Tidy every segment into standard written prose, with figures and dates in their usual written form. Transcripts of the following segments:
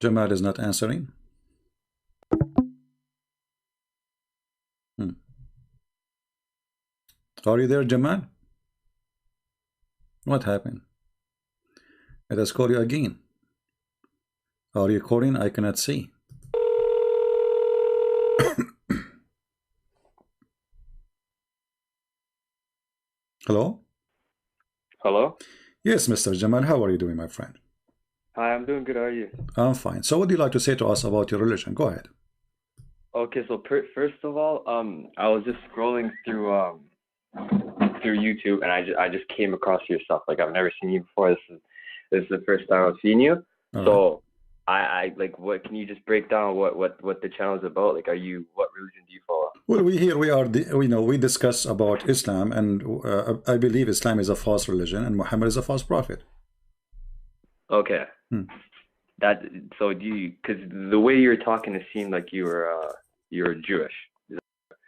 Jamal is not answering. Are you there, Jamal? What happened? Let us call you again. Are you calling? I cannot see. Hello? Hello? Yes, Mr. Jamal, how are you doing, my friend? Hi, I'm doing good. How are you? I'm fine. So what do you like to say to us about your religion? Go ahead. Okay, so first of all, I was just scrolling through YouTube, and I just came across your stuff. Like I've never seen you before. This is the first time I've seen you. All right. So I like, what can you just break down what the channel is about? Like, what religion do you follow? Well, we discuss about Islam, and I believe Islam is a false religion and Muhammad is a false prophet. Okay. So do you? Because the way you're talking, it seemed like you're Jewish.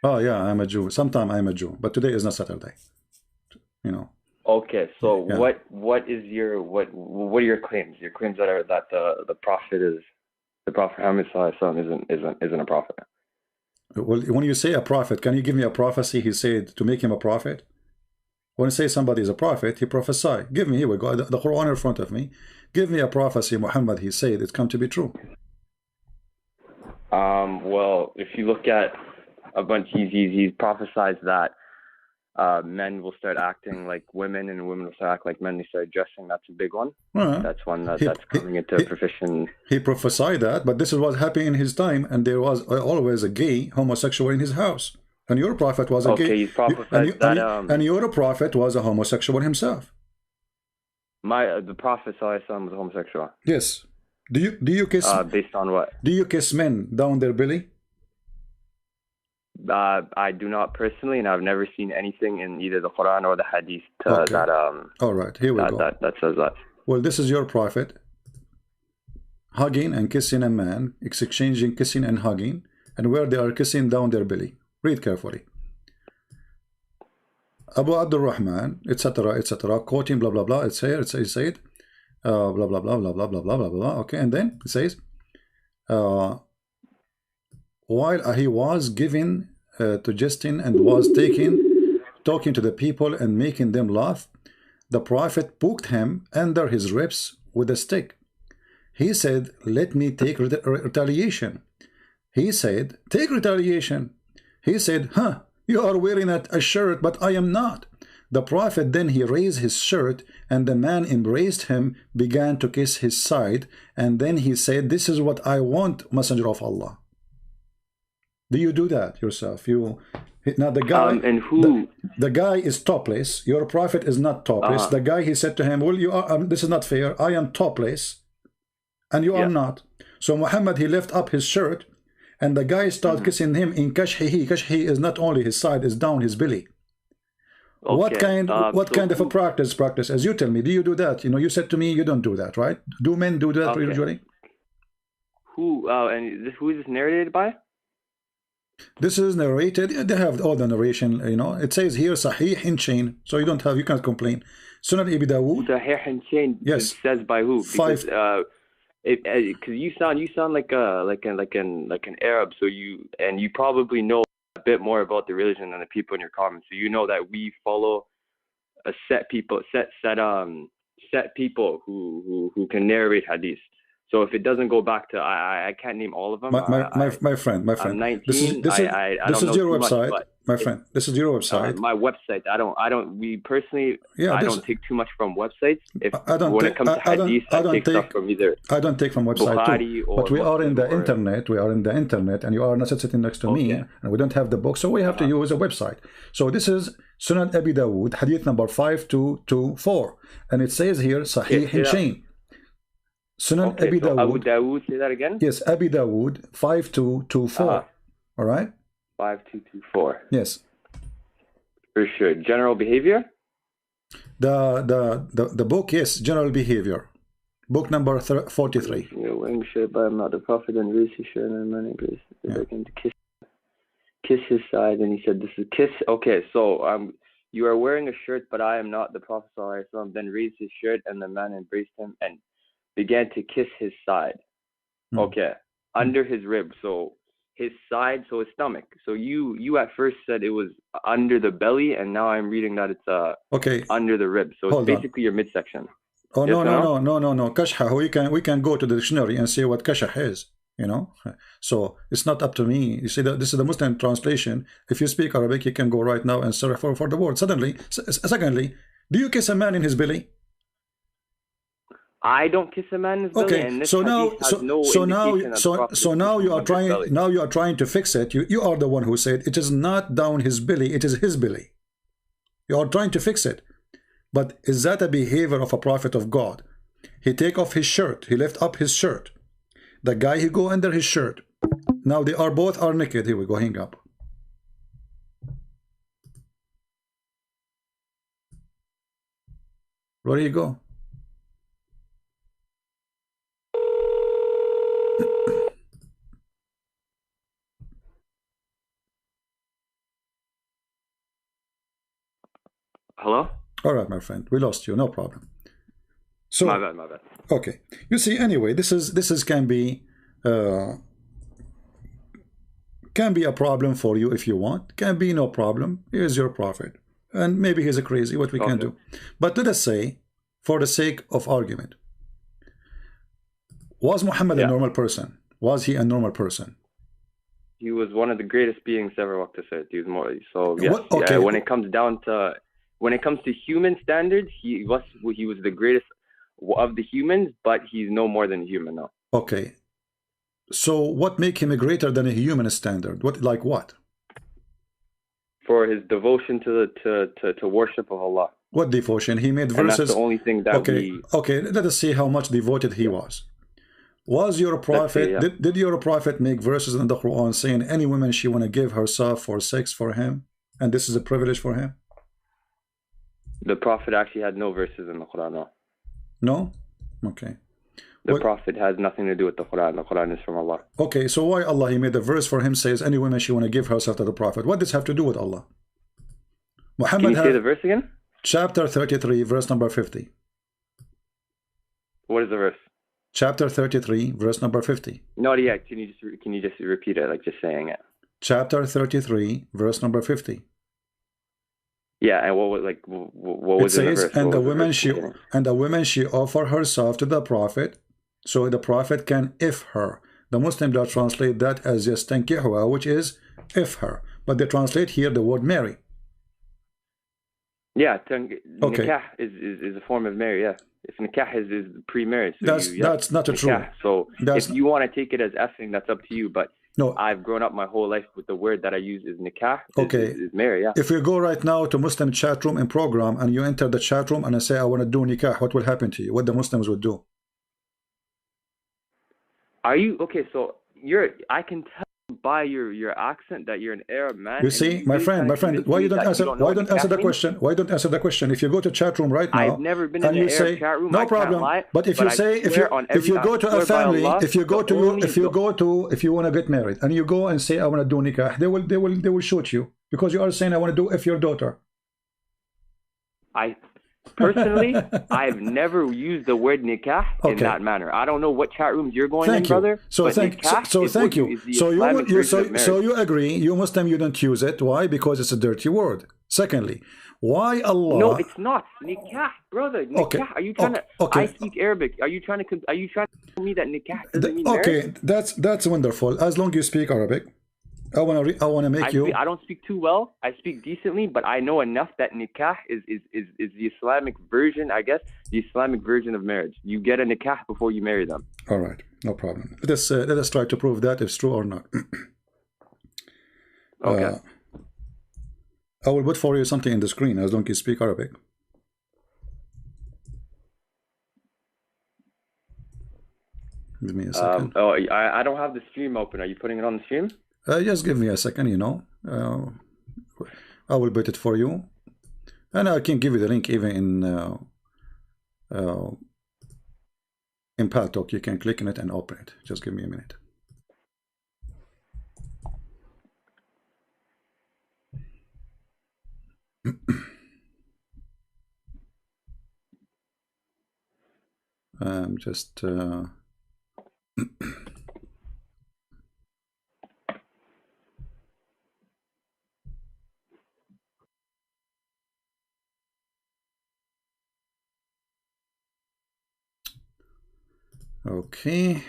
Oh yeah, I'm a Jew. Sometimes I'm a Jew, but today is not Saturday. Okay, so Yeah. what are your claims? Your claims that the prophet Muhammad isn't a prophet. Well, when you say a prophet, can you give me a prophecy he said to make him a prophet? When you say somebody is a prophet, he prophesied. Give me, here we go, the Quran in front of me. Give me a prophecy Muhammad he said it's come to be true. Well, if you look at a bunch, he's prophesied that men will start acting like women and women will start acting like men. They start dressing. That's a big one. That's one that's coming into fruition. He prophesied that, but this is what happened in his time, and there was always a gay homosexual in his house. And your prophet was a gay. He's prophesied and your prophet was a homosexual himself. The prophet was a homosexual. Yes. Do you kiss? Based on what? Do you kiss men down their belly? I do not personally, and I've never seen anything in either the Quran or the Hadith that all right, here we go. That says that. Well, this is your prophet hugging and kissing a man, exchanging kissing and hugging, and where they are kissing down their belly. Read carefully. Abu Abdul Rahman, etc., quoting blah blah blah. It's here. It said blah blah blah blah blah blah blah blah blah. Okay, and then it says while he was giving to Justin and was talking to the people and making them laugh, the prophet poked him under his ribs with a stick. He said, let me take retaliation. He said, take retaliation. He said, huh, you are wearing a shirt, but I am not. The prophet then he raised his shirt, and the man embraced him, began to kiss his side, and then he said, this is what I want, Messenger of Allah. Do you do that yourself? Now the guy and who the guy is topless. Your prophet is not topless. The guy, he said to him, well, you are this is not fair. I am topless and you are not. So Muhammad, he left up his shirt and the guy started kissing him in kashhihi. Kashhi is not only his side, is down his belly. Okay. What kind of a practice? As you tell me, do you do that? You said to me you don't do that, right? Do men do that usually? And who is this narrated by? This is narrated. They have all the narration. It says here Sahih in chain, so you can't complain. Sunan Abi Dawood. Sahih in chain. Yes. It says by who? Because you sound like an Arab. So you probably know a bit more about the religion than the people in your comments. So you know that we follow a set people who can narrate hadith. So if it doesn't go back to, I can't name all of them. My friend. I'm 19. This is your website, my friend. This is your website. My website. I don't take too much from websites. When it comes to hadith, I take stuff from either. I don't take from website too. But we are in the internet. We are in the internet, and you are not sitting next to me, and we don't have the book, so we have to use a website. So this is Sunan Abi Dawood, hadith number 5224, and it says here Sahih in chain. Sunan Abi Dawood. Abu Dawood, say that again? Yes, Abi Dawood 5224. All right? 5224. Yes. For sure. General behavior? The book, yes, general behavior. Book number 43. Wearing shirt, but I'm not the prophet, and raise his shirt and money grace. To kiss his side, and he said, this is kiss. Okay, so you are wearing a shirt, but I am not the prophet. Then raised his shirt, and the man embraced him and began to kiss his side. Okay, under his rib, so his side, so his stomach. So you at first said it was under the belly, and now I'm reading that it's okay, under the rib. So it's basically your midsection. Oh, yes, no. Kashha, we can go to the dictionary and see what kashah is, you know. So it's not up to me. You see, this is the Muslim translation. If you speak Arabic, you can go right now and search for the word. Secondly, do you kiss a man in his belly? I don't kiss a man in his belly, and this so now, has no indication that the Prophet so now you are trying. Now you are trying to fix it. You are the one who said it is not down his belly; it is his belly. You are trying to fix it. But is that a behavior of a prophet of God? He take off his shirt. He lift up his shirt. The guy, he go under his shirt. Now they are both are naked. Here we go. Hang up. Where do you go? Hello? All right, my friend. We lost you. No problem. So my bad. Okay. You see, anyway, this is can be a problem for you if you want. Can be no problem. Here's your prophet. And maybe he's a crazy, what we can do. But let us say, for the sake of argument, was Muhammad a normal person? Was he a normal person? He was one of the greatest beings ever walked this earth. He was more so yes. Yeah, when it comes to human standards, he was the greatest of the humans, but he's no more than a human now. Okay. So what make him greater than a human standard? What? For his devotion to worship of Allah. What devotion? He made verses. And that's the only thing that Okay, let us see how much devoted he was. Was your prophet, did your prophet make verses in the Quran saying any woman she want to give herself for sex for him, and this is a privilege for him? The prophet actually had no verses in the Quran. No? No? Okay. The prophet has nothing to do with the Quran. The Quran is from Allah. Okay, so why Allah, he made a verse for him says any woman she want to give herself to the prophet? What does this have to do with Allah? Muhammad, can you say the verse again? Chapter 33, verse number 50. What is the verse? Chapter 33, verse number 50. No, yeah. Can you just repeat it, like just saying it? Chapter 33, verse number 50. Yeah, and what was in the verse? And the woman she offer herself to the prophet, so the prophet can if her. The Muslim does translate that as just tankihuha, which is if her, but they translate here the word marry. Yeah, nikah is a form of marry. Yeah, if nikah is pre-marriage. So that's not true. So if you want to take it as effing, that's up to you. But no, I've grown up my whole life with the word that I use is nikah. Is marry. Yeah. If you go right now to Muslim chat room and program, and you enter the chat room and I say I want to do nikah, what will happen to you? What the Muslims would do? Are you okay? So I can tell by your accent that you're an Arab man. You see, my friend, why you don't answer? Why don't answer the question? Why don't answer the question? If you go to chat room right now, I've never been in an Arab chat room. No problem. But if you say if you go to a family, if you want to get married and you go and say I want to do nikah, they will shoot you because you are saying I want to do if your daughter. Personally, I've never used the word nikah in that manner. I don't know what chat rooms you're going in, brother. So thank you. So you agree, you Muslim, you don't use it. Why? Because it's a dirty word. Secondly, why Allah? No, it's not nikah, brother. Nikah. Are you trying to? I speak Arabic. Are you trying to tell me that nikah doesn't mean marriage? That's wonderful. As long as you speak Arabic. I want to make you. I don't speak too well. I speak decently, but I know enough that nikah is the Islamic version, I guess, the Islamic version of marriage. You get a nikah before you marry them. All right, no problem. Let us try to prove that it's true or not. Okay. I will put for you something in the screen as long as you speak Arabic. Give me a second. I don't have the stream open. Are you putting it on the stream? Just give me a second, I will put it for you. And I can give you the link even in Paltalk. You can click on it and open it. Just give me a minute. I'm just... Okay.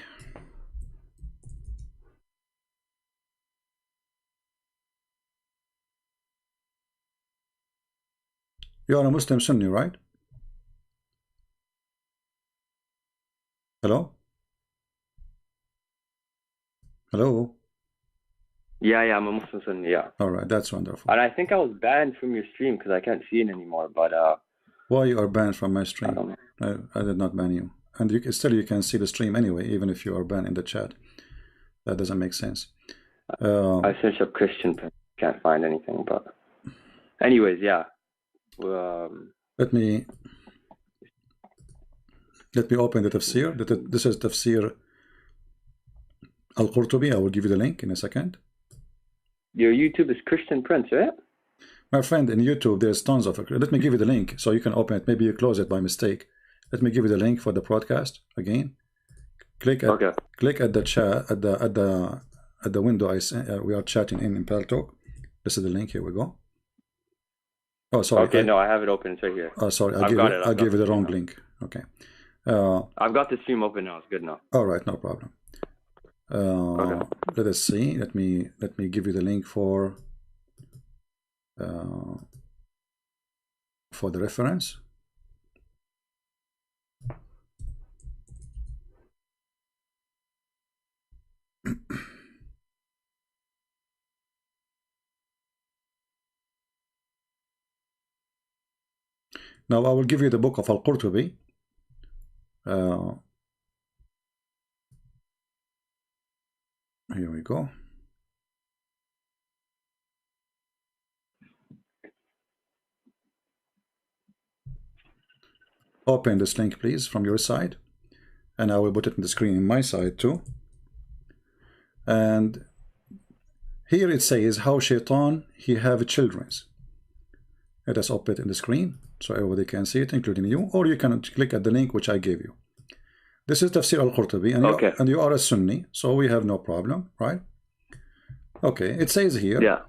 You are a Muslim Sunni, right? Hello? Hello? Yeah, I'm a Muslim Sunni, yeah. All right, that's wonderful. And I think I was banned from your stream because I can't see it anymore, but why you are banned from my stream? I did not ban you. And you can see the stream anyway, even if you are banned in the chat. That doesn't make sense. I searched up Christian, can't find anything, but anyways, yeah. Let me open the tafsir. This is tafsir Al-Qurtubi. I will give you the link in a second. Your YouTube is Christian Prince, right? My friend, in YouTube, there's tons of it. Let me give you the link so you can open it. Maybe you close it by mistake. Let me give you the link for the broadcast again. Click at the chat at the window we are chatting in Paltalk. This is the link. Here we go. Oh, sorry. Okay, no, I have it open. It's right here. Oh, sorry. I gave you the wrong link. Okay. I've got the stream open now. It's good now. All right, no problem. Okay. Let us see. Let me give you the link for the reference. Now I will give you the book of Al-Qurtubi. Here we go. Open this link, please, from your side. And I will put it on the screen on my side too. And here it says how Shaitan he have children. Let us open it in the screen so everybody can see it, including you, or you can click at the link which I gave you. This is Tafsir Al-Qurtubi, and you are a Sunni, so we have no problem, right? Okay, it says here, yeah.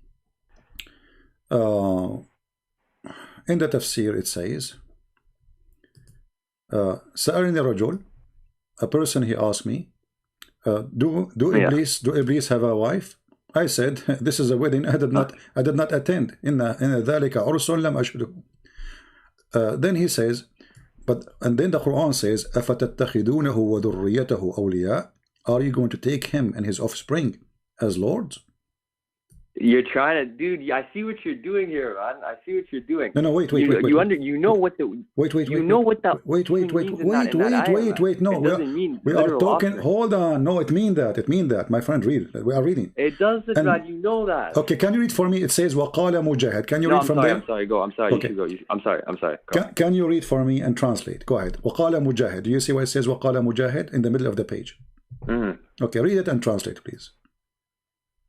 In the Tafsir it says, سألني رجل, a person he asked me, do Iblis have a wife? I said, this is a wedding I did not attend. إن ذلك عرس لم أشهده. Then he says, and then the Quran says, أفتتخذونه وذريته أولياء? Are you going to take him and his offspring as lords? You're trying to, dude. I see what you're doing here, man. I see what you're doing. No, wait. You know what the No, we are talking. Office. Hold on. No, it means that. My friend, read it. We are reading. It doesn't, man. You know that. Okay, can you read for me? It says وقال مجاهد. Can you read from there? I'm sorry. Go. I'm sorry. Okay. You should go. I'm sorry. Can you read for me and translate? Go ahead. وقال مجاهد. Do you see why it says وقال مجاهد in the middle of the page? Okay, read it and translate, please.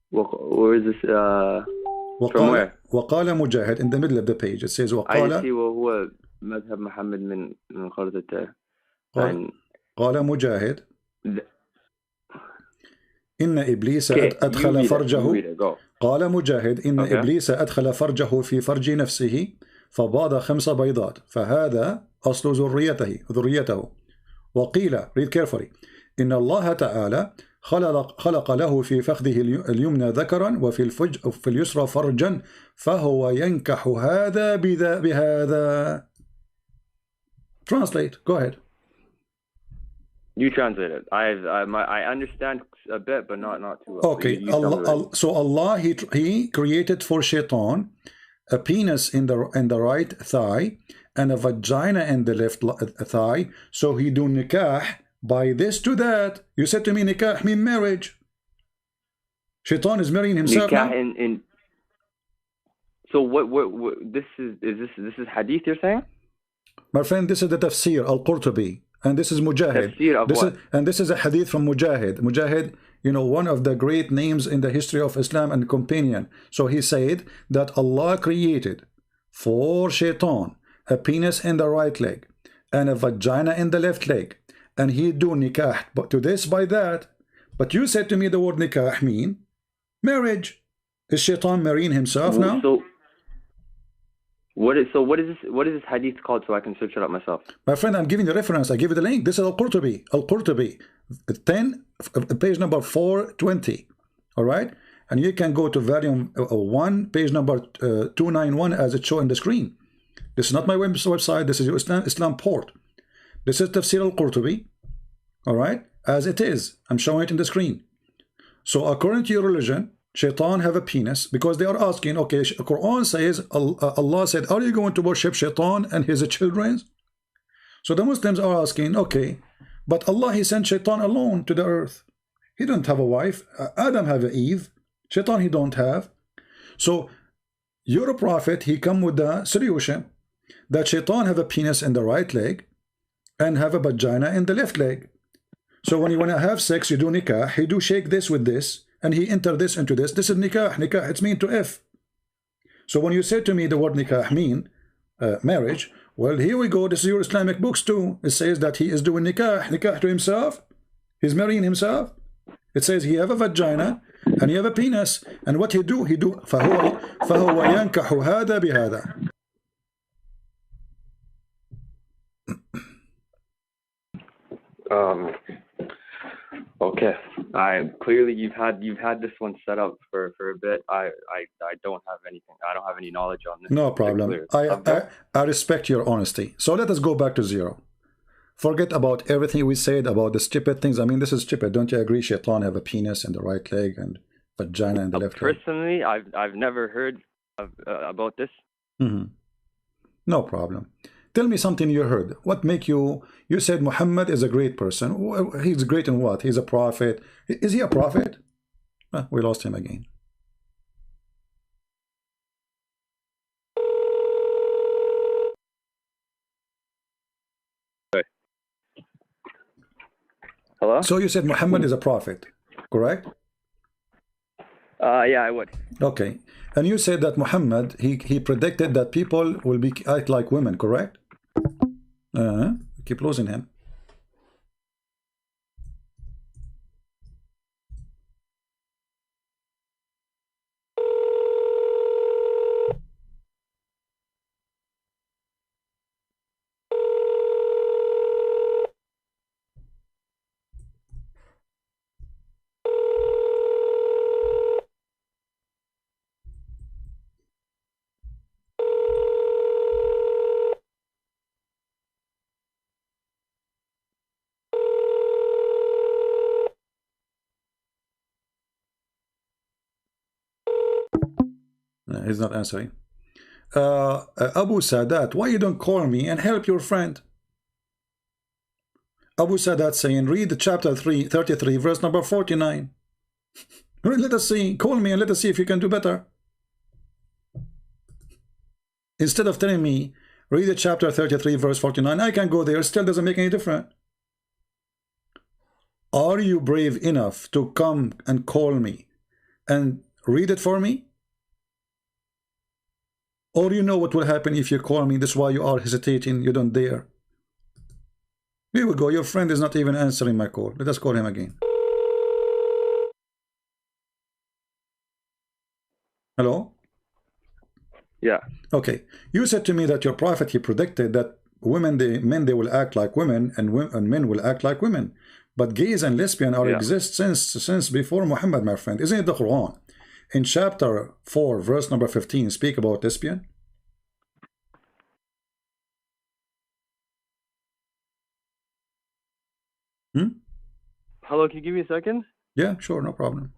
Where is this? From where? وقال مجاهد in the middle of the page. It says وقال. I see. وهو مذهب محمد من قرضته. قال مجاهد إن إبليس أدخل فرجه. قال مجاهد إن إبليس أدخل فرجه في فرج نفسه فباض 5 بيضات فهذا أصل ذريته. وقيل, read carefully, إن الله تعالى خلق له في فخذه اليمنى ذكرا وفي اليسرى فرجا فهو ينكح هذا بهذا. Translate. Go ahead. You translate it. I understand a bit, but not too well. Okay. So Allah he created for Shaitan a penis in the right thigh and a vagina in the left thigh. So he do nikah. By this to that, you said to me, nikah mean marriage. Shaitan is marrying himself now. So what this is hadith you're saying? My friend, this is the tafsir Al-Qurtubi, and this is Mujahid. This is a hadith from Mujahid. Mujahid, one of the great names in the history of Islam and companion. So he said that Allah created for Shaitan a penis in the right leg and a vagina in the left leg. And he do nikah, but to this by that. But you said to me the word nikah mean marriage. Is Shaitan marrying himself now? So What is this hadith called so I can search it up myself? My friend, I'm giving the reference. I give you the link. This is Al-Qurtubi. Al-Qurtubi, 10, page number 420. All right? And you can go to volume 1, page number 291 as it shown in the screen. This is not my website. This is your Islam port. This is Tafsir Al-Qurtubi. All right? As it is. I'm showing it in the screen. So according to your religion, Shaitan have a penis, because they are asking, okay, the Quran says, Allah said, are you going to worship Shaitan and his children? So the Muslims are asking, okay, but Allah, he sent Shaitan alone to the earth. He don't have a wife. Adam have a Eve. Shaitan he don't have. So your prophet, he come with the solution that Shaitan have a penis in the right leg and have a vagina in the left leg. So when you want to have sex, you do nikah, he do shake this with this, and he enter this into this. This is nikah. Nikah, it's mean to F. So when you say to me the word nikah mean marriage, well, here we go. This is your Islamic books too. It says that he is doing nikah to himself. He's marrying himself. It says he have a vagina and he have a penis. And what he do فهو ينكح هذا بهذا. Okay. Clearly you've had this one set up for a bit. I don't have anything. I don't have any knowledge on this. No problem. I respect your honesty. So let us go back to zero. Forget about everything we said about the stupid things. I mean, this is stupid. Don't you agree? Shaitan have a penis in the right leg and vagina in the left leg. Personally, I've never heard about this. No problem. Tell me something you heard. What make you said Muhammad is a great person. He's great in what? He's a prophet. Is he a prophet? We lost him again. Hello? So you said Muhammad is a prophet, correct? Yeah, I would. Okay. And you said that Muhammad, he predicted that people will act like women, correct? Keep losing him. He's not answering. Abu Sadat, why you don't call me and help your friend? Abu Sadat saying, read chapter 33, verse number 49. Let us see. Call me and let us see if you can do better. Instead of telling me, read the chapter 33, verse 49, I can go there. Still doesn't make any difference. Are you brave enough to come and call me and read it for me? Or you know what will happen if you call me. That's why you are hesitating. You don't dare. Here we go. Your friend is not even answering my call. Let us call him again. Hello? Yeah. Okay. You said to me that your prophet, he predicted that men they will act like women, and men will act like women. But gays and lesbian exist since before Muhammad, my friend. Isn't it the Quran? In chapter 4, verse number 15, speak about lesbian. Hello, can you give me a second? Yeah, sure, no problem.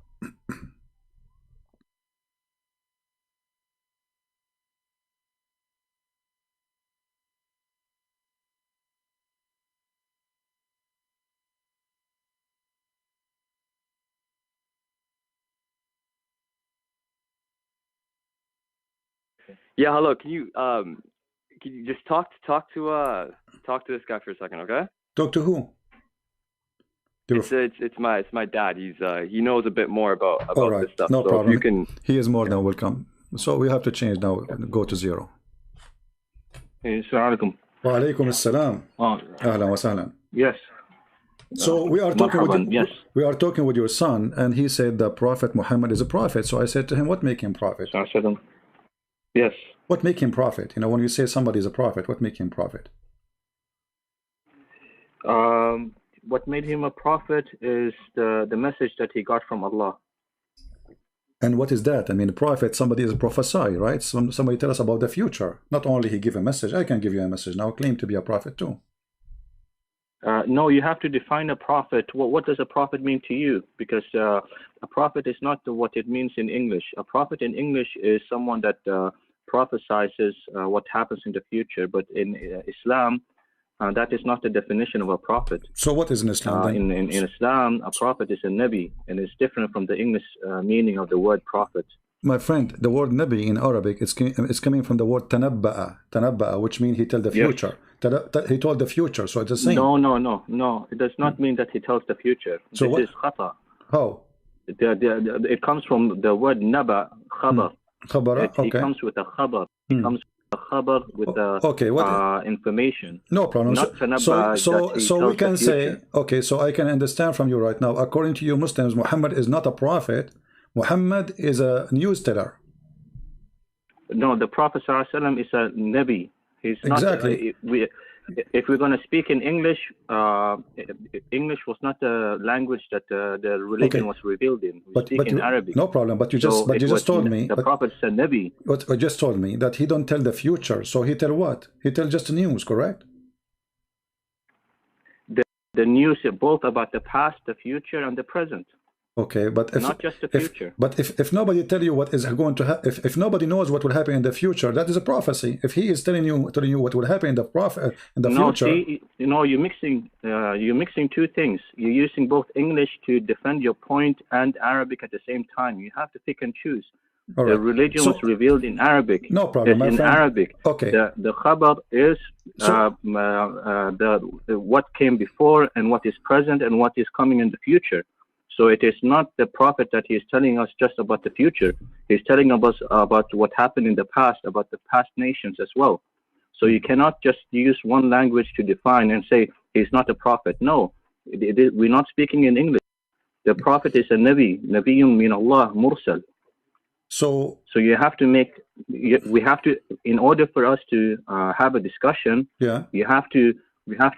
Yeah, hello. Can you just talk to this guy for a second, okay? Talk to who? It's my dad. He knows a bit more about right. This stuff. No so problem. You can. He is more than welcome. So we have to change now. Go to zero. Assalamu alaikum. Wa alaikum assalam. Ahlan wa sahlan. Yes. So we are talking with your son, and he said that Prophet Muhammad is a prophet. So I said to him, what make him prophet? I said, yes. What make him prophet? You know, when you say somebody is a prophet, what make him prophet? What made him a prophet is the message that he got from Allah. And what is that? I mean, a prophet, somebody is a prophesy, right? Somebody tell us about the future. Not only he give a message, I can give you a message now, claim to be a prophet too. No, you have to define a prophet. What does a prophet mean to you? Because a prophet is not what it means in English. A prophet in English is someone that prophesizes what happens in the future. But in Islam, that is not the definition of a prophet. So what is in Islam then? In Islam, a prophet is a Nabi, and it's different from the English meaning of the word prophet. My friend, the word Nabi in Arabic, it's coming from the word tanabba'a, which means he tell the future. Yes. He told the future, so it's the same. No. It does not mean that he tells the future. So this is khata. How? It comes from the word naba, khabar. Okay. It comes with a khabar. It comes with a khabar with the information. No problem. So we can say, okay, so I can understand from you right now, according to you Muslims, Muhammad is not a prophet. Muhammad is a news teller. No, the Prophet ﷺ is a Nabi. He's exactly. Not. If we're going to speak in English, English was not the language that the religion was revealed in. We speak in Arabic. No problem. But you just told me the Prophet is a Nabi. But you just told me that he don't tell the future. So he tell what? He tell just the news, correct? The news both about the past, the future, and the present. Okay, but if not just the future. But if nobody tell you what is going to happen, if nobody knows what will happen in the future, that is a prophecy. If he is telling you what will happen in the future. See, you're mixing two things. You're using both English to defend your point and Arabic at the same time. You have to pick and choose. Right. The religion was revealed in Arabic. No problem. In Arabic. Okay. The khabar is what came before and what is present and what is coming in the future. So it is not the prophet that he is telling us just about the future. He's telling us about what happened in the past, about the past nations as well. So you cannot just use one language to define and say he's not a prophet. No, we're not speaking in English. The prophet is a Nabi, Nabiyyun min Allah, Mursal. So you have to we have to, in order for us to have a discussion, we have to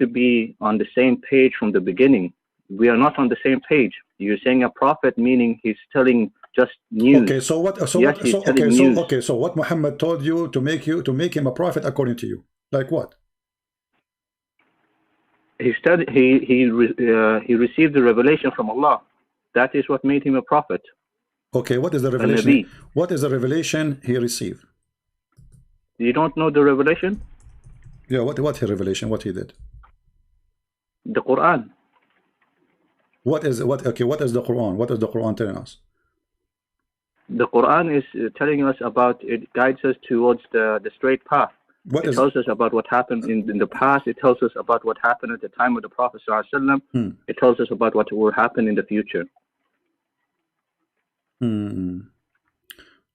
be on the same page from the beginning. We are not on the same page. You're saying a prophet, meaning he's telling just news. Okay, so what? So what Muhammad told you to make him a prophet according to you? Like what? He received the revelation from Allah. That is what made him a prophet. Okay, what is the revelation? What is the revelation he received? You don't know the revelation? Yeah, what revelation? What he did? The Quran. What is the Quran? What is the Quran telling us? The Quran is telling us about, it guides us towards the straight path. It tells us about what happened in the past. It tells us about what happened at the time of the Prophet ﷺ. It tells us about what will happen in the future.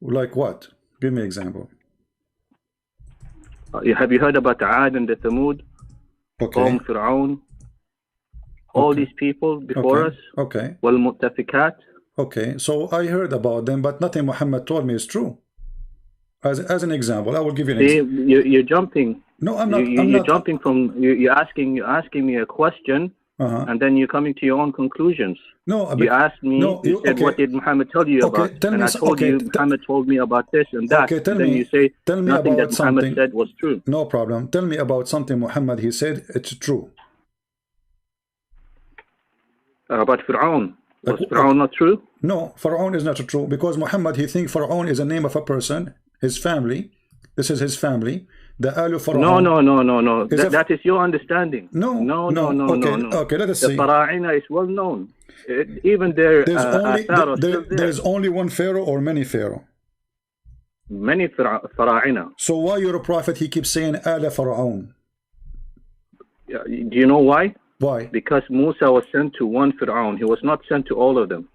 Like what? Give me an example. Have you heard about the Ad and the Thamud? Okay. Fir'aun? All these people before us. Okay. Wal-Mu'tafikat. Okay. So I heard about them, but nothing Muhammad told me is true. As an example, I will give you an example. You're jumping. No, I'm not. You're jumping from. You're asking me a question, and then you're coming to your own conclusions. No, you asked me. No, you said, what did Muhammad tell you about? And I told you Muhammad told me about this and that. Okay, then you say nothing that Muhammad said was true. No problem. Tell me about something Muhammad he said it's true. About Fir'aun. Was Fir'aun not true? No, Fir'aun is not true because Muhammad he thinks Fir'aun is a name of a person, his family. This is his family. The Alu Fir'aun. No. That is your understanding. No. Okay, let us see. The Fara'ina is well known. Even there's only one pharaoh or many pharaoh? Many Fara'ina. So why your prophet he keeps saying Ala Fir'aun? Do you know why? Why? Because Musa was sent to one Fir'aun. He was not sent to all of them.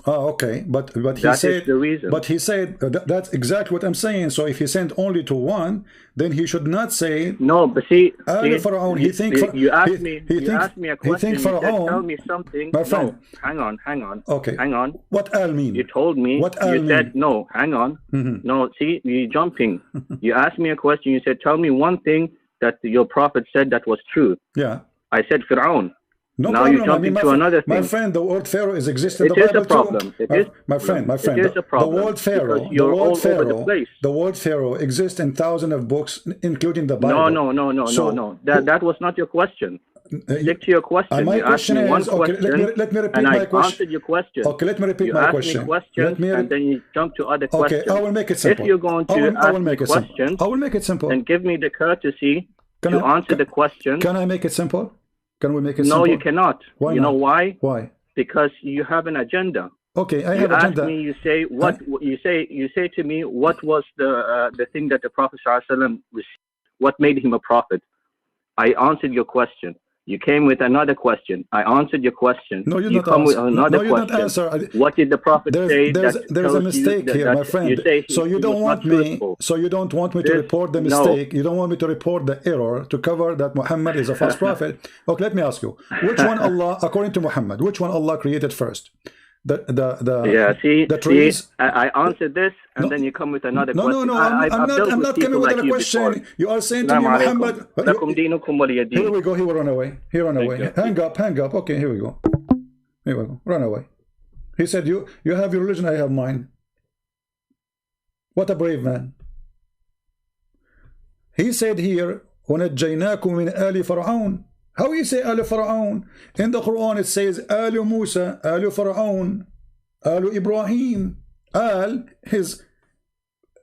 Oh, okay, but he That said is the reason. But he said that's exactly what I'm saying. So if he sent only to one, then he should not say no. But see, you asked me a question. You said, tell me something. My friend, no, hang on. Okay, hang on. What al mean? You told me. What al you mean? said no. Hang on. No, see, you're jumping. You asked me a question. You said, tell me one thing that your prophet said that was true. Yeah. I said Fir'aun. No now problem. you jump into another thing. My friend, the word Pharaoh is existing in the Bible a problem. too. My friend, it is a problem. The word Pharaoh, the word Pharaoh exists in thousands of books, including the Bible. No. That was not your question. Stick to your question. My you question asked me one is, question, let me repeat and my I question. answered your question. Okay, let me repeat my question. You asked me and then you jump to other questions. Okay, I will make it simple. If you're going to ask me questions, I will make it simple. Then give me the courtesy to answer the question. Can I make it simple? Can we make it simple? No, you cannot. Why you not? know why? Why? Because you have an agenda. Okay, I have an agenda. Me, you say what you say to me. What was the thing that the Prophet ﷺ received? What made him a prophet? I answered your question. You came with another question. I answered your question. No, you come with another question. What did the Prophet say? There's a mistake here, my friend. So you don't want me. So you don't want me to report the mistake. You don't want me to report the error to cover that Muhammad is a false prophet. Okay, let me ask you. Which one Allah, according to Muhammad, which one Allah created first? The trees. I answered this, and then you come with another question. No. I'm not coming with a question. You are saying to me, Muhammad. Here we go. He will run away. He ran away. Hang up. Okay, here we go. Here we go. Run away. He said, "You have your religion. I have mine." What a brave man. He said here, "وَنَجَّيْنَاكُمْ مِنْ آلِ فَرْعَوْنَ." How you say Al Faraon? In the Quran it says Al Musa, Al Faraon, Al Ibrahim. Al is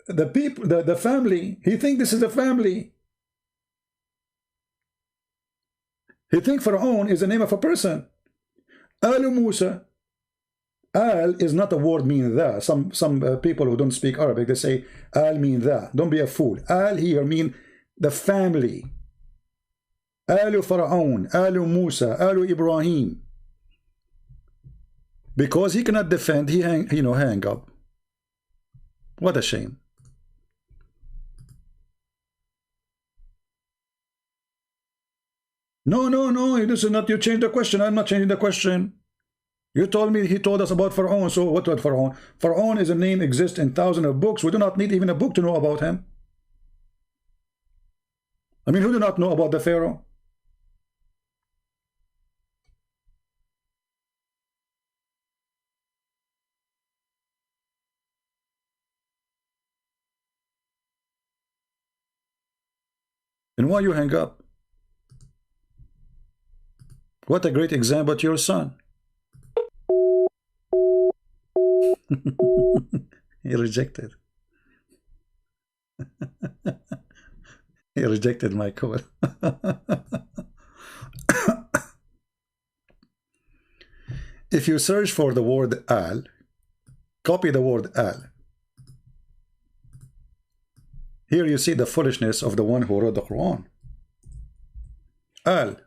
the people, the family. He thinks this is a family. He thinks Faraon is the name of a person. Al Musa. Al is not a word mean that. Some people who don't speak Arabic, they say Al mean that. Don't be a fool. Al here mean the family. Alu Faraon, Alu Musa, Alu Ibrahim. Because he cannot defend, he hang up. What a shame. No, this is not, you change the question. I'm not changing the question. You told me, he told us about Pharaoh. So what about Pharaoh? Pharaoh is a name, exists in thousands of books. We do not need even a book to know about him. I mean, who do not know about the Pharaoh? And why you hang up? What a great example to your son. He rejected. He rejected my call. If you search for the word al, copy the word al. Here you see the foolishness of the one who wrote the Quran. Al.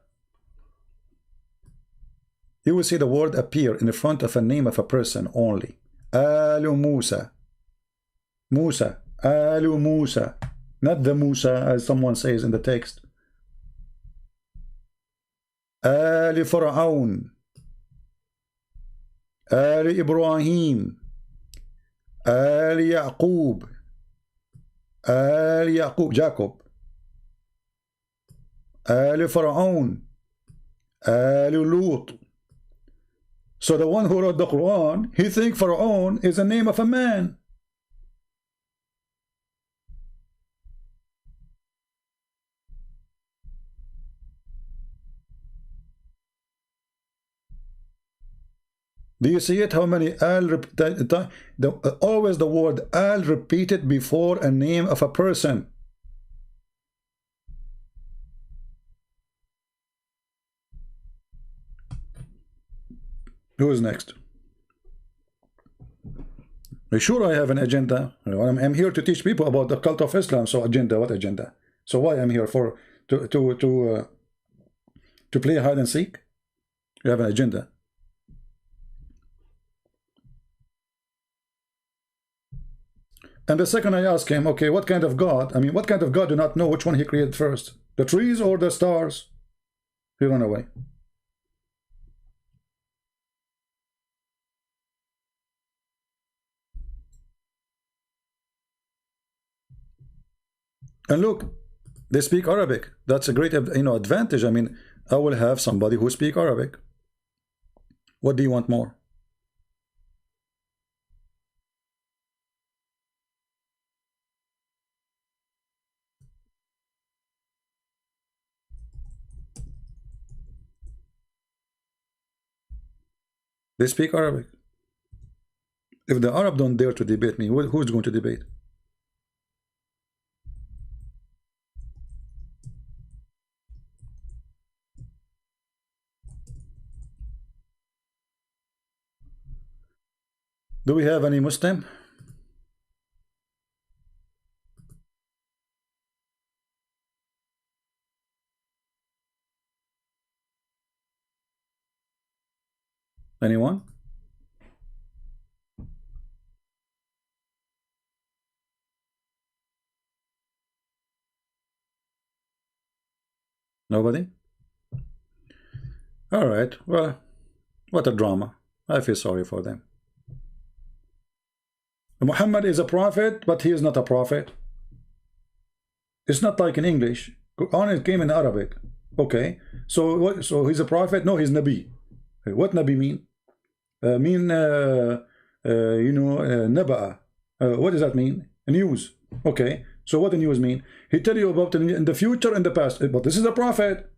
You will see the word appear in the front of a name of a person only. Alu Musa. Musa. Alu Musa. Not the Musa as someone says in the text. Ali Faraon. Ali Ibrahim. Ali Yaqub. Ali Yaqub, Jacob. Ali Faraon. Ali Lut. So the one who wrote the Quran, he thinks Faraon is the name of a man. Do you see it? How many al always the word al repeated before a name of a person. Who is next? Sure, I have an agenda. I'm here to teach people about the cult of Islam. So agenda, what agenda? So why I'm here for to play hide and seek? You have an agenda. And the second I ask him, okay, what kind of God? I mean, what kind of God do not know which one he created first? The trees or the stars? He ran away. And look, they speak Arabic. That's a great, advantage. I mean, I will have somebody who speak Arabic. What do you want more? They speak Arabic. If the Arab don't dare to debate me, who's going to debate? Do we have any Muslim? Anyone? Nobody? All right. Well, what a drama. I feel sorry for them. Muhammad is a prophet, but he is not a prophet. It's not like in English. Quran came in Arabic. Okay. So he's a prophet? No, he's Nabi. What Nabi mean? Naba'a. What does that mean? News. Okay. So what the news mean? He tell you about in the future and the past. But this is a prophet.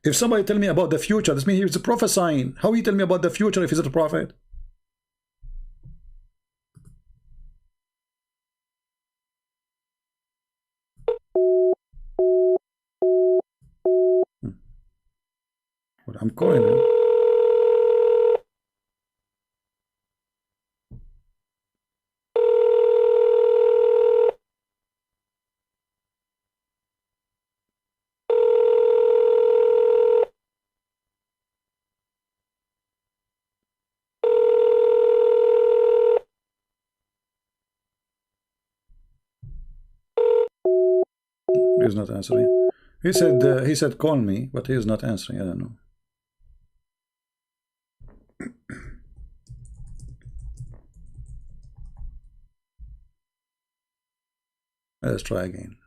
If somebody tell me about the future, this means he's prophesying. How he tell me about the future if he's a prophet? Well, I'm calling him. He's not answering. He said call me, but he is not answering. I don't know. Let's try again.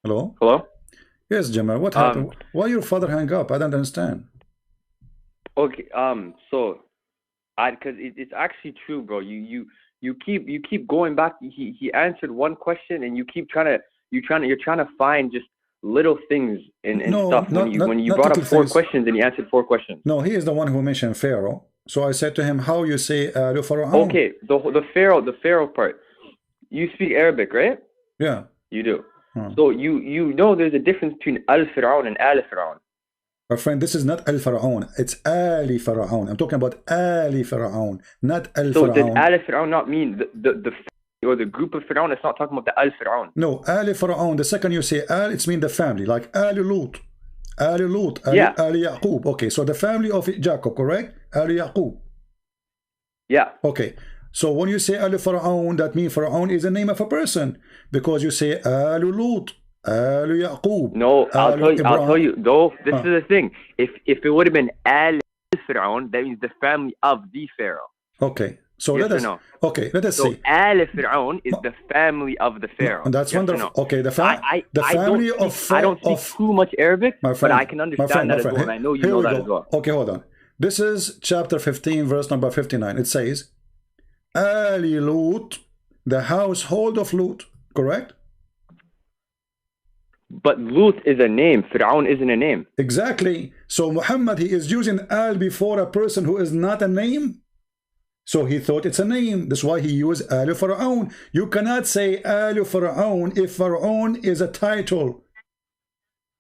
Hello? Hello? Yes, Jamal. What happened? Why your father hang up? I don't understand. Okay, so because it's actually true, bro. You keep going back. He answered one question, and you're trying to find just little things and stuff. When you brought up four questions and he answered four questions. No, he is the one who mentioned Pharaoh. So I said to him, how you say Pharaoh? Okay, the Pharaoh part. You speak Arabic, right? Yeah. You do. So you know there's a difference between Al-Fir'aun and Al-Fir'aun. My friend, this is not Al-Fir'aun. It's Ali Fir'aun. I'm talking about Ali Fir'aun, not Al-Fir'aun. So does Al-Fir'aun not mean the or the group of Fir'aun? It's not talking about the Al-Fir'aun. No, Ali Fir'aun. The second you say Al, it's mean the family, like Ali Lut. Ali Lut, Ali Yaqub. Okay, so the family of Jacob, correct? Ali Yaqub. Yeah. Okay. So when you say Al Fir'aun, that means Fir'aun is the name of a person, because you say Al Lut, Al Yaqub. No, I'll tell you. Though this is the thing. If it would have been Al Fir'aun, that means the family of the Pharaoh. Okay. So yes, let us see. Al Fir'aun is the family of the Pharaoh. And that's wonderful. Okay, the family of Pharaoh. I don't speak too much Arabic, but I can understand that as well. And I know you know that as well. Okay, hold on. This is chapter 15, verse number 59. It says, Ali Lut, the household of Lut, correct? But Lut is a name. Fir'aun isn't a name. Exactly. So Muhammad, he is using Al before a person who is not a name. So he thought it's a name. That's why he used Al Fir'aun. You cannot say Al Fir'aun if Fir'aun is a title.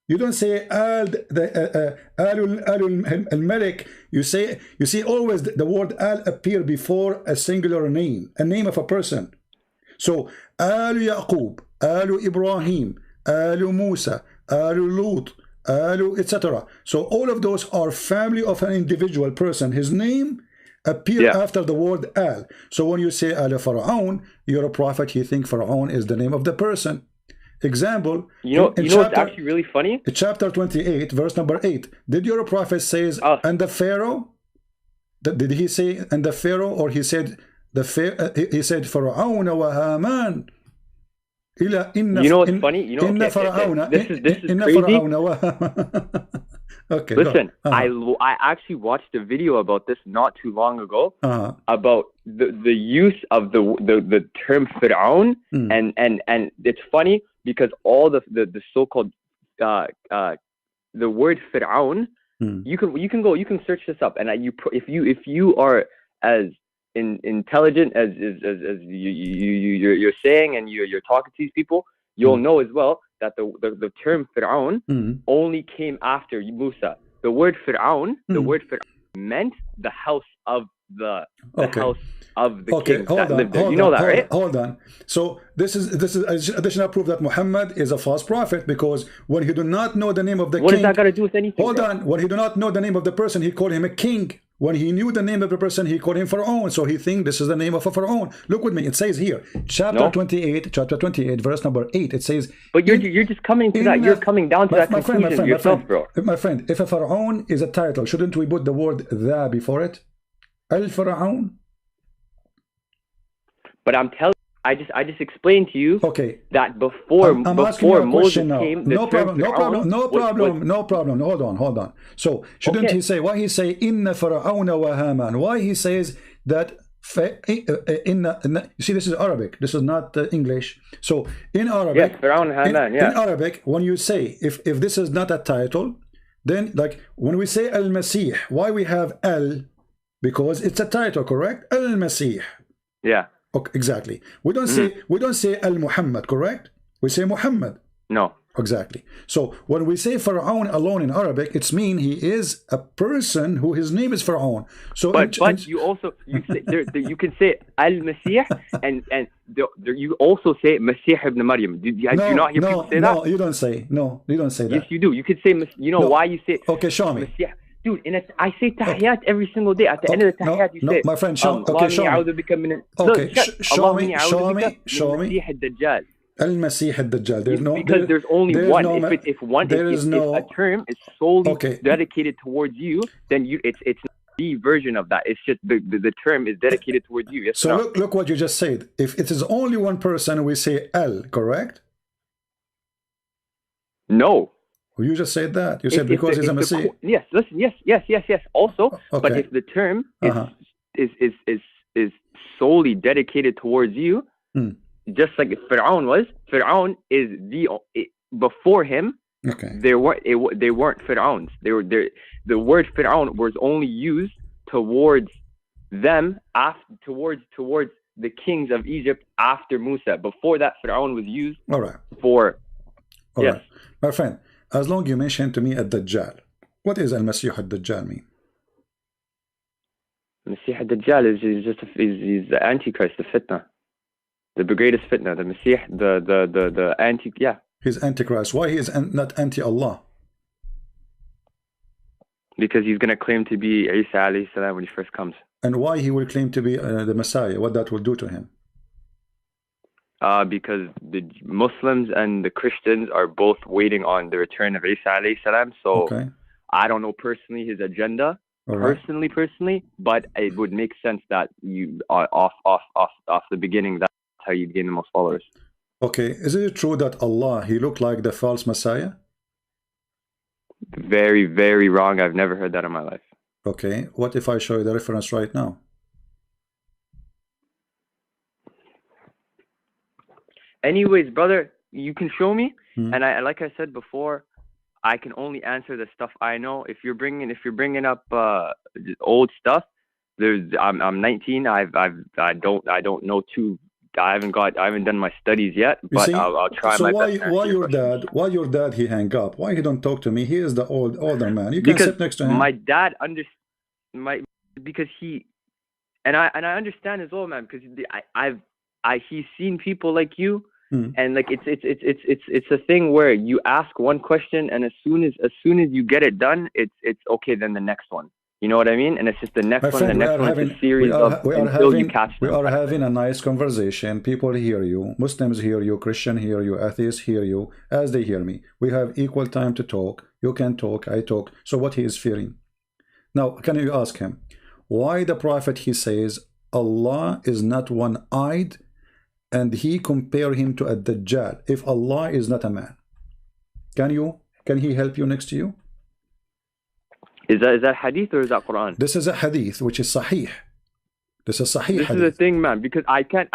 You don't say Al al-Malik. You see always the word Al appear before a singular name, a name of a person. So Al Yaqub, Al Ibrahim, Al Musa, Al Lut, Al etc. So all of those are family of an individual person. His name appear after the word al. So when you say al Pharaoh, you're a prophet, you think Pharaoh is the name of the person. Example, you know what's actually really funny? Chapter 28, verse number 8. Did your prophet says and the Pharaoh? Did he say and the Pharaoh, or he said he said Pharaoh wa Haman? You know what's funny? You know, this is crazy. Okay, listen, I actually watched a video about this not too long ago about the use of the term Fir'aun, and it's funny because all the so-called the word Fir'aun, you can search this up, and if you are as intelligent as you're saying, and you're talking to these people, you'll know as well that the term Fir'aun only came after Musa. The word Fir'aun, meant the house of the house of the king that lived there. You know that, right? Hold on. So this is additional proof that Muhammad is a false prophet, because when he do not know the name of the king, what does that got to do with anything? Hold on. When he do not know the name of the person, he called him a king. When he knew the name of the person, he called him Pharaoh. So he think this is the name of a Pharaoh. Look with me. It says here, chapter 28, verse number 8. It says. But you're just coming to that. You're coming down to that conclusion yourself, bro. My friend, if a Pharaoh is a title, shouldn't we put the word "the" before it? Al Pharaoh. But I'm telling. I just explained to you that before Moses came, no problem. Hold on. So shouldn't he say, why he say inna Pharaoh wa Haman? Why he says that you see, this is Arabic, this is not English. So in Arabic, Pharaoh and Haman, in Arabic, when you say if this is not a title, then like when we say Al-Masih, why we have Al? Because it's a title, correct? Al-Masih. Yeah. Okay, exactly. We don't say Al Muhammad, correct? We say Muhammad. No. Exactly. So when we say Pharaoh alone in Arabic, it's mean he is a person who his name is Pharaoh. So but you also say, you can say Al Masih and you also say Masih ibn Maryam. Do you not hear people say that? No, you don't say. No, you don't say that. Yes, you do. You could say. You know why you say? Okay, show me. Masih. Dude, I say tahiyat every single day. At the end of the tahiyat, you say, my friend, show me. Okay, show me. Show me. Al-Masih al-Dajjal. There's only one. If a term is solely dedicated towards you, then it's not the version of that. It's just the term is dedicated towards you. Yes, so look what you just said. If it is only one person, we say Al, correct? No. You just said that. You said because he's a Messiah. Yes, listen, yes. Also, but if the term is solely dedicated towards you, just like Fir'aun was, Fir'aun is before him. They weren't Fir'auns. The word Fir'aun was only used towards them towards the kings of Egypt after Musa. Before that, Fir'aun was used for. Right. My friend. As long you mention to me Ad-Dajjal, what is Al-Masih Ad-Dajjal mean? Masih Ad-Dajjal is the Antichrist, the fitna, the greatest fitna, the Masih, the anti, He's Antichrist. Why he is not anti-Allah? Because he's going to claim to be Isa alayhi salam when he first comes. And why he will claim to be the Messiah? What that will do to him? Because the Muslims and the Christians are both waiting on the return of Isa alayhi salam. So I don't know personally his agenda, personally, but it would make sense that you off the beginning, that's how you gain the most followers. Okay, is it true that Allah, he looked like the false Messiah? Very, very wrong. I've never heard that in my life. Okay, what if I show you the reference right now? Anyways, brother, you can show me, and like I said before, I can only answer the stuff I know. If you're bringing up old stuff, I'm 19. I don't know too. I haven't done my studies yet, but I'll try my best. So why your dad he hang up? Why he don't talk to me? He is the older man. You can sit next to him. My dad because he and I understand as well, man. Because he's seen people like you. And like it's a thing where you ask one question, and as soon as you get it done, it's okay. Then the next one. You know what I mean? And it's just the next one, friend, the next one, it's a series of until you catch them. We are having a nice conversation. People hear you. Muslims hear you. Christian hear you. Atheists hear you as they hear me. We have equal time to talk. You can talk. I talk. So what he is fearing? Now, can you ask him why the Prophet, he says, Allah is not one-eyed, and he compare him to a Dajjal if Allah is not a man? Can he help you next to you? Is that hadith or is that Quran? This is a hadith which is sahih. This is sahih This hadith. is the thing, man, because I can't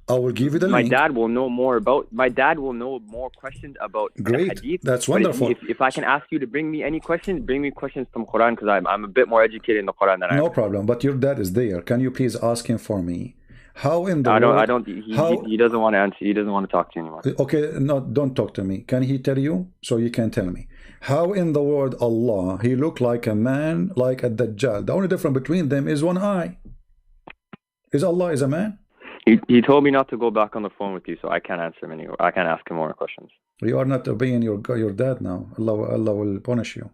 I will give you the my link. dad will know more more questions about Great. the hadith. That's wonderful. If I can ask you to bring me any questions, bring me questions from Quran, because I'm a bit more educated in the Quran than I am. No problem. But your dad is there. Can you please ask him for me? How in the world? He doesn't want to answer. He doesn't want to talk to you anymore. Okay, no, don't talk to me. Can he tell you? So you can tell me. How in the world Allah, he looked like a man, like a Dajjal? The only difference between them is one eye. Is Allah is a man? He told me not to go back on the phone with you, so I can't answer him anymore. I can't ask him more questions. You are not obeying your dad now. Allah will punish you.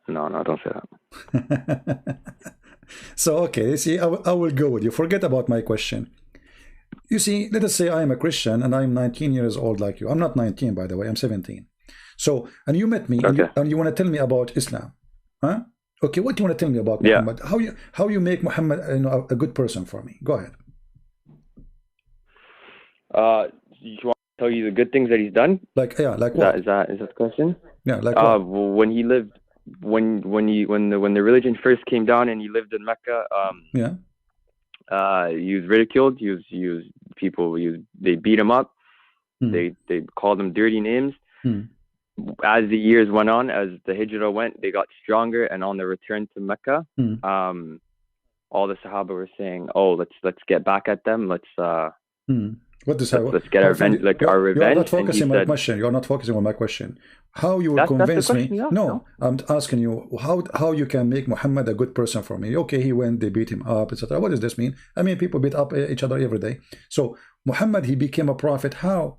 No, don't say that. So, okay, see, I will go with you. Forget about my question. You see, let us say I am a Christian and I'm 19 years old like you. I'm not 19, by the way. I'm 17. So, and you met me, okay, and you want to tell me about Islam. Huh? Okay, what do you want to tell me about Muhammad? How you make Muhammad a good person for me? Go ahead. You want to tell you the good things that he's done? Like what? Is that the question? Yeah, like what? When he lived, when the religion first came down and he lived in Mecca, he was ridiculed. They beat him up. They called him dirty names. As the years went on, as the hijrah went, they got stronger, and on the return to Mecca, all the Sahaba were saying, "Oh, let's get back at them. Let's get our revenge, our revenge." You're not focusing on my question. You're not focusing on my question. How you will convince me? No, I'm asking you how you can make Muhammad a good person for me. Okay, he went, they beat him up, etc. What does this mean? I mean, people beat up each other every day. So Muhammad, he became a prophet. How?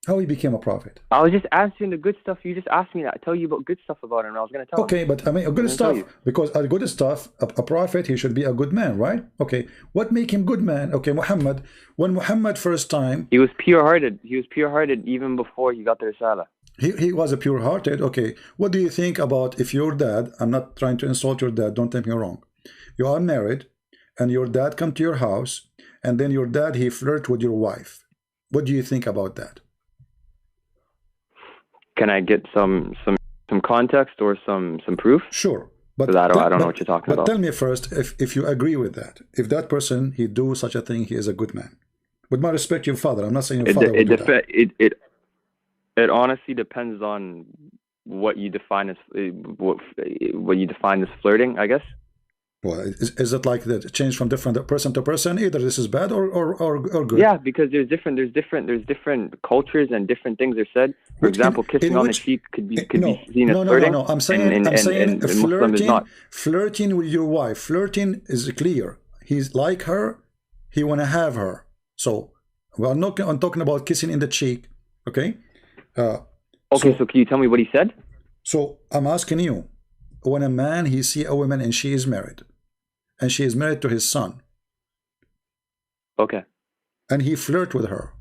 How he became a prophet? I was just answering the good stuff. You just asked me that. I tell you about good stuff about him, and I was going to tell you. Okay, but I mean, good stuff, because a good stuff, a prophet, he should be a good man, right? Okay, what make him good man? Okay, Muhammad, when Muhammad first time... He was pure-hearted. He was pure-hearted even before he got the Risala. He was a pure-hearted. Okay, what do you think about if your dad, I'm not trying to insult your dad, don't take me wrong. You are married, and your dad come to your house, and then your dad, he flirt with your wife. What do you think about that? Can I get some context or some proof? Sure, but I don't know what you're talking about. But tell me first if you agree with that. If that person he do such a thing, he is a good man. With my respect, your father. I'm not saying your father would do that. It honestly depends on what you define as flirting, I guess. Well, is it like that change from different person to person? Either this is bad or good. Yeah, because there's different cultures and different things are said. For example, kissing on the cheek could be seen as flirting. No. I'm saying flirting with your wife. Flirting is clear. He's like her. He want to have her. So I'm talking about kissing in the cheek. Okay. So can you tell me what he said? So I'm asking you, when a man he see a woman and she is married, and she is married to his son. Okay. And he flirt with her.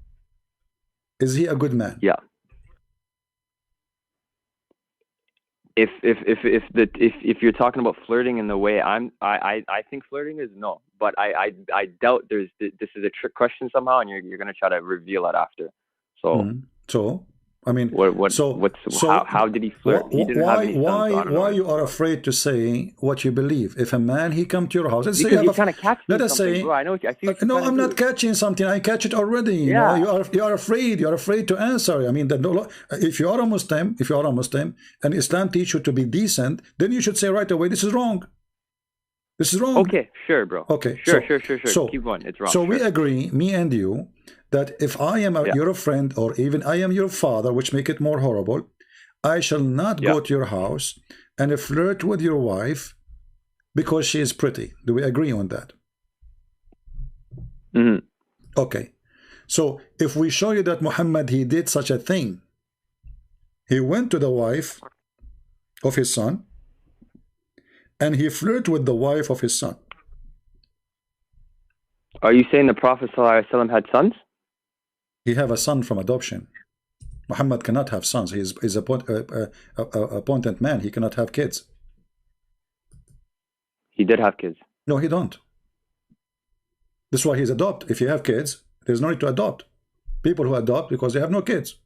Is he a good man? Yeah. If you're talking about flirting in the way I think flirting is, no, but I doubt this is a trick question somehow, and you're gonna try to reveal that after. So I mean, how did he flirt? He didn't have any sons, why you are afraid to say what you believe? If a man he come to your house, let's because you're trying to catch me. Let us say, bro, I know. No, I'm not catching something. I catch it already. You know, you are afraid. You are afraid to answer. I mean, if you are a Muslim, and Islam teach you to be decent, then you should say right away, this is wrong. This is wrong. Okay, sure, bro. Okay, sure. So, keep going. It's wrong. So we agree, me and you, that if I am your friend, or even I am your father, which make it more horrible, I shall not go to your house and flirt with your wife because she is pretty. Do we agree on that? Mm-hmm. Okay. So if we show you that Muhammad, he did such a thing, He went to the wife of his son and he flirted with the wife of his son. Are you saying the Prophet ﷺ had sons? He have a son from adoption. Muhammad cannot have sons. He is a appointed man. He cannot have kids. He did have kids. No, he don't. This is why he's adopt. If you have kids, there's no need to adopt. People who adopt because they have no kids.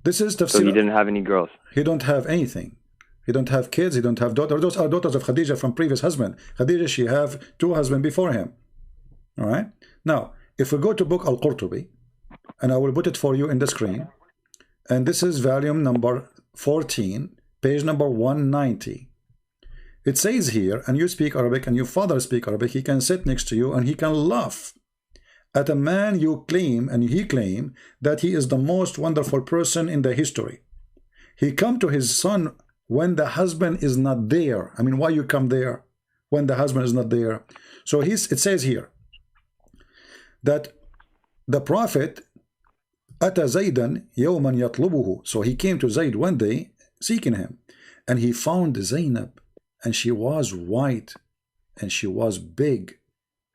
This is tafsir. So he didn't have any girls. He don't have anything. He don't have kids. He don't have daughters. Those are daughters of Khadija from previous husband. Khadija, she have two husbands before him. All right. Now, if we go to book Al-Qurtubi, and I will put it for you in the screen, and this is volume number 14, page number 190. It says here, and you speak Arabic and your father speak Arabic, he can sit next to you and he can laugh at a man you claim, and he claim that he is the most wonderful person in the history. He come to his son when the husband is not there. I mean, why you come there when the husband is not there? So it says here that the Prophet Ata Zaydan yawman yatlubuhu. So he came to Zayd one day seeking him, and he found Zainab, and she was white, and she was big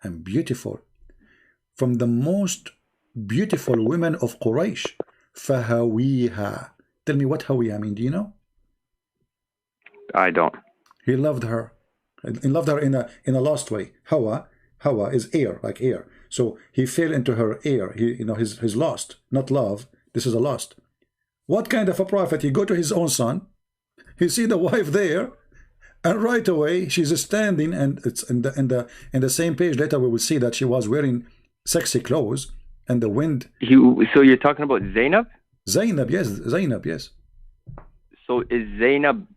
and beautiful, from the most beautiful women of Quraysh. Fahawiha. Tell me what hawiha mean. Do you know? I don't. He loved her. He loved her in a lost way. Hawa is air, like air. So he fell into her air. He's lost, not love. This is a lost. What kind of a prophet? He go to his own son. He see the wife there, and right away she's standing, and it's in the same page later we will see that she was wearing sexy clothes, and the wind. So you're talking about Zainab? Zainab, yes. Zainab, yes. So is Zainab?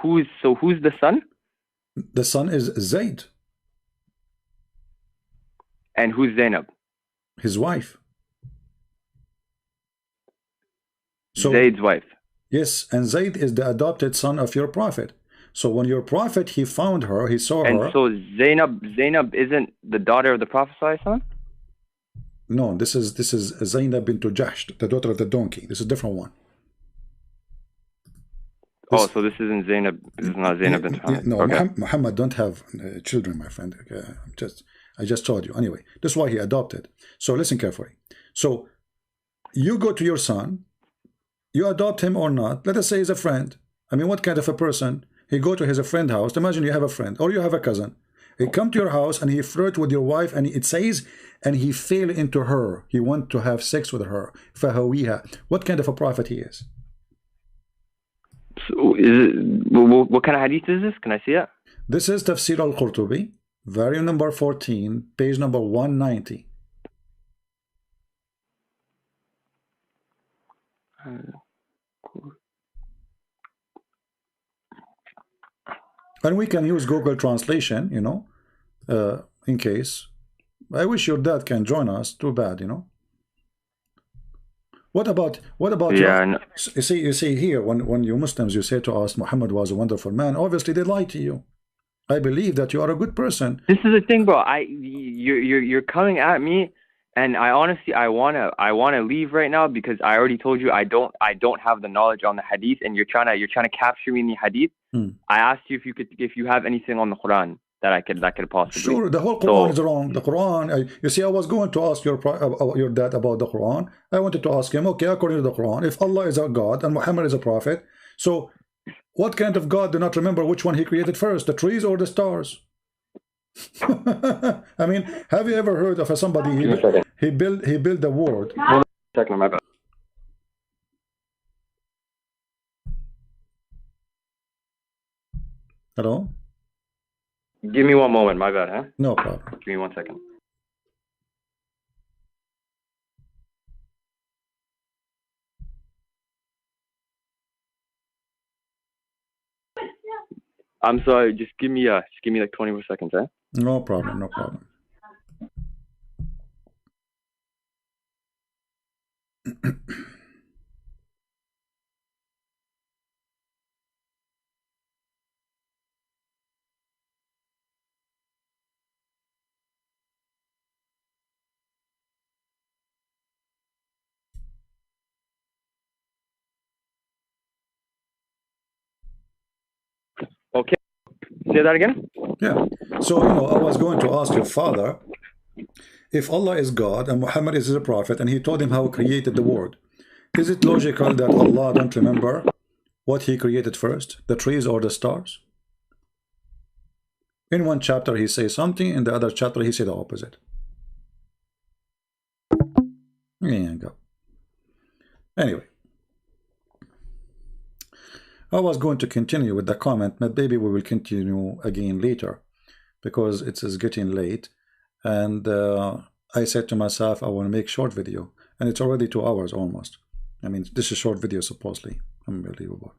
Who's the son? The son is Zayd. And who's Zainab? His wife. So, Zayd's wife. Yes, and Zayd is the adopted son of your prophet. So when your prophet, he found her, he saw her. And so Zainab isn't the daughter of the Prophet ﷺ? No, this is Zainab bint Jahsh, the daughter of the donkey. This is a different one. So this isn't Zainab. This is not Zainab bint Muhammad. No, okay. Muhammad don't have children, my friend. I just told you. Anyway, this is why he adopted. So listen carefully. So you go to your son, you adopt him or not. Let us say he's a friend. I mean, what kind of a person? He go to his friend house. Imagine you have a friend or you have a cousin. He come to your house and he flirt with your wife, and it says, and he fell into her. He want to have sex with her. Fahawiha. What kind of a prophet he is? So what kind of hadith is this? Can I see it? This is Tafsir al-Qurtubi, volume number 14, page number 190. And we can use Google Translation, in case. I wish your dad can join us. Too bad, What about you see here, when you Muslims, you say to us Muhammad was a wonderful man, obviously they lie to you. I believe that you are a good person. This is the thing, bro. You're coming at me, and I honestly I wanna leave right now, because I already told you I don't have the knowledge on the hadith, and you're trying to capture me in the hadith. I asked you if you have anything on the Quran that I could possibly. Sure, the whole Quran is wrong. The Quran, you see, I was going to ask your dad about the Quran. I wanted to ask him, okay, according to the Quran, if Allah is a God and Muhammad is a prophet, so what kind of God do not remember which one he created first, the trees or the stars? I mean, have you ever heard of somebody he built the world? Second, my bad. Hello? Give me one moment, my bad, huh? No problem. Give me 1 second. I'm sorry, just give me like 20 more seconds, eh? No problem, no problem. Say that again? Yeah. So, you know, I was going to ask your father, if Allah is God and Muhammad is a prophet, and he told him how he created the world, is it logical that Allah don't remember what he created first, the trees or the stars? In one chapter he says something, in the other chapter he said the opposite. There you go. Anyway, I was going to continue with the comment, but maybe we will continue again later because it is getting late. And I said to myself, I want to make short video, and it's already 2 hours almost. I mean, this is short video supposedly. Unbelievable.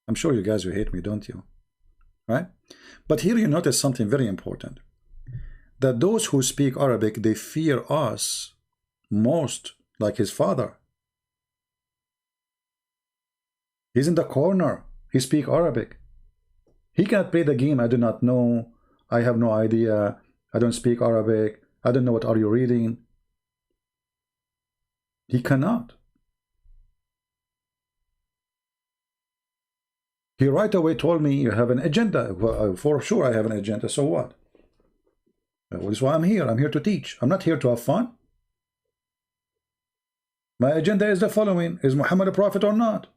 I'm sure you guys will hate me, don't you? Right? But here you notice something very important, that those who speak Arabic, they fear us most, like his father. He's in the corner. He speaks Arabic. He cannot play the game. I do not know. I have no idea. I don't speak Arabic. I don't know what are you reading. He cannot. He right away told me, you have an agenda. Well, for sure I have an agenda. So what? Well, that's why I'm here. I'm here to teach. I'm not here to have fun. My agenda is the following. Is Muhammad a prophet or not?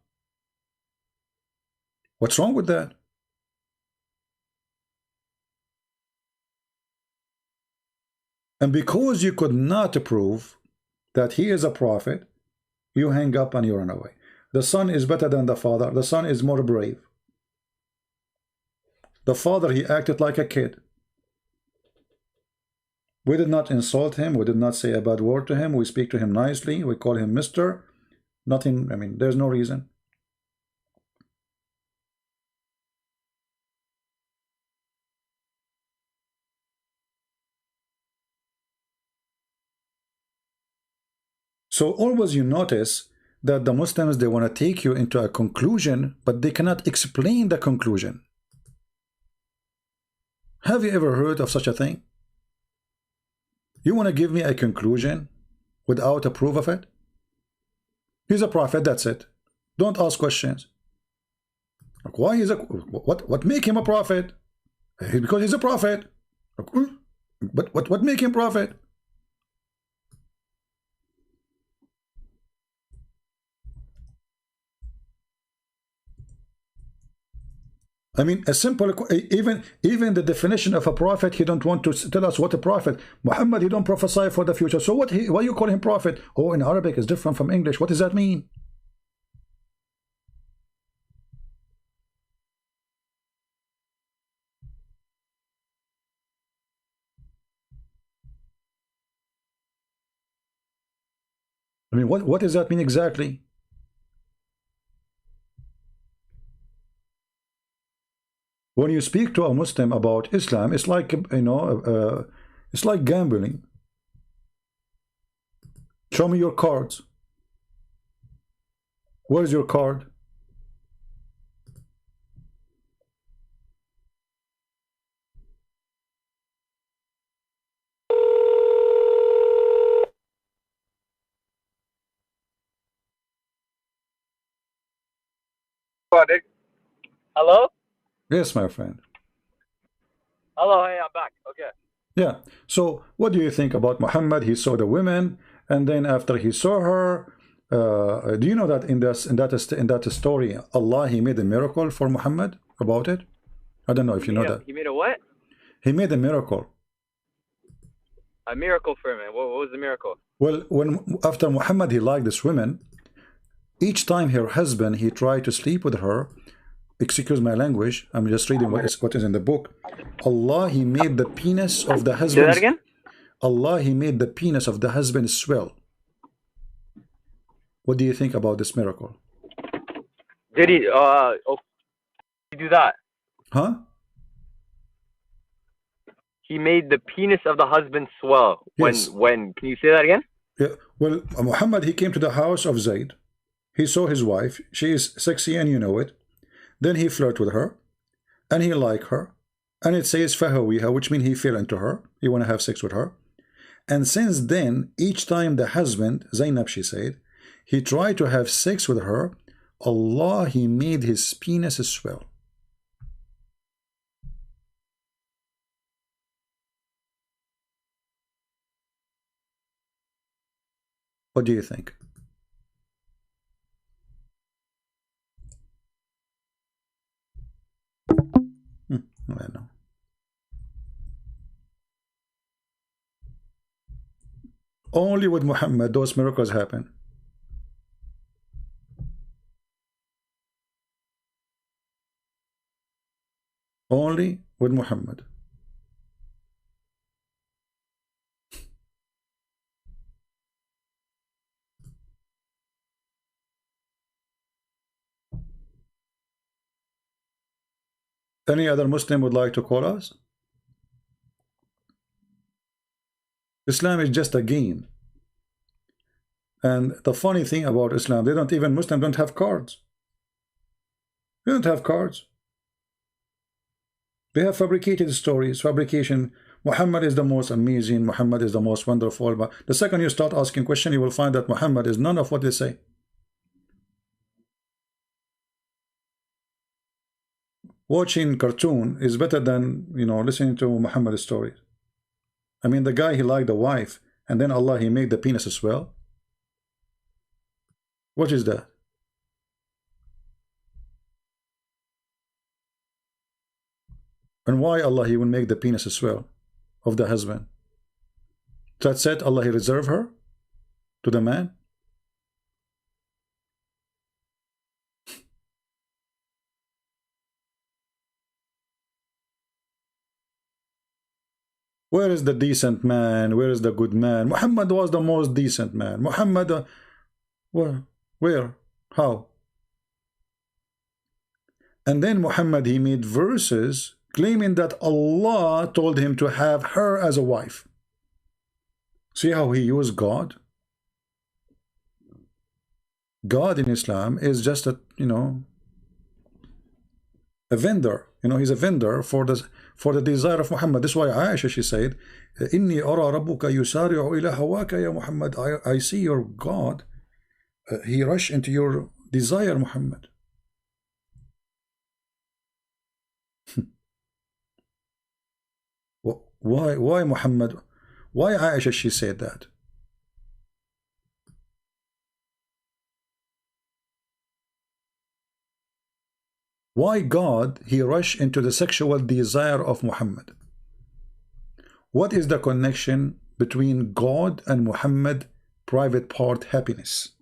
What's wrong with that? And because you could not prove that he is a prophet, you hang up and you run away. The son is better than the father. The son is more brave. The father, he acted like a kid. We did not insult him. We did not say a bad word to him. We speak to him nicely. We call him Mr. Nothing, I mean, there's no reason. So always you notice that the Muslims, they want to take you into a conclusion, but they cannot explain the conclusion. Have you ever heard of such a thing? You want to give me a conclusion without a proof of it? He's a prophet, that's it. Don't ask questions. Like, why is a what make him a prophet? Because he's a prophet. But what make him prophet? I mean, a simple, even the definition of a prophet, he don't want to tell us what a prophet. Muhammad, he don't prophesy for the future. So what? Why you call him prophet? Oh, in Arabic is different from English. What does that mean? I mean, what does that mean exactly? When you speak to a Muslim about Islam, it's like, you know, it's like gambling. Show me your cards. Where's your card? Hello? Yes, my friend. Hello, hey, I'm back. Okay. Yeah. So what do you think about Muhammad? He saw the women, and then after he saw her, do you know that in that story, Allah, he made a miracle for Muhammad about it? I don't know if you know that. He made a what? He made a miracle. A miracle for him. What was the miracle? Well, after Muhammad, he liked this woman. Each time her husband, he tried to sleep with her. Excuse my language. I'm just reading what is in the book. Allah, he made the penis of the husband. Say that again? Allah, he made the penis of the husband swell. What do you think about this miracle? Did he? Do that? Huh? He made the penis of the husband swell. Yes. When? Can you say that again? Yeah. Well, Muhammad, he came to the house of Zayd. He saw his wife. She is sexy, and you know it. Then he flirted with her, and he liked her, and it says fahawiha, which means he fell into her. He want to have sex with her. And since then, each time the husband, Zainab, she said, he tried to have sex with her, Allah, he made his penis swell. What do you think? I don't know. Only with Muhammad those miracles happen. Only with Muhammad. Any other Muslim would like to call us? Islam is just a game. And the funny thing about Islam, they don't even, Muslims don't have cards. They don't have cards. They have fabricated stories, fabrication. Muhammad is the most amazing, Muhammad is the most wonderful. But the second you start asking questions, you will find that Muhammad is none of what they say. Watching cartoon is better than, you know, listening to Muhammad's stories. I mean, the guy, he liked the wife, and then Allah, he made the penis swell. What is that? And why Allah, he will make the penis swell of the husband? That said, Allah, he reserve her to the man. Where is the decent man? Where is the good man? Muhammad was the most decent man. Muhammad, where? How? And then Muhammad, he made verses claiming that Allah told him to have her as a wife. See how he used God? God in Islam is just a, you know, a vendor. You know, he's a vendor for the desire of Muhammad. This is why Aisha, she said, Inni ara rabbuka yusari'u ila hawaka ya Muhammad. I see your God. He rushed into your desire, Muhammad. Why Muhammad? Why Aisha, she said that? Why God, he rushed into the sexual desire of Muhammad? What is the connection between God and Muhammad private part happiness?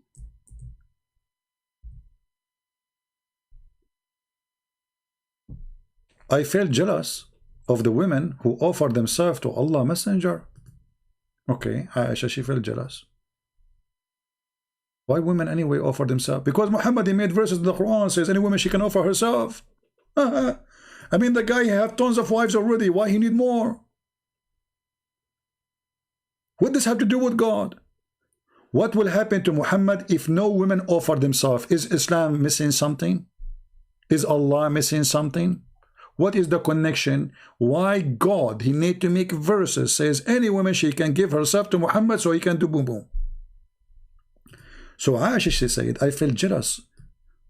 I felt jealous of the women who offered themselves to Allah Messenger. Okay, Aisha, she felt jealous. Why women anyway offer themselves? Because Muhammad, he made verses in the Quran, says any woman she can offer herself. I mean, the guy, he have tons of wives already. Why he need more? What does have to do with God? What will happen to Muhammad if no women offer themselves? Is Islam missing something? Is Allah missing something? What is the connection? Why God, he need to make verses, says any woman she can give herself to Muhammad so he can do boom boom. So Aisha, she said, I feel jealous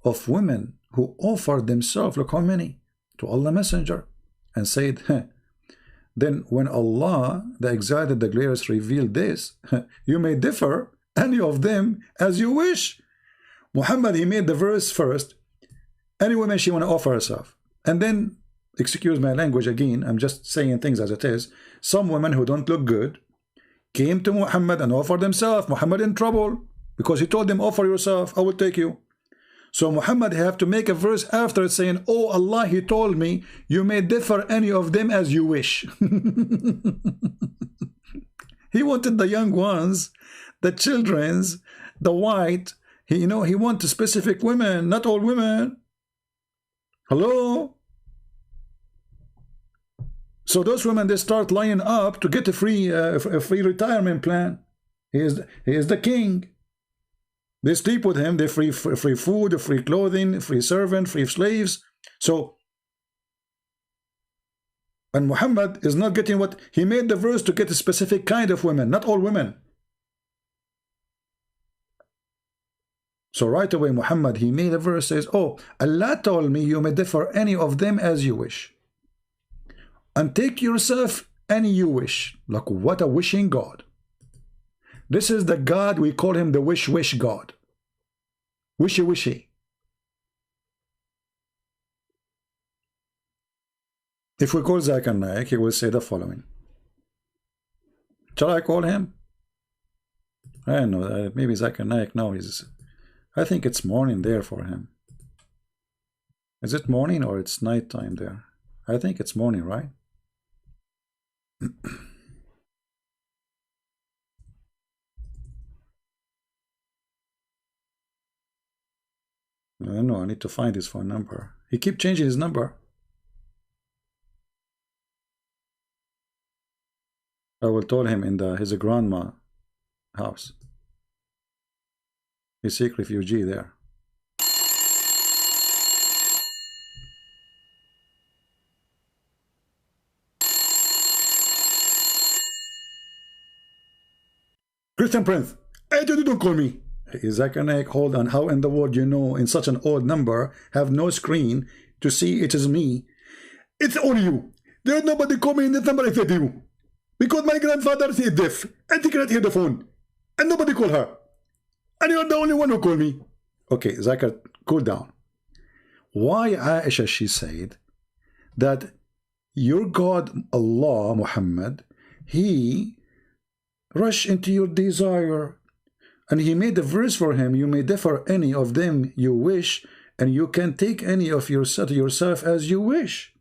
of women who offered themselves, look how many, to Allah Messenger, and said, then when Allah, the exalted, the glorious, revealed this, you may differ any of them as you wish. Muhammad, he made the verse first, any woman she want to offer herself, and then, excuse my language again, I'm just saying things as it is, some women who don't look good came to Muhammad and offered themselves. Muhammad in trouble, because he told them, offer yourself, I will take you. So Muhammad have to make a verse after saying, oh Allah, he told me, you may differ any of them as you wish. He wanted the young ones, the children's, the white, he wanted specific women, not all women. Hello? So those women, they start lining up to get a free retirement plan. He is the king. They sleep with him. They free food, free clothing, free servant, free slaves. So, and Muhammad is not getting what he made the verse to get a specific kind of women, not all women. So right away, Muhammad, he made a verse, says, oh, Allah told me you may differ any of them as you wish, and take yourself any you wish. Like, what a wishing God. This is the God, we call him the wish God. Wishy. If we call Zakir Naik, he will say the following. Shall I call him? I don't know, maybe Zakir Naik now is, I think it's morning there for him. Is it morning or it's night time there? I think it's morning, right? I don't know, I need to find his phone number. He keeps changing his number. I will tell him in his grandma house. He seek refugee there. Christian Prince, hey, don't call me. Zakir Naik, hold on. How in the world you know in such an old number have no screen to see it is me? It's only you. There's nobody call me in this number except you. Because my grandfather is deaf and he cannot hear the phone. And nobody call her. And you're the only one who call me. Okay, Zakir, cool down. Why Aisha, she said that your God, Allah, Muhammad, he rush into your desire. And he made a verse for him, you may differ any of them you wish, and you can take any of yourself as you wish.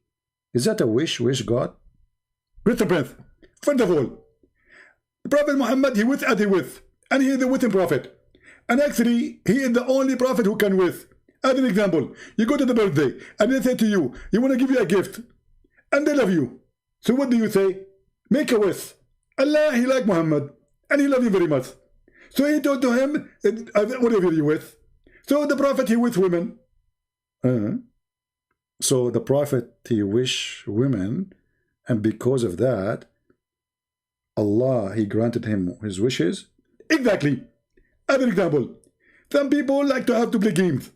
Is that a wish God? Mr. Prince, first of all, the Prophet Muhammad, he with and he with, and he is the within prophet. And actually, he is the only prophet who can with. As an example, you go to the birthday, and they say to you, you want to give you a gift, and they love you. So what do you say? Make a wish. Allah, he like Muhammad, and he love you very much. So he told to him, whatever you with. So the prophet, he with women. So the prophet, he wish women, and because of that, Allah, he granted him his wishes. Exactly. As an example, some people like to have to play games.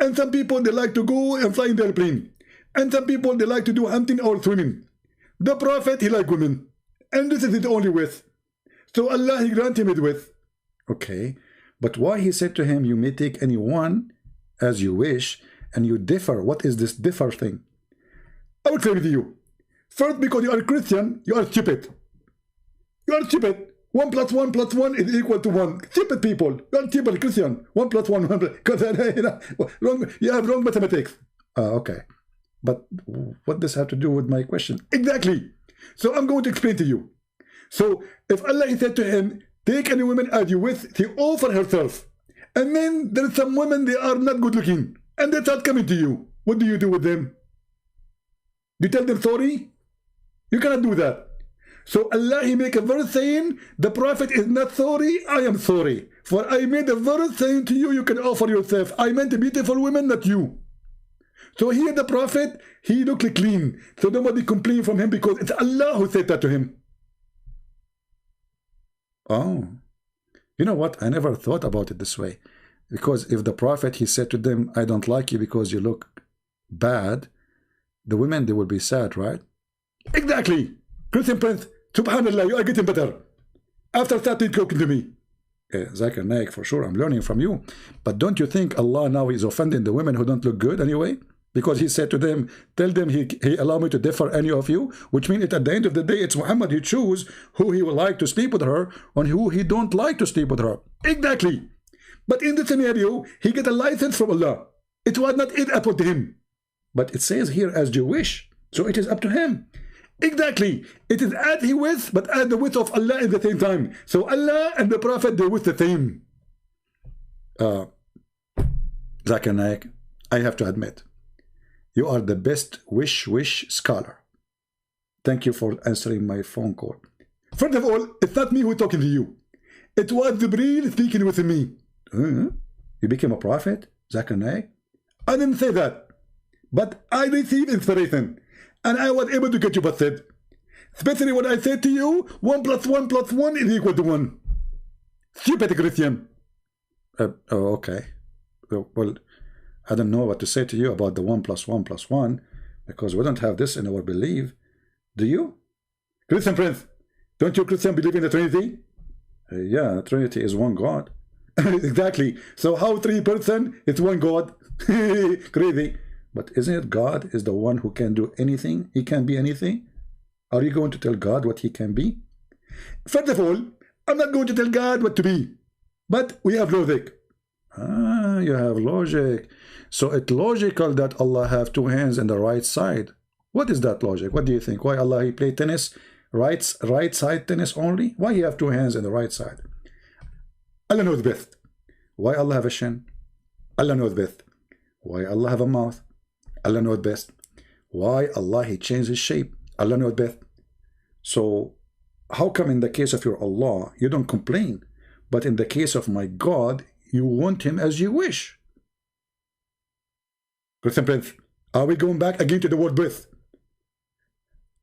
And some people, they like to go and fly in the airplane. And some people, they like to do hunting or swimming. The prophet, he like women. And this is his only wish. So Allah, he granted him his wish. Okay, but why he said to him, you may take any one as you wish, and you differ. What is this differ thing? I will say with you. First, because you are a Christian, you are stupid. You are stupid. 1 + 1 + 1 is equal to 1. Stupid people. You are stupid Christian. 1 + 1, 1 because you have wrong mathematics. Okay, but what does have to do with my question? Exactly. So I'm going to explain to you. So if Allah, he said to him, take any woman as you with, she offer herself. And then there are some women, they are not good looking. And they start coming to you. What do you do with them? You tell them sorry? You cannot do that. So Allah, he make a verse saying, the prophet is not sorry, I am sorry. For I made a verse saying to you, you can offer yourself. I meant a beautiful women, not you. So here the prophet, he looked clean. So nobody complain from him because it's Allah who said that to him. Oh, you know what? I never thought about it this way. Because if the prophet, he said to them, I don't like you because you look bad, the women, they will be sad, right? Exactly. Christian Prince, subhanallah, you are getting better. After starting talking to me. Zakir Naik, for sure, I'm learning from you. But don't you think Allah now is offending the women who don't look good anyway? Because he said to them, tell them he allow me to differ any of you, which means at the end of the day, it's Muhammad who choose who he would like to sleep with her and who he don't like to sleep with her. Exactly. But in this scenario, he get a license from Allah. It was not up to him. But it says here as you wish. So it is up to him. Exactly. It is as he wish, but as the wish of Allah at the same time. So Allah and the Prophet, they wish the same. Zakir Naik, I have to admit, you are the best wish scholar. Thank you for answering my phone call. First of all, it's not me who is talking to you. It was Jibreel speaking with me. You became a prophet, Zakir Naik? I didn't say that. But I received inspiration. And I was able to get you busted. Especially when I said to you, 1 + 1 + 1 is equal to 1. Stupid Christian. Oh, okay. Well, I don't know what to say to you about the 1 + 1 + 1 because we don't have this in our belief. Do you? Christian Prince, don't you Christian believe in the Trinity? Yeah, Trinity is one God. Exactly. So how three-person? It's one God. Crazy. But isn't it God is the one who can do anything? He can be anything. Are you going to tell God what he can be? First of all, I'm not going to tell God what to be. But we have logic. Ah, you have logic. So it's logical that Allah have two hands and the right side. What is that logic? What do you think? Why Allah he play tennis? Right side tennis only? Why he have two hands and the right side? Allah knows best. Why Allah have a shin? Allah knows best. Why Allah have a mouth? Allah knows best. Why Allah he changed his shape? Allah knows best. So how come in the case of your Allah you don't complain, but in the case of my God you want him as you wish? Question Prince, are we going back again to the word breath?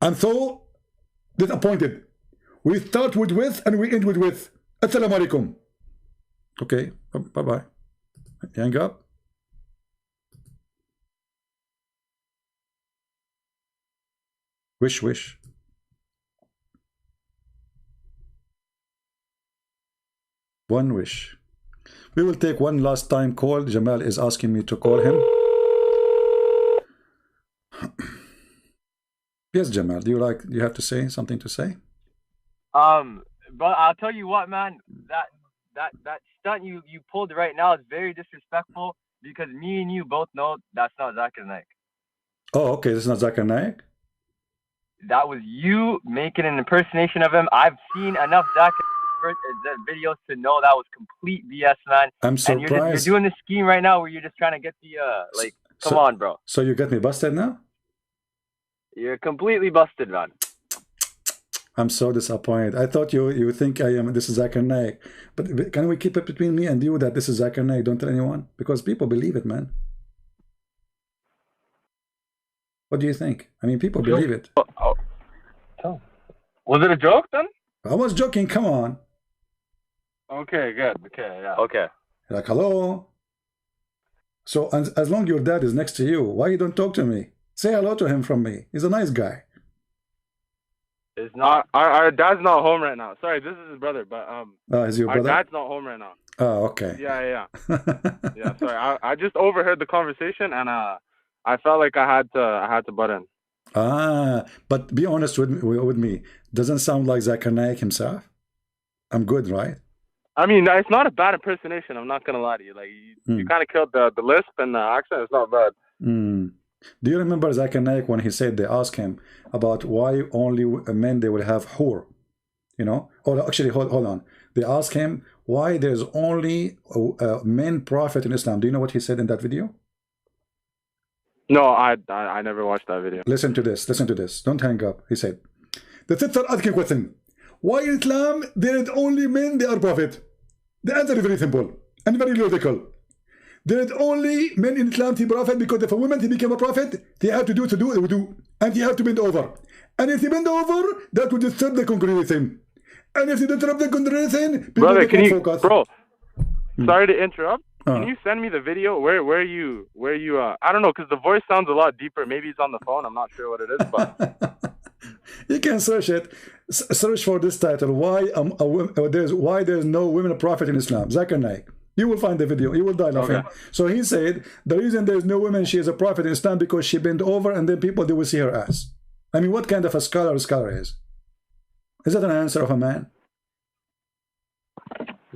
I'm so disappointed. We start with and we end with. Assalamu alaikum. Okay, bye-bye. Hang up. Wish. One wish. We will take one last time call. Jamal is asking me to call him. Yes, Jamal, do you have to say something to say? But I'll tell you what, man, that stunt you pulled right now is very disrespectful, because me and you both know that's not Zakir Naik. Oh, okay, this is not Zakir Naik? That was you making an impersonation of him. I've seen enough Zakir videos to know that was complete BS, man. I'm surprised. And you're doing this scheme right now where you're just trying to get the come on, bro. So you get me busted now? You're completely busted, man. I'm so disappointed. I thought you think this is Zakir Naik. But can we keep it between me and you that this is Zakir Naik? Don't tell anyone, because people believe it, man. What do you think? I mean, people believe it. Was it a joke then? I was joking. Come on. Okay, good. Okay, yeah. Okay. Like, hello. So as long your dad is next to you, why you don't talk to me? Say hello to him from me. He's a nice guy. It's not our dad's not home right now. Sorry, this is his brother, but is your brother? Our dad's not home right now. Oh, okay. Yeah. Yeah, sorry. I just overheard the conversation and I felt like I had to butt in. But be honest with me. Doesn't sound like Zakir Naik himself. I'm good, right? I mean, it's not a bad impersonation. I'm not gonna lie to you. Like you kind of killed the lisp and the accent. It's not bad. Do you remember Zakir Naik when he said they asked him about why only men they will have hur? You know? Or actually, hold on. They asked him why there's only men prophet in Islam. Do you know what he said in that video? No, I never watched that video. Listen to this. Don't hang up. He said, the sister asking question, why in Islam there is only men they are prophet? The answer is very simple and very logical. There is only men in Islam to be prophet because if a woman to become a prophet, they have to do wudu, and they have to bend over. And if they bend over, that will disturb the congregation. And if they disturb the congregation, people brother, can you focus. Bro, sorry to interrupt. Can you send me the video where you I don't know, because the voice sounds a lot deeper. Maybe it's on the phone. I'm not sure what it is, but you can search it. Search for this title. Why there's no women prophet in Islam? Zakir Naik. You will find the video. You will die laughing. Okay. So he said the reason there's no woman she is a prophet in Islam because she bent over and then people they will see her ass. I mean, what kind of a scholar is? Is that an answer of a man?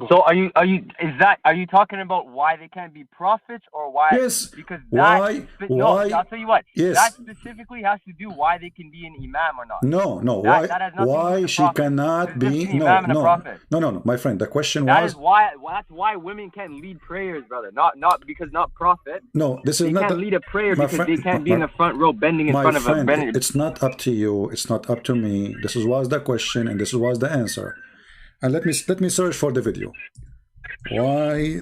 So are you talking about why they can't be prophets, or why? Yes. Because why? I'll tell you what. Yes. That specifically has to do why they can be an imam or not. No. Why she cannot be? No. My friend, the question was. That's why women can't lead prayers, brother. Not because not prophet. No, this is they not. Can't lead a prayer because they can't be in the front row bending in front of a. It's not up to you. It's not up to me. This was the question and this was the answer. And let me search for the video. Why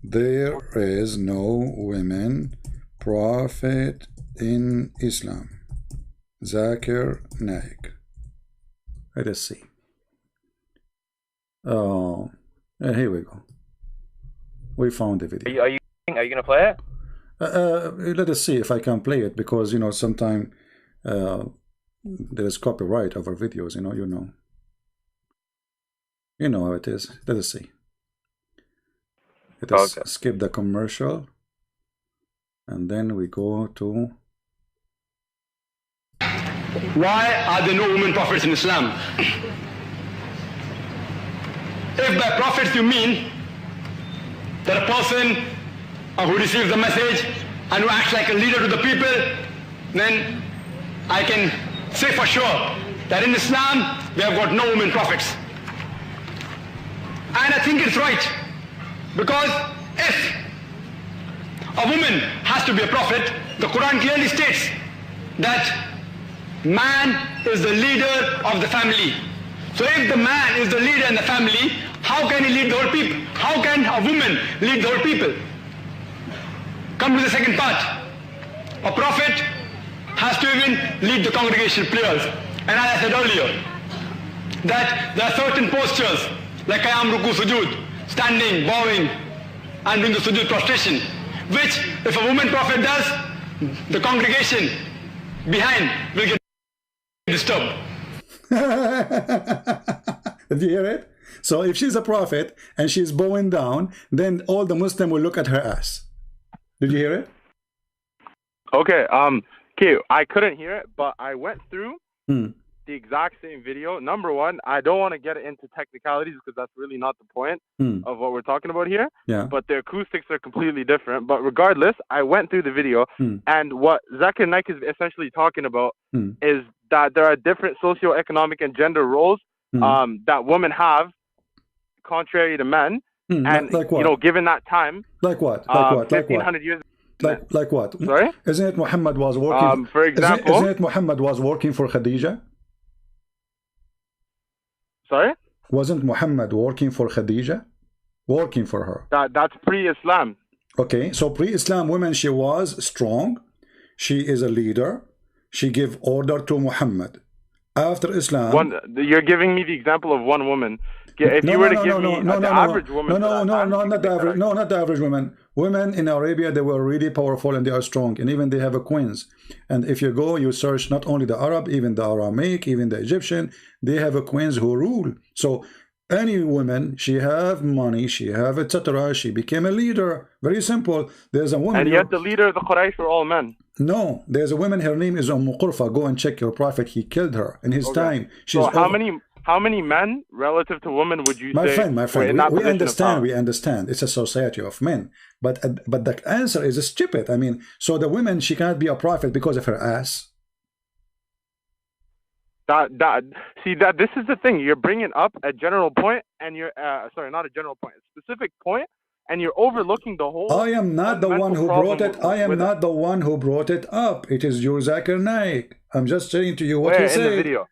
there is no women prophet in Islam? Zakir Naik. Let us see. Oh, here we go. We found the video. Are you gonna play it? Let us see if I can play it, because sometimes there is copyright over videos. You know. You know how it is. Let us see. Let us skip the commercial. And then we go to... Why are there no women prophets in Islam? If by prophets you mean that a person who receives the message and who acts like a leader to the people, then I can say for sure that in Islam we have got no women prophets. And I think it's right, because if a woman has to be a prophet, the Quran clearly states that man is the leader of the family. So if the man is the leader in the family, how can he lead the whole people? How can a woman lead the whole people? Come to the second part. A prophet has to even lead the congregation prayers. And as I said earlier, that there are certain postures, like Qiyam, Ruku, Sujood, standing, bowing, and doing the Sujood prostration, which if a woman prophet does, the congregation behind will get disturbed. Did you hear it? So if she's a prophet and she's bowing down, then all the Muslim will look at her ass. Did you hear it? Okay, I couldn't hear it, but I went through the exact same video. Number one, I don't want to get into technicalities because that's really not the point of what we're talking about here. Yeah. But the acoustics are completely different. But regardless, I went through the video, and what Zakir Naik is essentially talking about is that there are different socioeconomic and gender roles that women have, contrary to men. And like what? You know, given that time, like what? Like what? 1500 years. Like what? Sorry? Isn't it Muhammad was working? For example, isn't it Muhammad was working for Khadija? Sorry? Wasn't Muhammad working for Khadija? Working for her. That's pre-Islam. Okay, so pre-Islam women, she was strong. She is a leader. She gave order to Muhammad. After Islam... You're giving me the example of one woman. If you were to give me the average woman... not the average. No, not the average women. Women in Arabia, they were really powerful and they are strong. And even they have a queens. And if you go, you search not only the Arab, even the Aramaic, even the Egyptian, they have a queens who rule. So any woman, she have money, she have etc. She became a leader. Very simple. There's a woman... And yet the leader of the Quraysh were all men. No, there's a woman, her name is Qurfa. Go and check your prophet. He killed her in his time. She's so how many men relative to women would you say? My friend, we understand. It's a society of men. But the answer is stupid. I mean, so the woman, she cannot be a prophet because of her ass. This is the thing. You're bringing up a general point, and you're sorry, not a general point, a specific point, and you're overlooking the whole... I am not the one who brought it. I am not the one who brought it up. It is your Zakir Naik. I'm just saying to you what he said. In the video?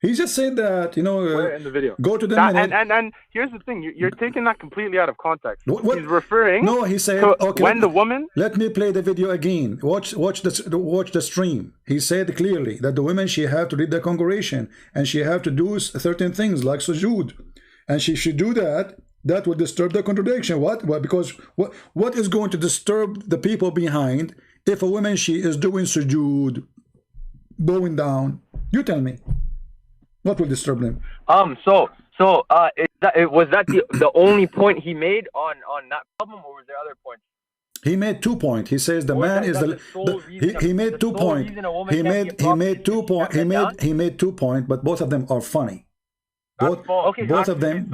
He just said that, you know, in the video. Go to the minute. And here's the thing, you're taking that completely out of context. What? He's referring... No, he said, okay, when the woman... Let me play the video again. Watch the stream. He said clearly that the women, she have to lead the congregation and she have to do certain things like sujood. And she should do that. That would disturb the congregation. What? Well, because what is going to disturb the people behind if a woman, she is doing sujood, bowing down? You tell me. What will disturb them? Was that the only point he made on that problem, or were there other points? He made 2 points. He says the man is he made 2 points. He made 2 points. He made 2 points, but both of them are funny. Both of them,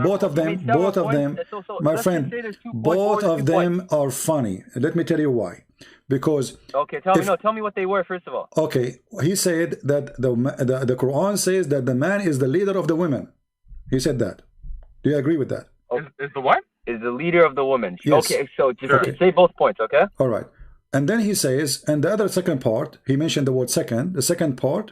my friend, both of them are funny. Let me tell you why. Because tell me what they were first of all. Okay, he said that the Quran says that the man is the leader of the women. He said that. Do you agree with that? Is the what? Is the leader of the women. Yes. Okay, so just say both points, okay? All right. And then he says, and the other second part, he mentioned the word second, the second part,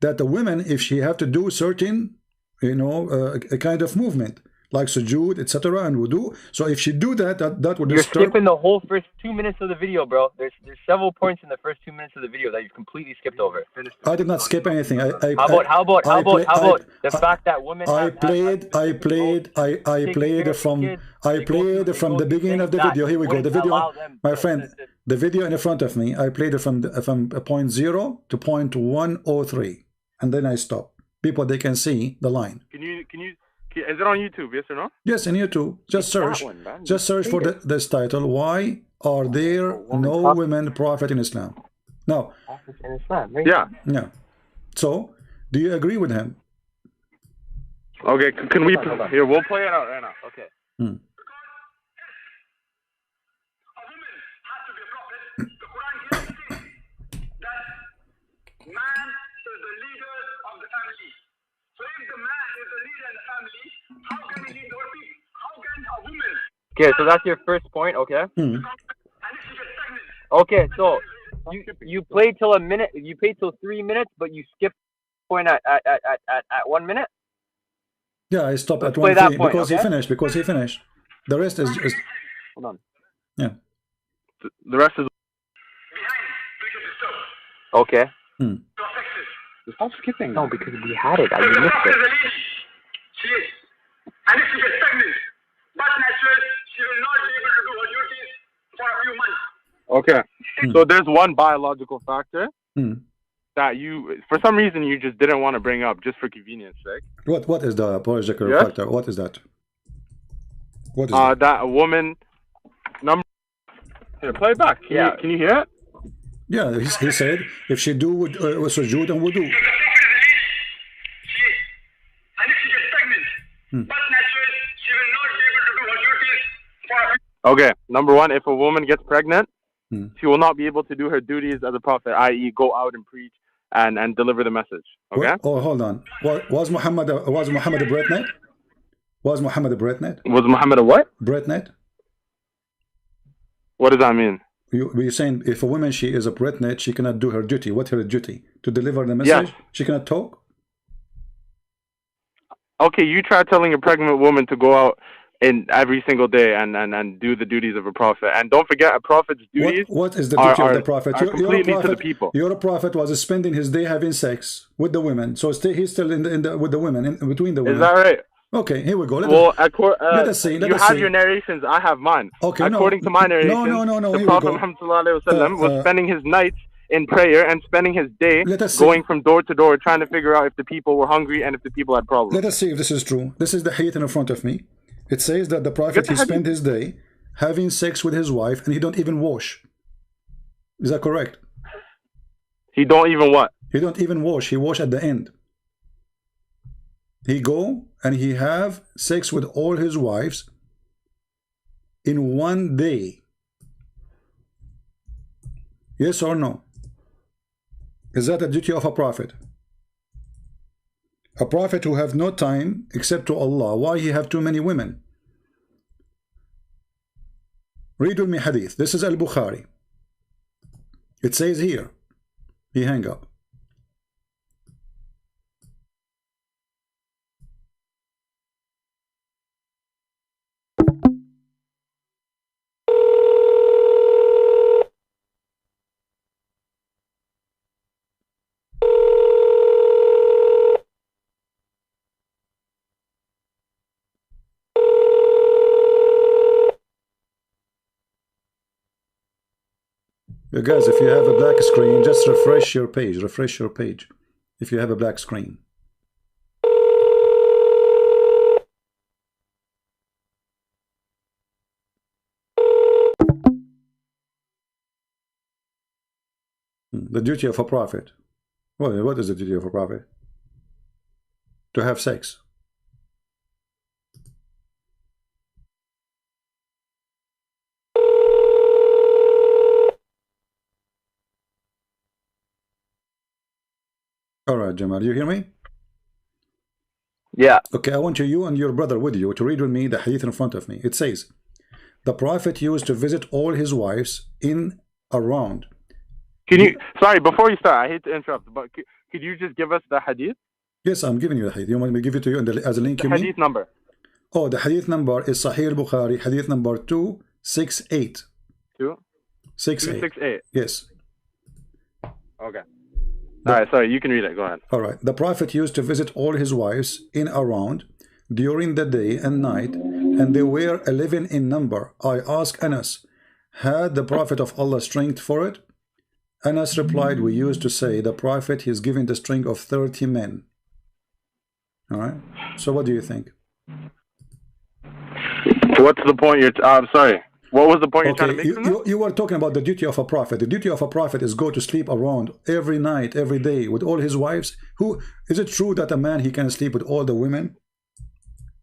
that the women, if she have to do certain, you know, a kind of movement, like sujood, etc., and wudu. So if she do that, that would disturb. You're skipping the whole first 2 minutes of the video, bro. There's several points in the first 2 minutes of the video that you've completely skipped over. I did not skip anything. How about the fact that women? I played from the beginning of the video. Here we go. The video, my friend. The video in front of me. I played it from point 0 to point 103, and then I stopped. People, they can see the line. Can Is it on YouTube? Yes or no? Yes, in YouTube. Just search. Just search for this title. Why are there no women prophet in Islam? Now. In Islam, right? Yeah. Yeah. So, do you agree with him? Okay. Can we? Here, we'll play it out right now. Okay. Hmm. Okay, so that's your first point, okay? Hmm. Okay, so you played till a minute, you played till 3 minutes, but you skipped point at 1 minute? Yeah, I stopped Let's at play 1 that 3 point, because okay? he finished. The rest is just... Hold on. Yeah. The rest is... Okay. Hmm. Stop skipping. No, because we had it. I missed it. She is. And if she gets pregnant, but natural, she will not be able to do her duties for a few months. Okay. So there's one biological factor that you, for some reason, you just didn't want to bring up just for convenience sake. What is the biological factor? What is that? What is that? That a woman number... Here, play it back. Can you hear it? Yeah, he said if she do sujood and wudu. Okay, number one, if a woman gets pregnant, she will not be able to do her duties as a prophet, i.e. go out and preach and deliver the message. Okay? Oh, hold on. Was Muhammad a breadnet? Was Muhammad a breadnet? Was Muhammad a what? Breadnet? What does that mean? You're saying if a woman, she is a breadnet, she cannot do her duty. What's her duty? To deliver the message? Yes. She cannot talk? Okay, you try telling a pregnant woman to go out in every single day and do the duties of a prophet. And don't forget, a prophet's duties what is the duty of the prophet? Completely to the people. Your prophet was spending his day having sex with the women. So he's still with the women, between the women. Is that right? Okay, here we go. Let us see. You have your narrations, I have mine. Okay, according to my narrations, the Prophet Muhammad was spending his nights in prayer and spending his day going from door to door trying to figure out if the people were hungry and if the people had problems. Let us see if this is true. This is the hadith in front of me. It says that the Prophet, he spent his day having sex with his wife and he don't even wash. Is that correct? He don't even what? He don't even wash. He wash at the end. He go and he have sex with all his wives in one day. Yes or no? Is that a duty of a prophet? A prophet who have no time except to Allah. Why he have too many women? Read with me hadith. This is Al-Bukhari. It says here. He hang up. Guys, if you have a black screen, just refresh your page. Refresh your page if you have a black screen. The duty of a prophet. Well, what is the duty of a prophet? To have sex. All right, Jamal, you hear me? Yeah. Okay, I want you and your brother with you to read with me the hadith in front of me. It says, the Prophet used to visit all his wives in around. Can you, sorry, before you start, I hate to interrupt, but could you just give us the hadith? Yes, I'm giving you the hadith. You want me to give it to you as a link? The hadith number. Oh, the hadith number is Sahih al-Bukhari, hadith number 268. 268. Yes. Okay. All right, sorry, you can read it. Go ahead. All right. The Prophet used to visit all his wives in around during the day and night, and they were 11 in number. I asked Anas, had the Prophet of Allah strength for it? Anas replied, we used to say the Prophet is giving the strength of 30 men. All right. So what do you think? What's the point you're? I'm sorry. What was the point you're trying to make from this? You were talking about the duty of a prophet. The duty of a prophet is go to sleep around every night, every day with all his wives. Who is it true that a man he can sleep with all the women,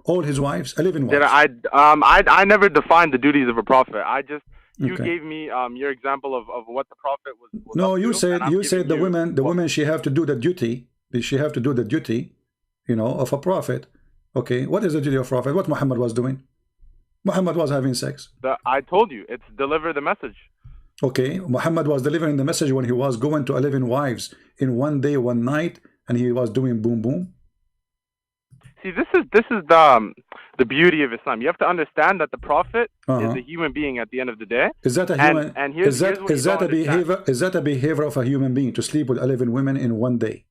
all his wives, 11 wives? I never defined the duties of a prophet. You gave me your example of what the prophet was no, you said the women she have to do the duty. She have to do the duty, you know, of a prophet. Okay, what is the duty of a prophet? What Muhammad was doing? Muhammad was having sex. I told you, it's deliver the message. Okay, Muhammad was delivering the message when he was going to 11 wives in one day, one night, and he was doing boom boom. See, this is the beauty of Islam. You have to understand that the prophet is a human being at the end of the day. Is that a human? And is that a behavior of a human being to sleep with 11 women in one day?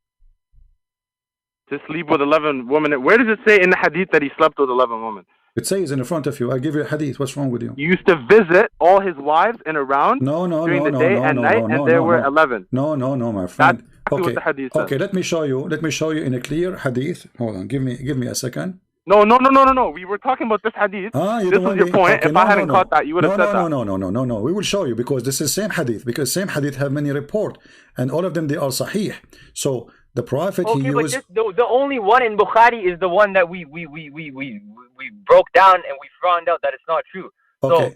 To sleep with 11 women. Where does it say in the hadith that he slept with 11 women? It says in front of you. I give you a hadith. What's wrong with you? He used to visit all his wives in a round during the day and night, and there were 11. No, my friend. That's exactly what the hadith says. Okay, let me show you in a clear hadith. Hold on, give me a second. No. We were talking about this hadith. This was your point. Okay, if I hadn't caught that, you would have said that. No. We will show you because this is same hadith. Because same hadith have many report, and all of them they are sahih. So the prophet he used. But the only one in Bukhari is the one that we broke down and we found out that it's not true. Okay.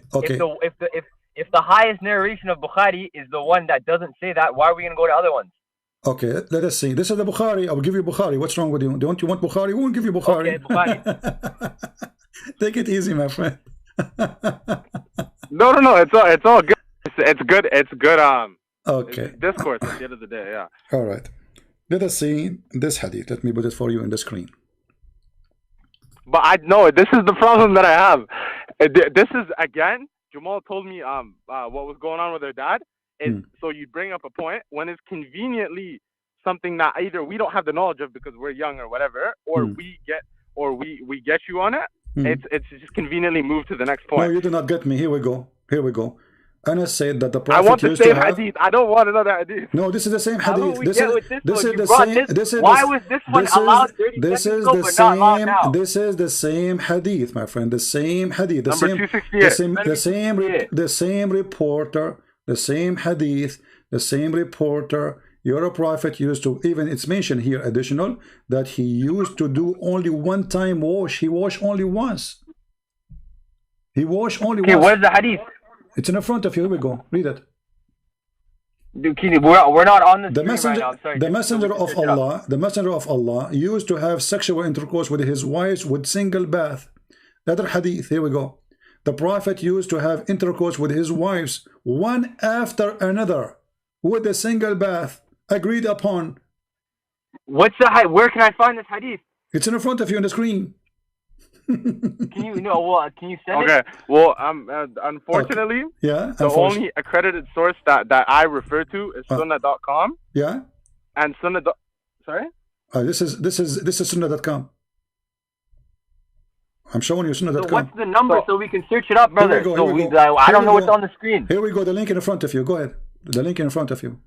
If the highest narration of Bukhari is the one that doesn't say that, why are we gonna go to other ones? Okay, let us see. This is the Bukhari. I will give you Bukhari. What's wrong with you? Don't you want Bukhari? We will give you Bukhari. Okay, Bukhari. Take it easy, my friend. No. It's all good. It's good. Okay. It's discourse at the end of the day. Yeah. All right. Let us see this hadith. Let me put it for you in the screen. But I know this is the problem that I have. This is again. Jamal told me what was going on with her dad. So you bring up a point when it's conveniently something that either we don't have the knowledge of because we're young or whatever, or we get you on it. It's just conveniently moved to the next point. No, you do not get me. Here we go. Anas said that the prophet I want the used same to have... hadith. I don't want another hadith. No, this is the same hadith. Why was this one allowed 30 seconds ago but not allowed now? This is the same hadith, my friend. The same hadith. Number 268. The same reporter. The same hadith. The same reporter. Your prophet used to, even it's mentioned here additional, that he used to do only one time wash. He washed only once. Okay, where's the hadith? It's in front of you. Here we go. Read it. We're not on the screen right now. I'm sorry. The messenger of Allah used to have sexual intercourse with his wives with single bath. Another hadith. Here we go. The prophet used to have intercourse with his wives one after another with a single bath agreed upon. Where can I find this hadith? It's in front of you on the screen. Can you send it? Okay. Well, unfortunately, the only accredited source that I refer to is Sunnah.com. Yeah. And Sunnah. Sorry. This is Sunnah.com. I'm showing you Sunnah.com. So what's the number so we can search it up, brother? I don't know what's on the screen. Here we go. The link in front of you. Go ahead. The link in front of you.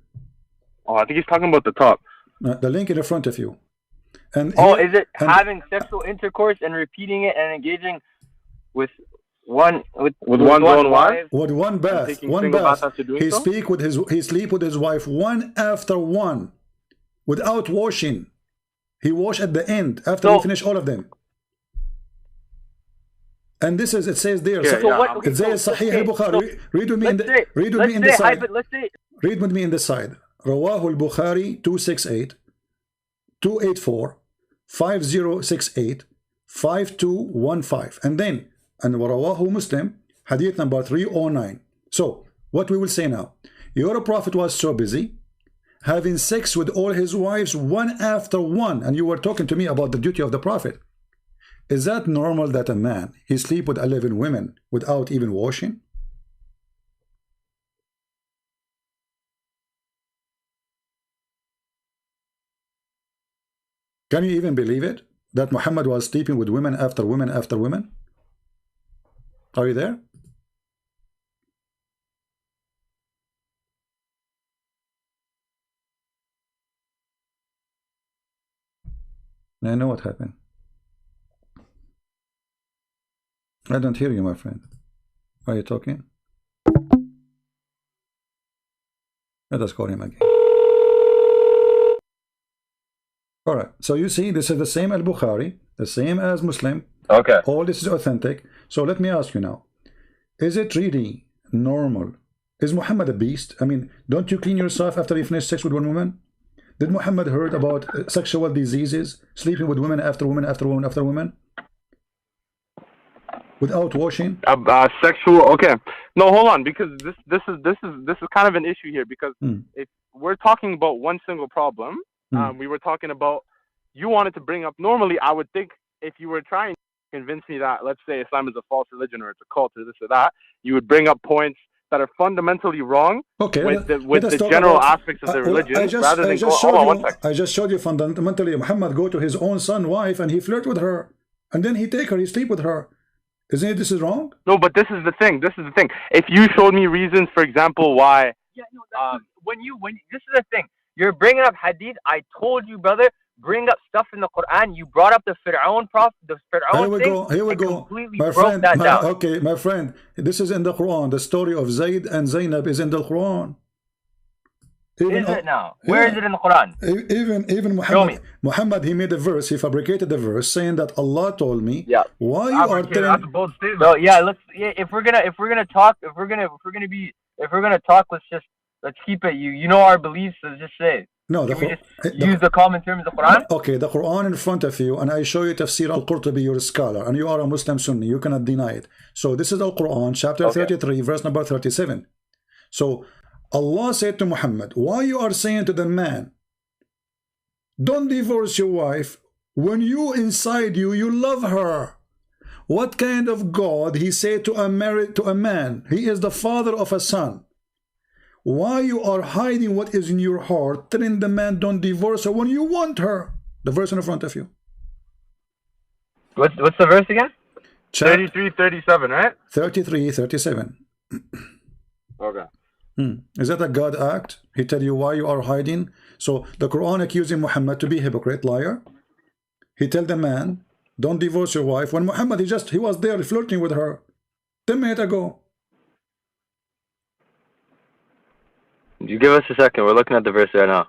Oh, I think he's talking about the top. The link in front of you. And is it having sexual intercourse and repeating it and engaging with one's own wife? With one bath. One bath. He sleep with his wife one after one, without washing. He wash at the end after he finish all of them. And this is it says there. It says Sahih al-Bukhari. Read with me in the side. Read with me in the side. Rawahu al-Bukhari 268, 284, 5068, 5215. And then, and Rawahu Muslim, hadith number 309. So, what we will say now. Your prophet was so busy having sex with all his wives one after one. And you were talking to me about the duty of the prophet. Is that normal that a man, he sleep with 11 women without even washing? Can you even believe it? That Muhammad was sleeping with women after women after women? Are you there? I know what happened. I don't hear you, my friend. Are you talking? Let us call him again. All right. So you see, this is the same al-Bukhari, the same as Muslim. Okay. All this is authentic. So let me ask you now, is it really normal? Is Muhammad a beast? I mean, don't you clean yourself after you finish sex with one woman? Did Muhammad heard about sexual diseases, sleeping with women after women after women after women, without washing? Sexual. Okay. No, hold on, because this is kind of an issue here, because if we're talking about one single problem, we were talking about, you wanted to bring up, normally I would think if you were trying to convince me that, let's say, Islam is a false religion or it's a cult or this or that, you would bring up points that are fundamentally wrong with the general aspects of the religion, rather than go, hold on one second. I just showed you fundamentally Muhammad go to his own son wife and he flirt with her, and then he take her, he sleep with her. Isn't it this is wrong? No, but this is the thing. This is the thing. If you showed me reasons, for example, why... Yeah, no, when this is the thing. You're bringing up hadith. I told you, brother, bring up stuff in the Quran. You brought up the Fir'aun prophet, the Fir'aun thing. Here we go. My friend, okay, my friend, this is in the Quran. The story of Zayd and Zainab is in the Quran. Is it now? Where is it in the Quran? Even Muhammad, he made a verse. He fabricated a verse saying that Allah told me. Yeah. Why you are telling? That's a bold statement. So yeah, let's. Yeah, if we're gonna talk, let's keep it. You know our beliefs. So just say. No, use the common terms of the Quran. Okay, the Quran in front of you, and I show you Tafsir al-Qurtubi. You're a scholar, and you are a Muslim Sunni. You cannot deny it. So this is Al-Quran, chapter 33, verse number 37. So Allah said to Muhammad, why you are saying to the man, don't divorce your wife when you inside you love her? What kind of God he said to a man? He is the father of a son. Why you are hiding what is in your heart, telling the man don't divorce her when you want her? The verse in front of you. What's the verse again? 33:37, right? 33:37. Okay. Is that a God act? He tell you why you are hiding? So the Quran accusing Muhammad to be a hypocrite, liar. He tell the man, don't divorce your wife, when Muhammad he was there flirting with her 10 minutes ago. You give us a second. We're looking at the verse right now.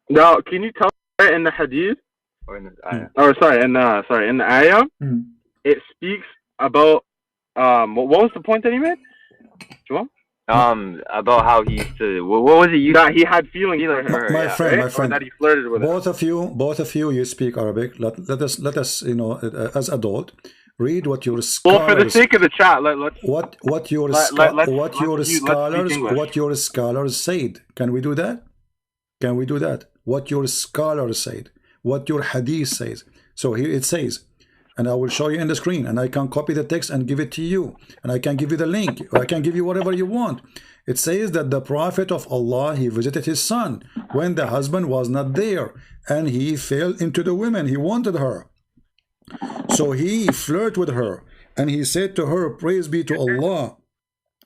Now, can you tell me in the hadith, or in the ayah? In the ayah, it speaks about what was the point that he made? Jamal? About how he used to, what was it? That he had feelings for her, my friend, or that he flirted with both of you, you speak Arabic. Let us, you know, as adult, read what your scholars. Well, for the sake of the chat, what your scholars said. Can we do that? Can we do that? What your scholars said, what your hadith says. So here it says, and I will show you in the screen, and I can copy the text and give it to you, and I can give you the link, or I can give you whatever you want. It says that the Prophet of Allah, he visited his son when the husband was not there, and he fell into the women. He wanted her, so he flirted with her, and he said to her, praise be to Allah,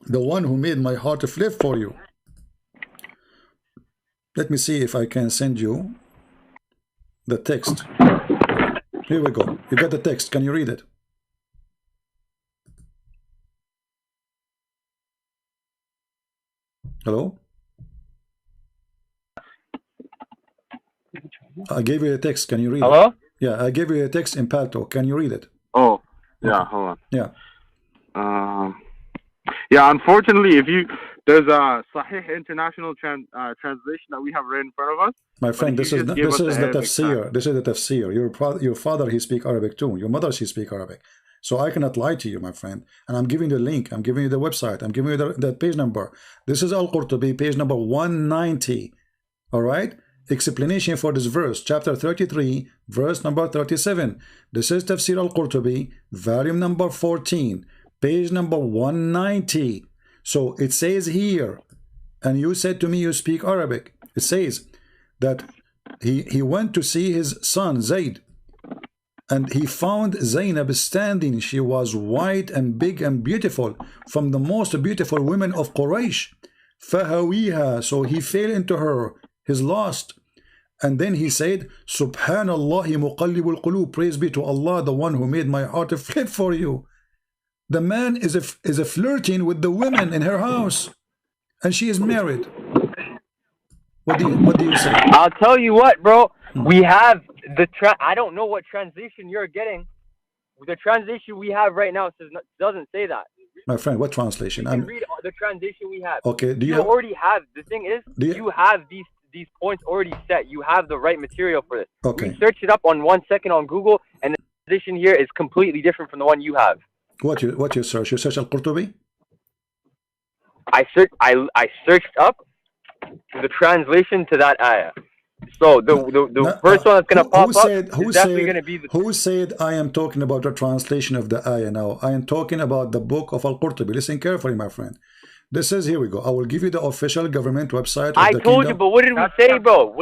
the one who made my heart to flip for you. Let me see if I can send you the text. Here we go. You got the text. Can you read it? Hello? I gave you a text. Can you read Hello? it? Yeah, I gave you a text in Palto. Can you read it? Oh, yeah, hold on. Yeah. Yeah, unfortunately, there's a Sahih International translation that we have right in front of us. My friend, this is the tafsir. This is the tafsir. Your father, he speak Arabic too. Your mother, she speak Arabic. So I cannot lie to you, my friend. And I'm giving you the link. I'm giving you the website. I'm giving you the page number. This is Al-Qurtubi, page number 190. All right? Explanation for this verse, chapter 33, verse number 37. This is Tafsir Al-Qurtubi, volume number 14, page number 190. So it says here, and you said to me you speak Arabic. It says that he went to see his son Zayd, and he found Zainab standing. She was white and big and beautiful, from the most beautiful women of Quraysh. فهويها, so he fell into her. He's lost. And then he said, Subhanallah muqallib al-qulub, praise be to Allah, the one who made my heart flip for you. The man is a flirting with the women in her house, and she is married. What do you say? I'll tell you what, bro. We have the I don't know what translation you're getting. The translation we have right now doesn't say that. My friend, what translation? You can read the translation we have. Okay. Do you already have? The thing is, you have these points already set. You have the right material for this. Okay. We search it up on 1 second on Google, and the translation here is completely different from the one you have. What you search? You search Al-Qurtubi? I searched up the translation to that ayah. So the first one that's going to pop up is definitely going to be the... Who said I am talking about the translation of the ayah now? I am talking about the book of Al-Qurtubi. Listen carefully, my friend. This is, here we go. I will give you the official government website of I the told kingdom. you, but what did we say, bro?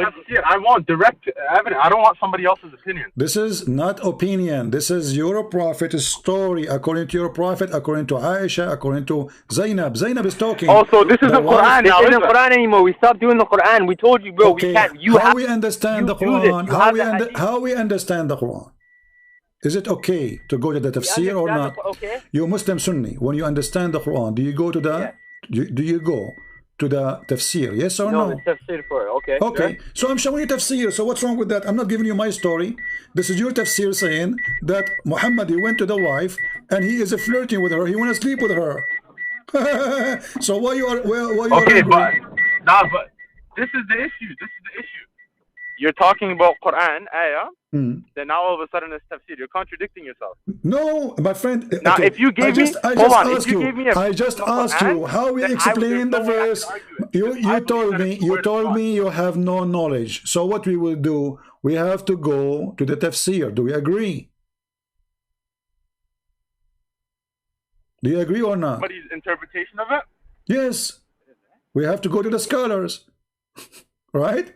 I want direct evidence. I don't want somebody else's opinion. This is not opinion. This is your prophet's story, according to your prophet, according to Aisha, according to Zainab. Zainab is talking. Also, this is the Quran now. This isn't Quran anymore. We stopped doing the Quran. We told you, bro. Okay. We can't. How we understand the Quran? How we understand the Quran? Is it okay to go to the tafsir or not? Okay. You Muslim Sunni, when you understand the Quran, do you go to the... Yeah. Do you go to the tafsir, yes or no? No, the tafsir for it, okay. Okay, sure. So I'm showing you tafsir, so what's wrong with that? I'm not giving you my story. This is your tafsir saying that Muhammad, he went to the wife and he is flirting with her, he want to sleep with her. So why you are okay, but this is the issue. You're talking about Quran, ayah, then now all of a sudden it's tafsir. You're contradicting yourself. No, my friend. Now, okay, if you gave me, I just asked you how we explain the verse. You told me you have no knowledge. So what we will do, we have to go to the tafsir. Do we agree? Do you agree or not? Somebody's interpretation of it? Yes. We have to go to the scholars. Right?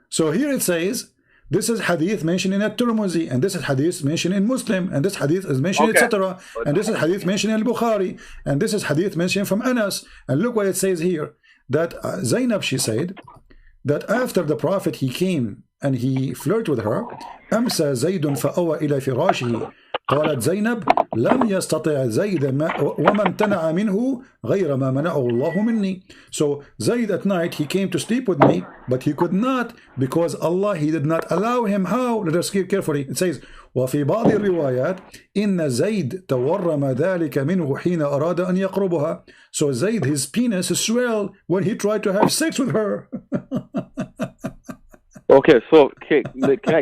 So here it says, this is hadith mentioned in At-Tirmidhi, and this is hadith mentioned in Muslim, and this hadith is mentioned, etc. And this is hadith mentioned in Al-Bukhari, and this is hadith mentioned from Anas. And look what it says here, that Zainab, she said, that after the Prophet, he came and he flirted with her, أمسى زيد فأوى إلى فراشه. قالت زينب لم يستطع زيد وما امتنع منه غير ما منعه الله مني. So Zayd at night, he came to sleep with me, but he could not because Allah, he did not allow him. How? Let us hear carefully. It says وفي بعض الروايات إن زيد تورم ذلك منه حين أراد أن يقربها. So Zayd, his penis swelled when he tried to have sex with her. Okay, so can I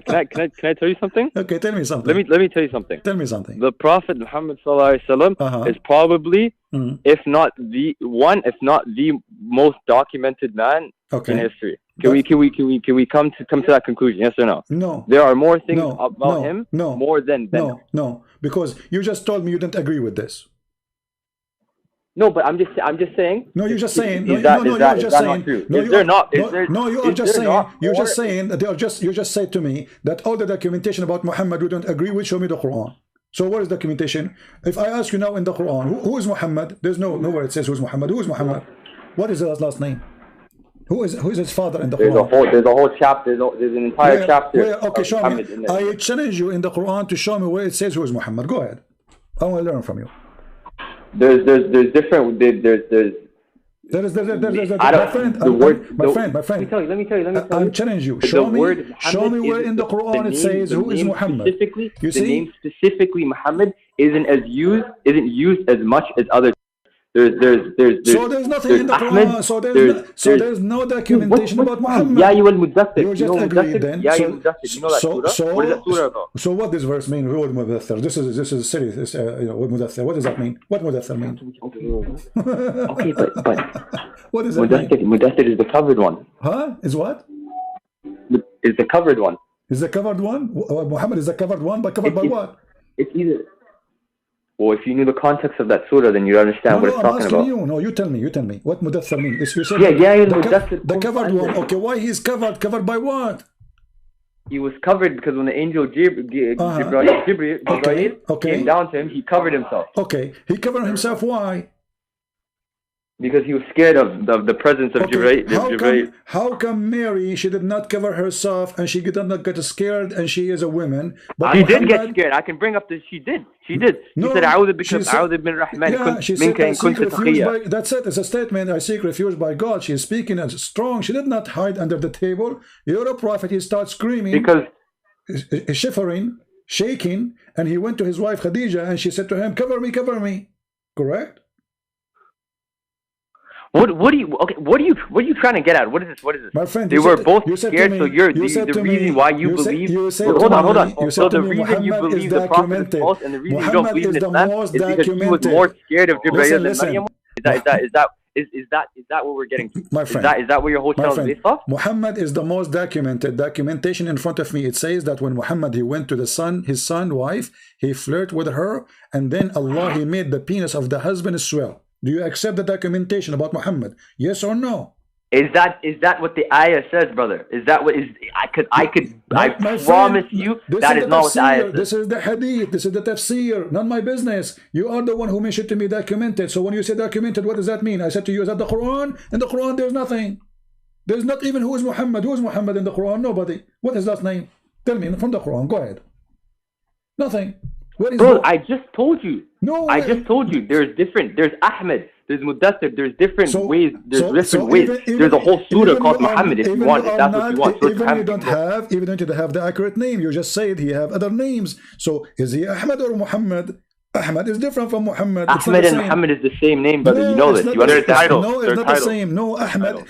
tell you something? Okay, tell me something. Let me tell you something. Tell me something. The Prophet Muhammad sallallahu alaihi wasallam is probably, if not the most documented man in history. Can we come to that conclusion? Yes or no? No. There are more things about him more than No, because you just told me you didn't agree with this. No, but I'm just saying. No, you're just saying. You are just saying that you just said to me that all the documentation about Muhammad we don't agree with. Show me the Quran. So what is documentation? If I ask you now in the Quran, who is Muhammad? There's nowhere it says who's Muhammad. Who is Muhammad? What is his last name? Who is his father in the Quran? There's a whole chapter. There's an entire chapter. Okay, show me. I challenge you in the Quran to show me where it says who is Muhammad. Go ahead. I want to learn from you. There's different. My friend. Let me tell you. I'm challenging you. Show me where in the Quran it says who is Muhammad. You see? The name specifically Muhammad isn't used as much as other. So there's nothing in the Quran. So there's no documentation about Muhammad. Yeah, you will Mudaththir. You just agreed then. Yeah, you Mudaththir. You know that surah? What is that surah about? So what this verse mean? Who is Mudaththir? This is serious. What Mudaththir? What does that mean? What Mudaththir mean? Okay, but what does that mean? Mudaththir is the covered one. Huh? Is what? Is the covered one. Is the covered one? Muhammad is the covered one, but covered by what? It's either. Well, if you knew the context of that surah, then you'd understand what it's talking about. No, you tell me. What Mudaththir means? The covered one. Okay, why he's covered? Covered by what? He was covered because when the angel Jibreel came down to him, he covered himself. Okay, he covered himself. Why? Because he was scared of the presence of Jibreel. How come Mary, she did not cover herself and she did not get scared and she is a woman? But she did get scared. I can bring up this. She did. No, she said, "A'udhu bin Rahman." Yeah, she said, that's it. It's a statement. I seek refuge by God. She is speaking as strong. She did not hide under the table. You're a prophet. He starts screaming, because shivering, shaking, and he went to his wife Khadija and she said to him, "Cover me, cover me." Correct? What are you trying to get at? What is this? My friend, they were both scared, so the reason why you believe. Hold on. So the reason you believe the prophet is false and the reason you don't believe in Islam is because he was more scared of Jibreel than Maryam. Is that what we're getting to? My friend, is that what your whole channel is based off? Muhammad is the most documentation in front of me. It says that when Muhammad, he went to his son wife, he flirted with her, and then Allah, he made the penis of the husband swell. Do you accept the documentation about Muhammad? Yes or no? Is that what the ayah says, brother? Is that what is? I promise you that is not what the ayah says. This is the hadith. This is the tafsir. Not my business. You are the one who mentioned to me documented. So when you say documented, what does that mean? I said to you, is that the Quran? In the Quran, there's nothing. There's not even who is Muhammad. Who is Muhammad in the Quran? Nobody. What is that name? Tell me from the Quran. Go ahead. Nothing. Bro, I just told you. No, I just told you. There's different. There's Ahmed. There's Mudassir. There's different ways. There's different ways. There's a whole surah called Muhammad. If you want, if that's what you want. Even you don't have the accurate name. You just said he have other names. So is he Ahmed or Muhammad? Ahmed is different from Muhammad. Ahmed and Muhammad is the same name, brother. No, you know this. You understand? No, it's not the same. No, Ahmed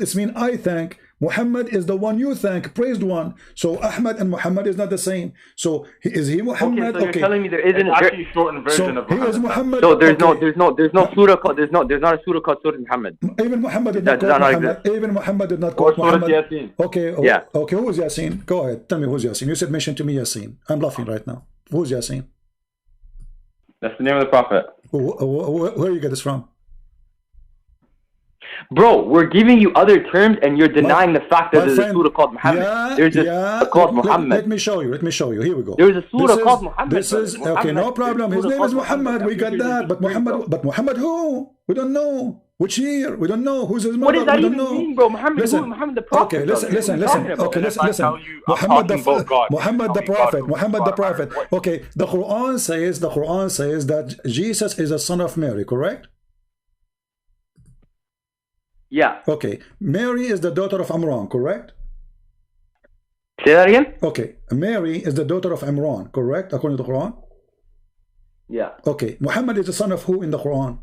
is mean I thank. Muhammad is the one you thank, praised one. So Ahmad and Muhammad is not the same. So is he Muhammad? Okay, so you're telling me there isn't actually a shortened version of Muhammad. So there's no surah called there's not a surah called Surah Muhammad. Even Muhammad did not call Muhammad. Even Muhammad did not call Muhammad. Okay, yeah. Okay, who's Yasin? Go ahead. Tell me who's Yasin. You said mention to me Yasin. I'm laughing right now. Who's Yasin? That's the name of the prophet. Where you get this from? Bro, we're giving you other terms and you're denying the fact that there's a surah called Muhammad. There's a called Muhammad. Let me show you. Here we go. There's a surah called Muhammad. This is okay, no problem. His name is Muhammad. We got that. But Muhammad who? We don't know. Which year? We don't know. Who's his mother? What does that even mean, bro? Muhammad the prophet. Okay, listen. Okay, listen. Muhammad the prophet. Okay, the Quran says that Jesus is a son of Mary, correct? Yeah. Okay. Mary is the daughter of Imran, correct? Say that again? Okay. Mary is the daughter of Imran, correct? According to the Quran? Yeah. Okay. Muhammad is the son of who in the Quran?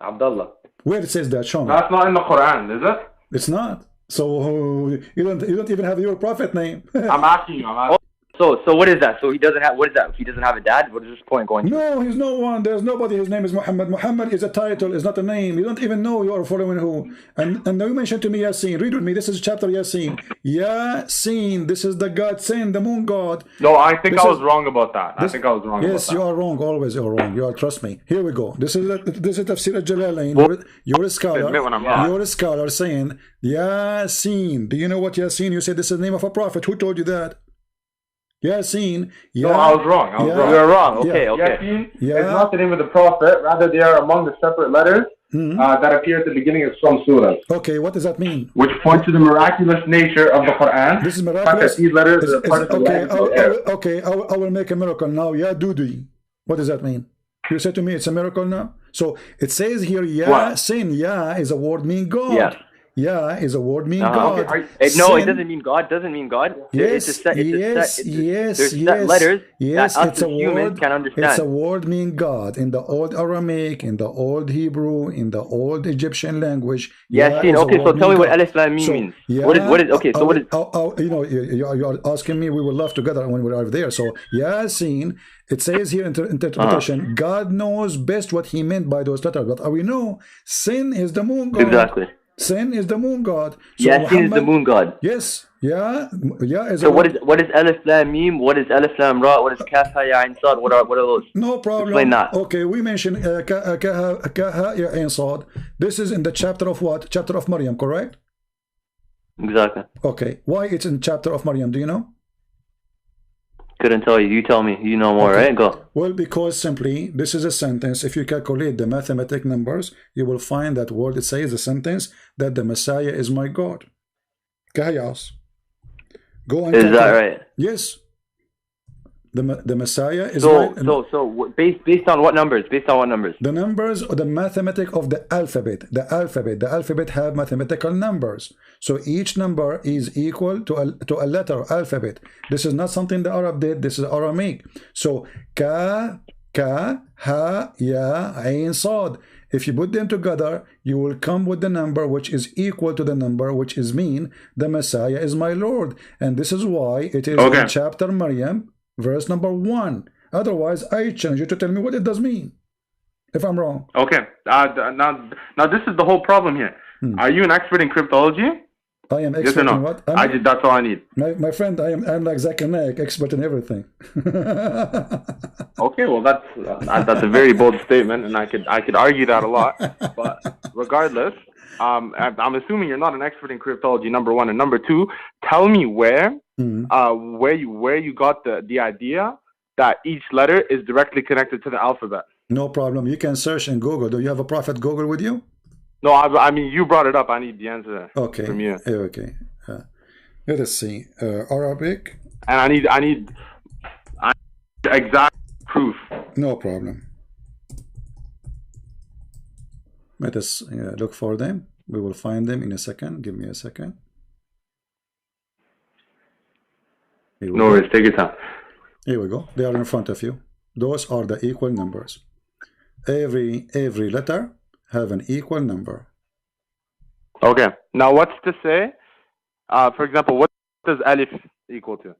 Abdullah. Where it says that, Sean? That's not in the Quran, is it? It's not. So you don't even have your prophet name. I'm asking you. So what is that? So he doesn't have, what is that? He doesn't have a dad? What is this point going to? No, he's no one. There's nobody. His name is Muhammad. Muhammad is a title, is not a name. You don't even know you are following who. And now you mentioned to me Yasin. Read with me. This is chapter Yasin. Yasin. This is the God saying, the moon God. No, I think I was wrong about that. I think I was wrong about that. Yes, you are wrong. Always you are wrong. You are, trust me. Here we go. This is Tafsir al-Jalalain. You're a scholar. You're a scholar saying Yasin. Do you know what Yasin? You said this is the name of a prophet. Who told you that? Yasin. No, I was wrong. You were wrong. Okay. Yasin is not the name of the prophet. Rather, they are among the separate letters that appear at the beginning of some surahs. Okay, what does that mean? Which point to the miraculous nature of the Quran. This is miraculous. These letters are part of the okay, I will make a miracle now. Ya Dudi. What does that mean? You said to me it's a miracle now? So it says here, Yasin. Ya is a word mean God. Yeah. Yeah, is a word mean God. No, it doesn't mean God. Doesn't mean God. Yes, there's set letters that us as humans can understand. It's a word mean God in the old Aramaic, in the old Hebrew, in the old Egyptian language. Yasin. Okay, so tell me what Alif Lam Mim means. What is? Okay, so what is? You know, you are asking me. We will laugh together when we are there. So Yasin. It says here in interpretation, God knows best what he meant by those letters. But we know sin is the moon God. Exactly. Sin is the moon God. So Yasin is the moon God. Yes. Yeah. Is so what is Alif Lam Mim? What is Alif Lam Ra? What is Kaf Ha Ya Ain Sad? What are those? No problem. Explain that. Okay, we mentioned Kaf Ha Ya Ain Sad. This is in the chapter of what? Chapter of Maryam, correct? Exactly. Okay. Why it's in chapter of Maryam? Do you know? Couldn't tell you. You tell me. You know more, right? Go. Well, because simply this is a sentence. If you calculate the mathematic numbers, you will find that word. It says the sentence that the Messiah is my God. Kahayas. Go and is that right? Yes. The Messiah is based on what numbers? Based on what numbers? The numbers or the mathematic of the alphabet. The alphabet have mathematical numbers. So each number is equal to a letter alphabet. This is not something the Arab did. This is Aramaic. So ka, ha, ya, ain, sad. If you put them together, you will come with the number which is equal to the number which is mean the Messiah is my Lord. And this is why it is in chapter Maryam, verse number 1. Otherwise, I challenge you to tell me what it does mean, if I'm wrong. Okay. Now this is the whole problem here. Are you an expert in cryptology? I am expert in what? That's all I need. My friend, I'm like Zakir Naik, expert in everything. Okay, well that's a very bold statement, and I could argue that a lot. But regardless, I'm assuming you're not an expert in cryptology. Number one, and number two, tell me where you got the idea that each letter is directly connected to the alphabet. No problem. You can search in Google. Do you have a Prophet Google with you? No, I mean, you brought it up. I need the answer from you. Okay. Let us see. Arabic. And I need exact proof. No problem. Let us look for them. We will find them in a second. Give me a second. No worries. Take your time. Here we go. They are in front of you. Those are the equal numbers. Every letter have an equal number. Okay. Now, what's to say? For example, what does alif equal to?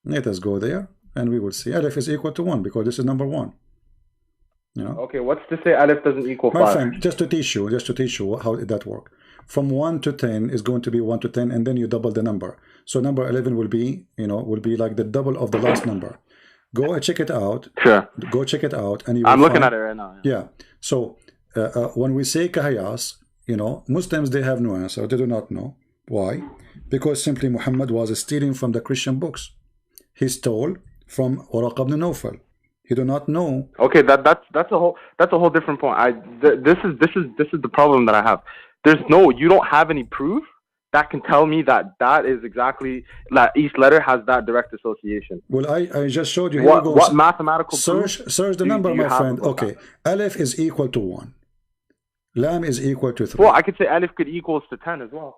Let us go there, and we will see. Alif is equal to 1 because this is number 1. You know. Okay. What's to say alif doesn't equal 5? My friend, just to teach you how did that work. From 1 to 10 is going to be 1 to 10, and then you double the number. So number 11 will be, like the double of the last number. Go and check it out. Sure. Go check it out, and you will I'm looking at it right now. Yeah. So when we say kahayas, Muslims, they have no answer. They do not know. Why? Because simply Muhammad was stealing from the Christian books. He stole from Waraq ibn Nawfal. He do not know. Okay, that's a whole different point. This is the problem that I have. You don't have any proof that can tell me that is exactly that each letter has that direct association. Well, I just showed you. What mathematical search the number, my friend. Okay, Aleph is equal to 1. Lam is equal to 3. Well, I could say Aleph could equals to 10 as well.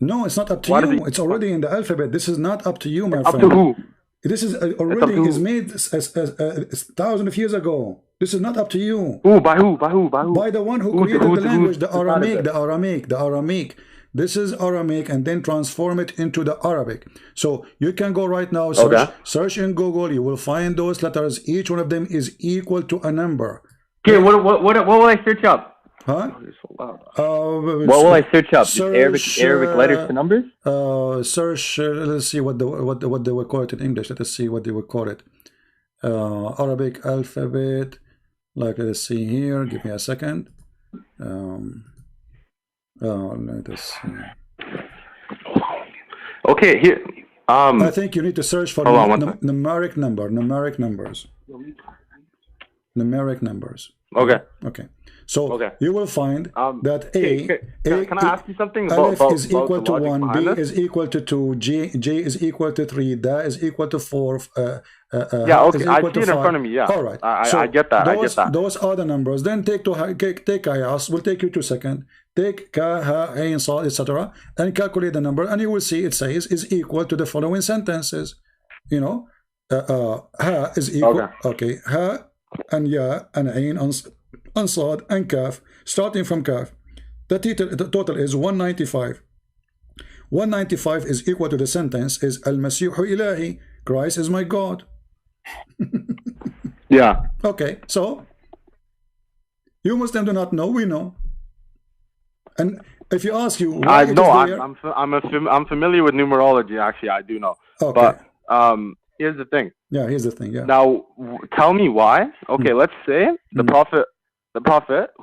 No, it's not up to you. It's already in the alphabet. This is not up to you, my friend. Up to who? This is already is made thousands of years ago. This is not up to you. Who? By who? By the one who created the language, the Aramaic. This is Aramaic, and then transform it into the Arabic. So you can go right now, search in Google. You will find those letters. Each one of them is equal to a number. Okay, what will I search up? Huh? What will I search up? Arabic letters to numbers? Search. Let's see what they will call it in English. Let us see what they will call it. Arabic alphabet. Like, let's see here. Give me a second. Let us see. Okay, here. I think you need to search for numeric numbers. Okay. So you will find that can I ask you something? Aleph is equal to 1, B is equal to 2, J is equal to 3, Da is equal to 4. Yeah, okay, I see it in front of me. Yeah, all right. I get that. Those are the numbers. Then take Ayas. Will take you 2 seconds. Take Ka, Ha, Ain, Sad, etc. and calculate the number, and you will see it says is equal to the following sentences. Ha is equal. Okay, Ha and Ya and Ain and Sad and Kaf, starting from Kaf. The total is 195. 195 is equal to the sentence is Al-Masihu Ilahi, Christ is my God. Yeah. Okay, so you Muslims do not know, we know. And if you ask you why I'm familiar with numerology. Actually, I do know. Okay. But here's the thing. Yeah, here's the thing. Yeah. Now, tell me why. Okay, let's say the prophet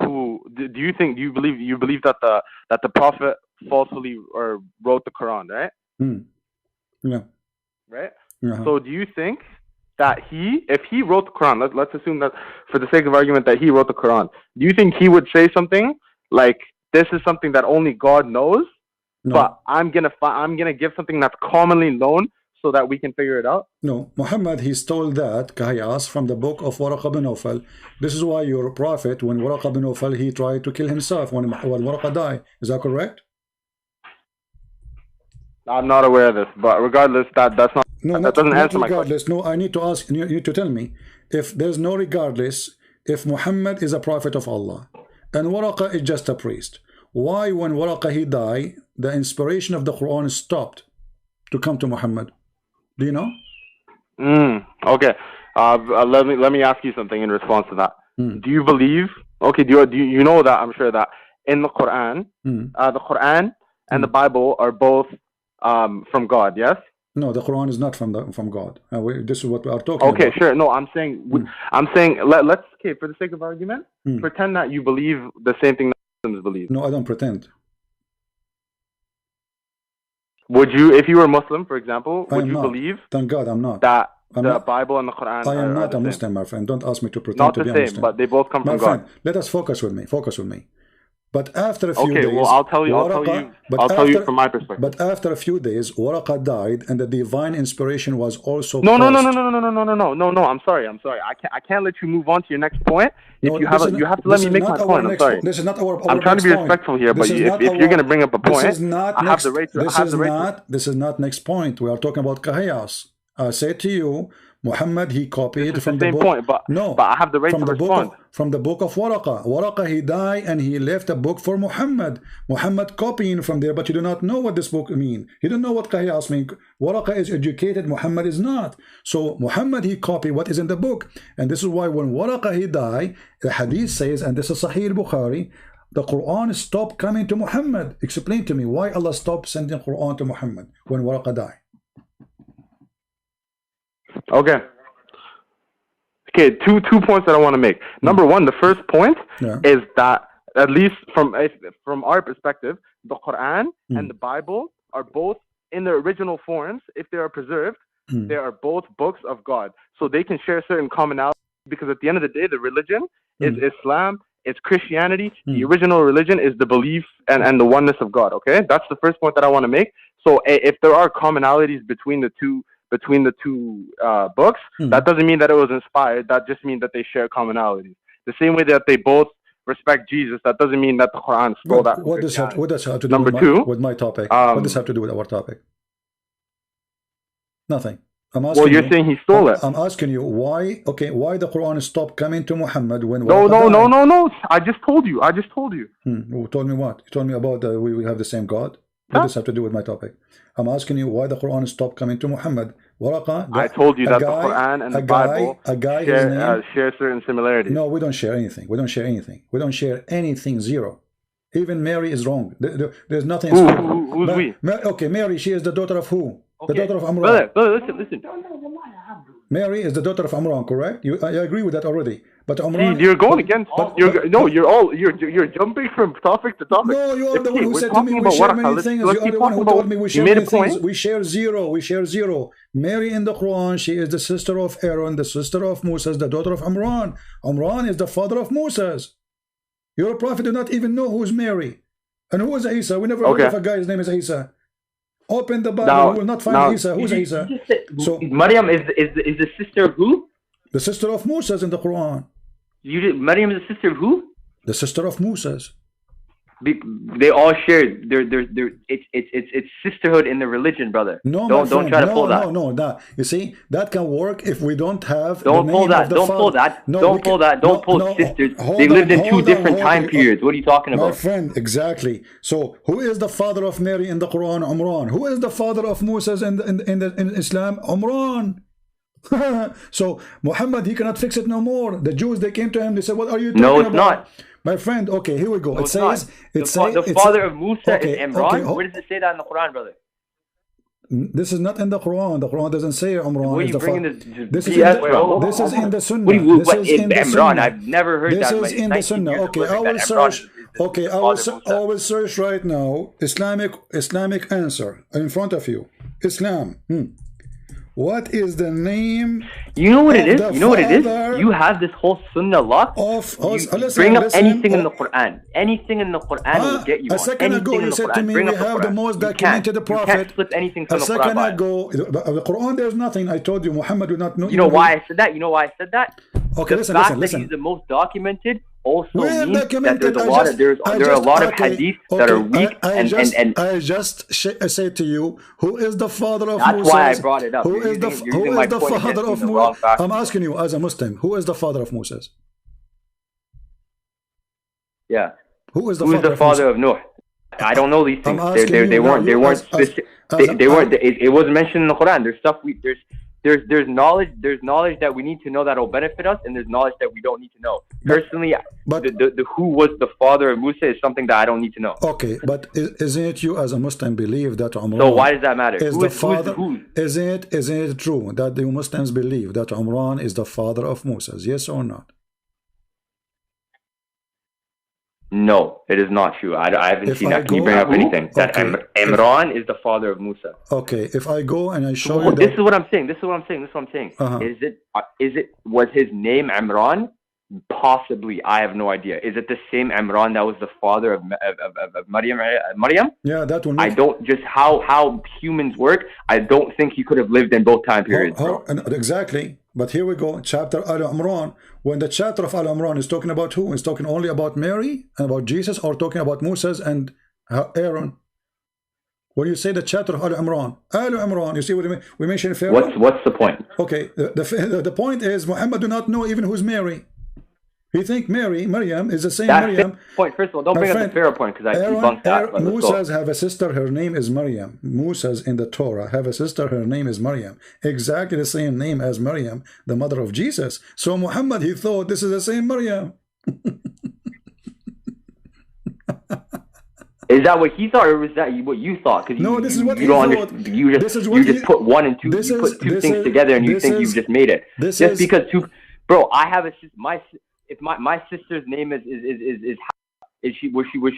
who do you believe that the prophet falsely or wrote the Quran, right? Yeah. Right? So do you think that if he wrote the Quran, let's assume that for the sake of argument that he wrote the Quran, do you think he would say something like, this is something that only God knows, but I'm gonna give something that's commonly known so that we can figure it out? No, Muhammad, he stole that Kahayas from the book of Waraq bin Nawfal. This is why your prophet, when Waraq bin Nawfal, he tried to kill himself when Waraq died. Is that correct? I'm not aware of this, but regardless, that doesn't answer my question. No, I need to ask, you need to tell me, if there's no regardless, if Muhammad is a prophet of Allah and Waraq is just a priest, why when Waraq he died, the inspiration of the Quran stopped to come to Muhammad? Do you know? Okay. Let me ask you something in response to that. Do you believe? Okay. Do you know that? I'm sure that in the Quran, the Quran and the Bible are both from God. Yes. No, the Quran is not from God. This is what we are talking about. Okay, sure. No, I'm saying let's for the sake of argument, pretend that you believe the same thing that Muslims believe. No, I don't pretend. Would you, if you were Muslim, for example, would you believe? Thank God, I'm not. That the Bible and the Quran. I am not a Muslim, my friend. Don't ask me to pretend to be a Muslim. Not the same, but they both come from God. My friend, let us focus with me. Focus with me. But after a few days, well, I'll tell you from my perspective. But after a few days, Waraq died, and the divine inspiration was also. No. I'm sorry. I can't let you move on to your next point. If you have to let me make my point. I'm sorry. This is not our. I'm trying to be respectful here, but if you're going to bring up a point, I have the right to. This is not next point. We are talking about Kahayas. I say to you, Muhammad, he copied from the book. Point, but I have the right to respond. From the book of Waraq. Waraq, he died and he left a book for Muhammad. Muhammad copying from there, but you do not know what this book means. You don't know what Qiyas means. Waraq is educated, Muhammad is not. So Muhammad, he copied what is in the book. And this is why when Waraq, he died, the hadith says, and this is Sahih al-Bukhari, the Quran stopped coming to Muhammad. Explain to me why Allah stopped sending Quran to Muhammad when Waraq died. Okay, two points that I want to make. Number one, the first point is that, at least from our perspective, the Quran and the Bible are both in their original forms. If they are preserved, they are both books of God. So they can share certain commonalities, because at the end of the day, the religion is Islam, it's Christianity. The original religion is the belief and the oneness of God. Okay, that's the first point that I want to make. So if there are commonalities between the two books, that doesn't mean that it was inspired. That just means that they share commonalities. The same way that they both respect Jesus, that doesn't mean that the Quran stole that. What does that have to do with my topic? What does that have to do with our topic? Nothing. I'm asking you're saying he stole it. I'm asking you why. Okay, why the Quran stopped coming to Muhammad when? No. I just told you. You told me what? You told me about we have the same God. What does that have to do with my topic? I'm asking you why the Quran stopped coming to Muhammad. I told you that the Quran and the Bible share certain similarities. No, we don't share anything. We don't share anything. Zero. Even Mary is wrong. There's nothing. Who's we? Okay, Mary, she is the daughter of who? Okay. The daughter of Amran. Brother, listen. Mary is the daughter of Amran, correct? I agree with that already. But Amran, you're going against. You're jumping from topic to topic. No, you are the one who said to me we share many things. You are the one who told me we share many things. We share zero. Mary in the Quran, she is the sister of Aaron, the sister of Moses, the daughter of Amran. Amran is the father of Moses. Your prophet do not even know who is Mary and who is Isa. We never heard of a guy's name is Isa. Open the Bible, you will not find Isa. Who's Isa? So Maryam is the sister of who? The sister of Moses in the Quran. Maryam is the sister of who? The sister of Moses. They all share it's sisterhood in the religion, brother. No, don't try to pull that. No. You see, that can work if we don't have. Don't pull that. Don't pull that. Don't pull sisters. They lived in two different time periods. What are you talking about? My friend, exactly. So, who is the father of Mary in the Quran? Umran. Who is the father of Moses in Islam? Umran. So Muhammad, he cannot fix it no more. The Jews, they came to him. They said, "What are you talking about?" No, it's not. My friend, okay, here we go. It says, the father of Musa is Imran. Where does it say that in the Quran, brother? This is not in the Quran. The Quran doesn't say Imran is the father. This is in the Sunnah. Imran, I've never heard that. This is in the Sunnah. Okay, I will search. Okay, I will search right now. Islamic answer in front of you. Islam. What is the name? You know what it is? You know what it is? You have this whole sunnah lock. Bring up anything in the Quran. Anything in the Quran will get you a second ago you said to me we have the most documented prophet. You can't flip anything from the Quran. A second ago, the Quran, there's nothing. I told you Muhammad will not know. You know why I said that? You know why I said that? Okay, listen. He's the most documented also means that there are a lot of hadith that are weak I just said to you, who is the father of Moses? That's why I brought it up. Who is the father of Moses? I'm asking you as a Muslim, who is the father of Moses? Yeah. Who is the father of Noah? I don't know these things. They weren't specific. It wasn't mentioned in the Quran. There's stuff there's knowledge that we need to know that will benefit us, and there's knowledge that we don't need to know. Personally, the who was the father of Musa is something that I don't need to know. Okay, but isn't it you as a Muslim believe that Umran? So why does that matter? Isn't it true that the Muslims believe that Umran is the father of Moses? Yes or not? No, it is not true. I haven't seen that. Can you bring up anything? That Imran is the father of Musa. Okay, if I go and I show you this is what I'm saying. Was his name Imran? Possibly. I have no idea. Is it the same Imran that was the father of Maryam? Yeah, that one. I don't just how humans work. I don't think he could have lived in both time periods. Exactly. But here we go, chapter Al-Imran. When the chapter of Al-Imran is talking about who? It's talking only about Mary and about Jesus, or talking about Moses and Aaron? When you say the chapter of Al-Imran, you see what I mean? We mentioned Pharaoh. What's the point? Okay, the point is Muhammad do not know even who's Mary. He think Maryam is the same Maryam. Point. First of all, don't bring up the Pharaoh point because I debunked that. Musa's have a sister, her name is Maryam. Musa's in the Torah have a sister, her name is Maryam. Exactly the same name as Maryam, the mother of Jesus. So Muhammad, he thought this is the same Maryam. Is that what he thought, or was that what you thought? No, this is what he thought. You just put one and two. You put two things together, and you think you've just made it. Just because two. Bro, I have a my sister's name was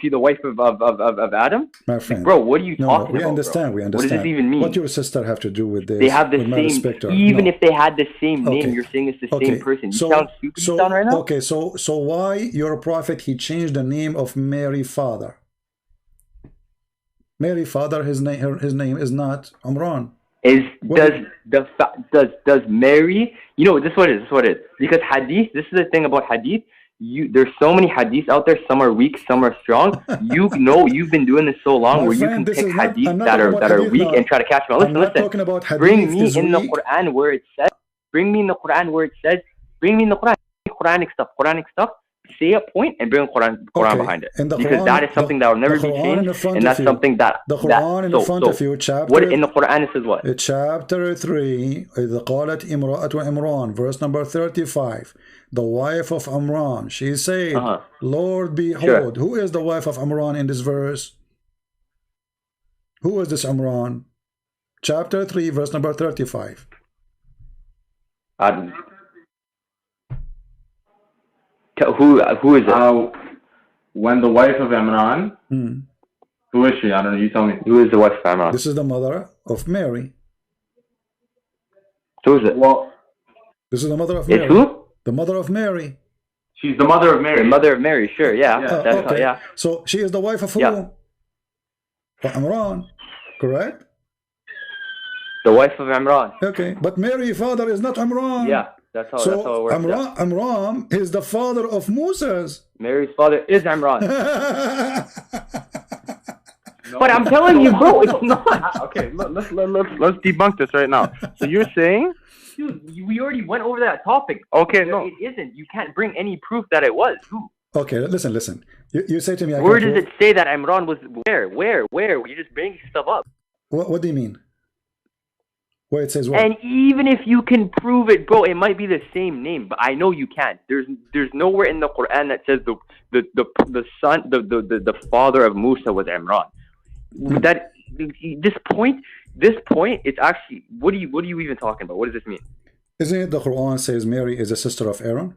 she the wife of Adam? My friend. Bro, what are you talking about? We understand. What does this even mean? What your sister have to do with this? They have the same. Even if they had the same name, you're saying it's the same person. You sound stupid. You sound right now. Okay, so why your prophet he changed the name of Mary father? Mary father, his name is not Umran. Does Mary, you know, this is what it is, because hadith, this is the thing about hadith, there's so many hadiths out there, some are weak, some are strong. You've been doing this so long where you can pick hadiths that are weak and try to catch them. Listen, bring me in the Quran where it says, bring me in the Quranic stuff, say a point and bring Quran behind it, because that is something that will never be changed, and that's something that the Quran in front of you, chapter. What in the Quran it says what? Chapter 3, إذ قالت امرأة عمران, verse number 35. The wife of Amran, she said, Lord, behold, who is the wife of Amran in this verse? Who is this Amran? Chapter 3, verse number 35. Who is it? When the wife of Imran, who is she? I don't know. You tell me. Who is the wife of Imran? This is the mother of Mary. Who is it? Well, this is the mother of Mary. It's who? The mother of Mary. She's the mother of Mary. The mother of Mary, sure, yeah. Okay. So she is the wife of who? Yeah. Imran, correct? The wife of Imran. Okay, but Mary's father is not Imran. Yeah. That's how it works. Amram is the father of Moses. Mary's father is Imran. But I'm telling you, bro, it's not. Okay, let's debunk this right now. So you're saying, dude, we already went over that topic. Okay, no, it isn't. You can't bring any proof that it was. Who? Okay, listen. You say to me, where does it say that Imran was? Where? You just bring stuff up. What do you mean? Where it says what? And even if you can prove it, bro, it might be the same name, but I know you can't. There's nowhere in the Quran that says the son, the father of Musa was Imran. That this point, it's actually what are you even talking about? What does this mean? Isn't it the Quran says Mary is a sister of Aaron?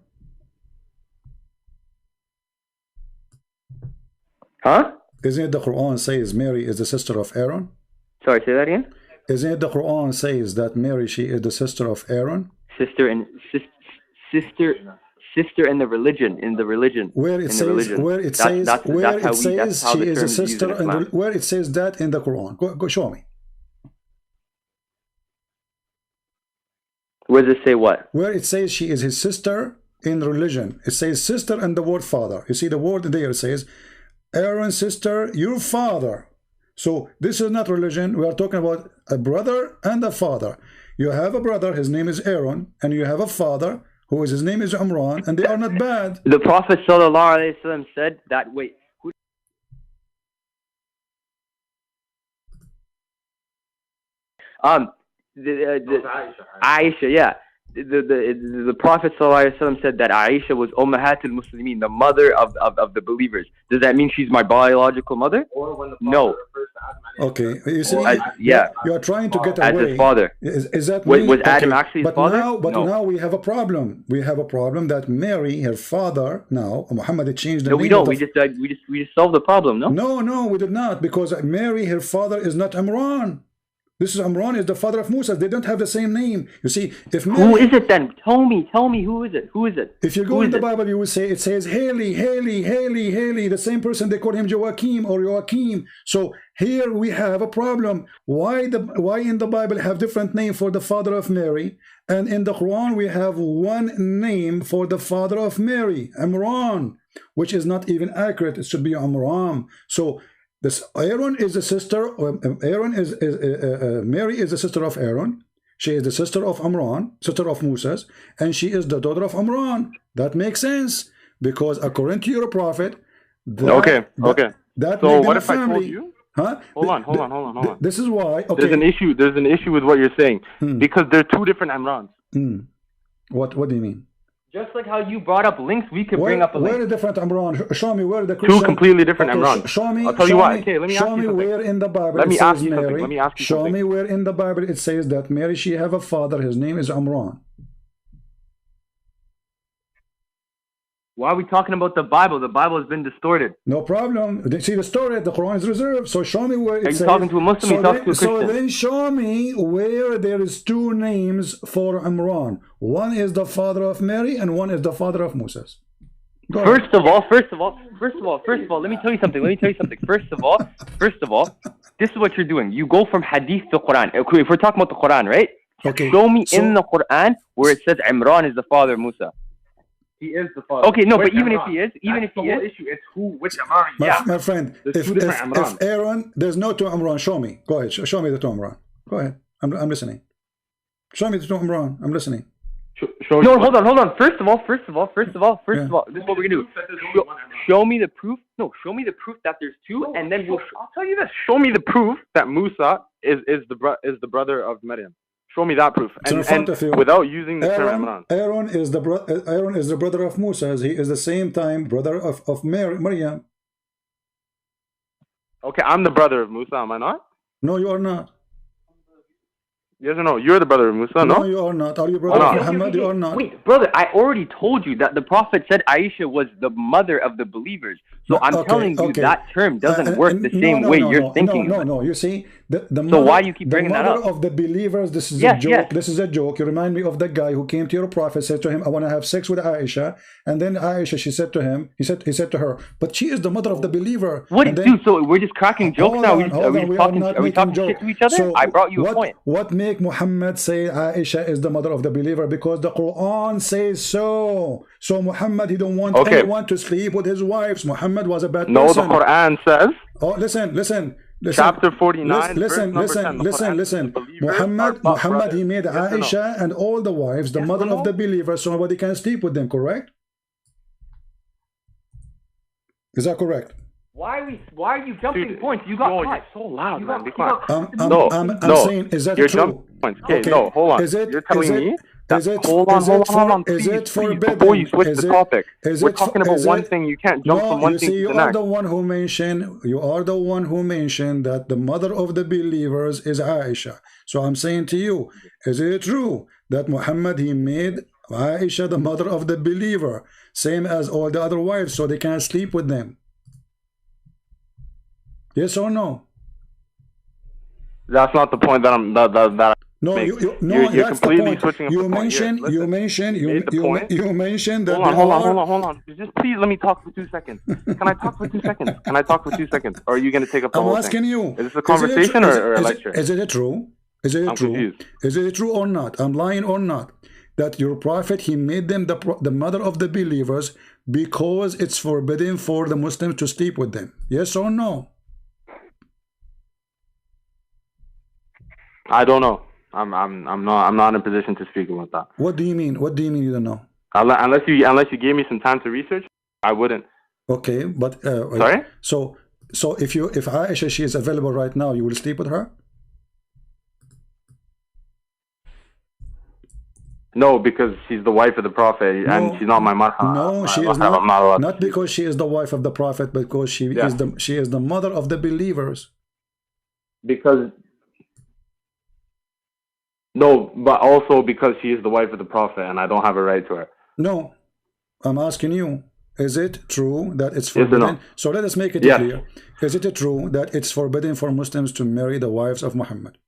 Huh? Isn't it the Quran says Mary is the sister of Aaron? Sorry, say that again? Isn't it the Quran says that Mary, she is the sister of Aaron? Sister in the religion, Where it says, where it says she is a sister, and where it says that in the Quran. Go show me. Where does it say what? Where it says she is his sister in religion. It says sister and the word father. You see the word there, it says Aaron's sister, your father. So this is not religion. We are talking about a brother and a father. You have a brother, his name is Aaron, and you have a father who is his name is Imran, and they are not bad. The Prophet ﷺ said that. Wait. Aisha, yeah. The Prophet ﷺ said that Aisha was Ummahatul Muslimin, the mother of the believers. Does that mean she's my biological mother? No. Okay, you see, yeah, you are trying to get away. As his father. Is that was Adam actually his father? Now we have a problem. We have a problem that Mary, her father, now Muhammad changed the name. No, we don't. We just solved the problem. No. No, we did not, because Mary, her father, is not Imran. This is Imran is the father of Musa. They don't have the same name. You see, if Mary, who is it then? Tell me, who is it? Who is it? If you go in the Bible, you will say it says Haley, the same person they call him Joachim or Joachim. So here we have a problem. Why in the Bible have different name for the father of Mary, and in the Quran we have one name for the father of Mary, Imran, which is not even accurate. It should be Amram. So this Aaron is the sister. Mary is the sister of Aaron. She is the sister of Amran, sister of Moses, and she is the daughter of Amran. That makes sense because according to your prophet. Okay. That so what if I told you? Huh? Hold on. This is why. Okay. There's an issue with what you're saying because they're two different Amrans. What do you mean? Just like how you brought up links, we could bring up a link. Where are the different Amran? Show me where the Christian... Two completely different Amran. Show me. I'll tell you what. Okay, let me ask you something. Show me where in the Bible let me it ask says you Mary. something. Let me ask you something. Show me where in the Bible it says that Mary, she have a father. His name is Amran. Why are we talking about the Bible? The Bible has been distorted. No problem. See the story, the Quran is reserved. So show me where it says. Are you talking to a Muslim? You talking to a Christian? So then show me where there is two names for Imran. One is the father of Mary and one is the father of Moses. First of all, let me tell you something. First of all, this is what you're doing. You go from Hadith to Quran. Okay, if we're talking about the Quran, right? Okay. Show me in the Quran where it says Imran is the father of Musa. He is the father. Okay, no, but even if he is, issue, it's which Imran. My friend, if Aaron, there's no two Imran. Show me. Go ahead. Show me the two Imran. Go ahead. I'm listening. Show me the two Imran. I'm listening. No, hold on. First of all, this is what we're gonna do. Show me the proof. No, show me the proof that there's two, and then I'll tell you this. Show me the proof that Musa is the brother of Maryam. Show me that proof, and without using the term Imran. Aaron is the brother of Musa. He is the same time brother of Maryam. Okay, I'm the brother of Musa. Am I not? No, you are not. Yes or no? You're the brother of Musa, no? No, you are not. Are you brother of Muhammad? You are not. Wait, brother, I already told you that the Prophet said Aisha was the mother of the believers. So I'm telling you that term doesn't work the same way you're thinking. No. You see, the mother, so why do you keep bringing that up? The mother of the believers, this is a joke. Yes. This is a joke. You remind me of the guy who came to your prophet, said to him, I want to have sex with Aisha. And then Aisha, she said to him, he said to her, but she is the mother of the believer. What? Dude, so we're just cracking jokes now? Are we talking shit to each other? So I brought you a point. What make Muhammad say Aisha is the mother of the believer? Because the Quran says so. So Muhammad, he don't want anyone to sleep with his wives. Muhammad was a bad person. No, the Quran says. Oh, listen. Chapter 49. Listen. Muhammad, he made Aisha and all the wives the mother of the believers, so nobody can sleep with them. Correct? Is that correct? Why are you jumping points? You got caught. You're so loud, man. Be quiet. I'm saying, is that you're true? Jumping points. Okay, no, hold on. You're telling me. Hold on, is it forbidden? Before you switch the topic, we're talking about one thing. You can't jump from one thing to the next. You are the one who mentioned that the mother of the believers is Aisha. So I'm saying to you, is it true that Muhammad, he made Aisha the mother of the believer, same as all the other wives, so they can't sleep with them? Yes or no? That's not the point that I'm that no, you're that's the point. Switching You up mentioned, the point. you mentioned that hold on. Just please let me talk for 2 seconds. Can I talk for 2 seconds? Can I talk for 2 seconds? Or are you going to take up the whole thing? I'm asking you. Is this a conversation or a lecture? Is it true? Is it true? Confused. Is it true or not? I'm lying or not? That your prophet, he made them the mother of the believers because it's forbidden for the Muslims to sleep with them. Yes or no? I don't know. I'm not in a position to speak about that. What do you mean? What do you mean you don't know? Unless you gave me some time to research, I wouldn't. Okay, but sorry. So if Aisha, she is available right now, you will sleep with her? No, because she's the wife of the Prophet, and she's not my mother. No, she is not. Not because she is the wife of the Prophet, but because she is the mother of the believers. Because. No, but also because she is the wife of the Prophet and I don't have a right to her. No, I'm asking you, is it true that it's forbidden? Yes or no? So let us make it clear. Is it true that it's forbidden for Muslims to marry the wives of Muhammad?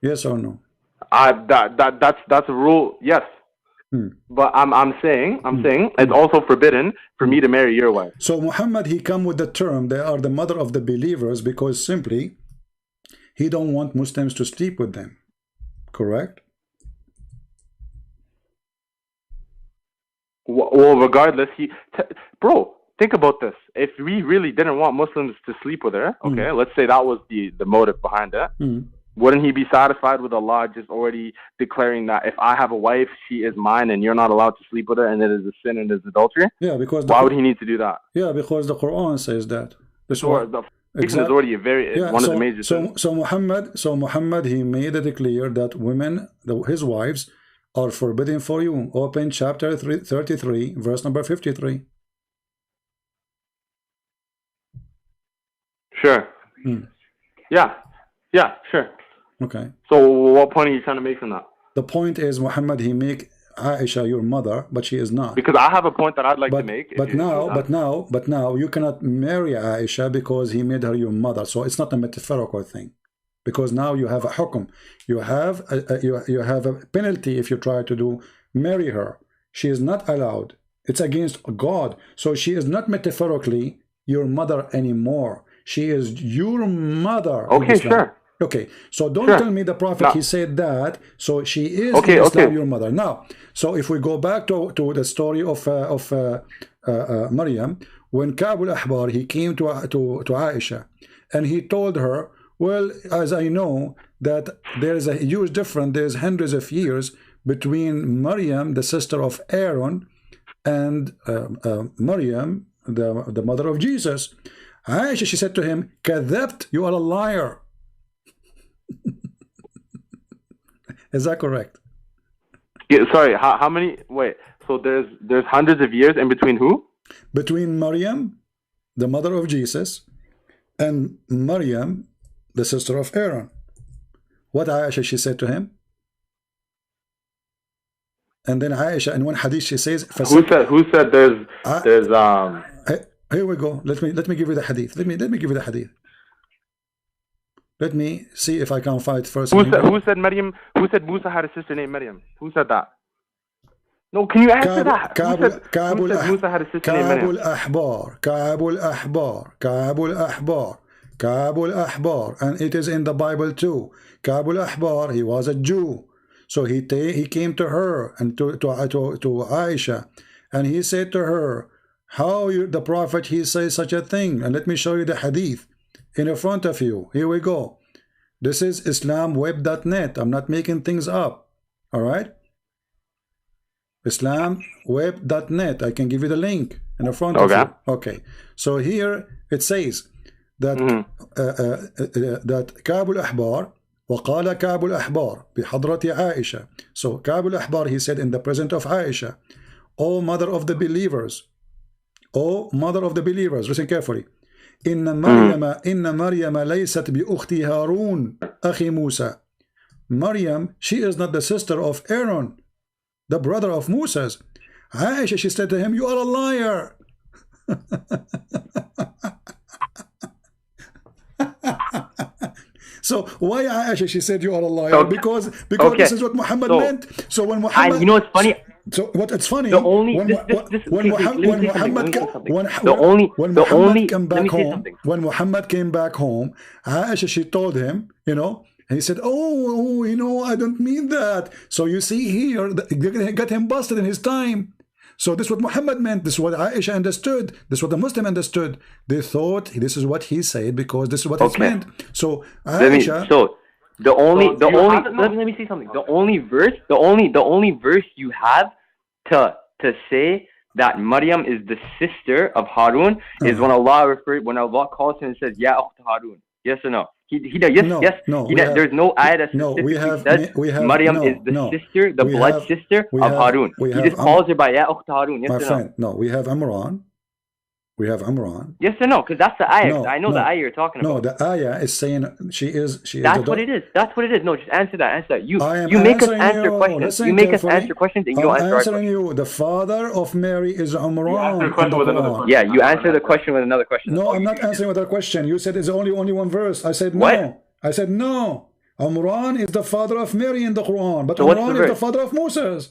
Yes or no? That's a rule, yes. But I'm saying it's also forbidden for me to marry your wife. So Muhammad, he come with the term they are the mother of the believers because simply he don't want Muslims to sleep with them. Correct? Well, regardless, bro, think about this. If we really didn't want Muslims to sleep with her, okay, let's say that was the motive behind it. Wouldn't he be satisfied with Allah just already declaring that if I have a wife, she is mine and you're not allowed to sleep with her and it is a sin and it is adultery? Yeah, because why would he need to do that? Yeah, because the Quran says that. Sure, the is already one of the major sins. So Muhammad, he made it clear that women, his wives, are forbidden for you. Open chapter 33, verse number 53. Sure. Yeah, sure. Okay. So what point are you trying to make from that? The point is, Muhammad, he make Aisha your mother, but she is not. Because I have a point that I'd like to make. But now you cannot marry Aisha because he made her your mother. So it's not a metaphorical thing. Because now you have a hukum. You have a penalty if you try to marry her. She is not allowed. It's against God. So she is not metaphorically your mother anymore. She is your mother. Okay, sure. Okay, so don't tell me the Prophet, he said that, so she is in Islam your mother. Now, so if we go back to the story of Maryam, when Ka'b al-Ahbar, he came to Aisha, and he told her, well, as I know, that there is a huge difference, there's hundreds of years between Maryam, the sister of Aaron, and Maryam, the mother of Jesus. Aisha, she said to him, "Kadhabt, you are a liar." Is that correct? Yeah, sorry, how many? Wait, so there's hundreds of years in between who? Between Maryam, the mother of Jesus, and Maryam, the sister of Aaron. What Aisha, she said to him? And then Aisha, in one hadith, she says, "Who said there's Here we go. Let me give you the hadith. Let me give you the hadith. Let me see if I can find first. Who said Maryam? Who said Musa had a sister named Maryam? Who said that? No, can you answer that? Who said Musa had a sister named Maryam? Ka'b al-Ahbar, and it is in the Bible too. Ka'b al-Ahbar, he was a Jew, so he came to her and to Aisha, and he said to her, "How the Prophet he says such a thing?" And let me show you the hadith in front of you. Here we go. This is islamweb.net. I'm not making things up. All right. Islamweb.net. I can give you the link in front of you. Okay. So here it says that that Ka'b al-Ahbar وقال كعب الأحبار بحضرة عائشة. So Ka'b al-Ahbar, he said in the presence of Aisha, "O mother of the believers, O mother of the believers, listen carefully. إن مريم ليست بأخت هارون أخي موسى." Maryam, she is not the sister of Aaron, the brother of Moses. Aisha, she said to him, you are a liar. So why Aisha, she said you are a liar? So, because okay. This is what Muhammad meant. So when Muhammad, and you know what's funny? So what it's funny, the only when Muhammad came back home, Aisha, she told him, you know, and he said, oh, you know, I don't mean that. So you see here, they got him busted in his time. So this is what Muhammad meant. This is what Aisha understood. This is what the Muslim understood. They thought this is what he said because this is what it meant. So Aisha. Let me say something. The only verse you have to say that Maryam is the sister of Harun is when Allah calls him and says, Ya Ukht Harun. Yes or no? There's no ayah that specifically says Maryam is the sister, the blood sister of Harun. He just calls her by Ya Ukht Harun. Yes or no? No, we have Imran. We have Imran. Yes or no? Because that's the ayah. I know the ayah you're talking about. No, the ayah is saying she is. That's what it is. That's what it is. No, just answer that. You make us answer questions. You make us answer questions and you don't answer our questions. You. The father of Mary is Imran. Yeah, you answer the question with another question. No, I'm not answering with a question. You said it's only one verse. I said no. What? I said no. Imran is the father of Mary in the Quran, but Imran is the father of Moses.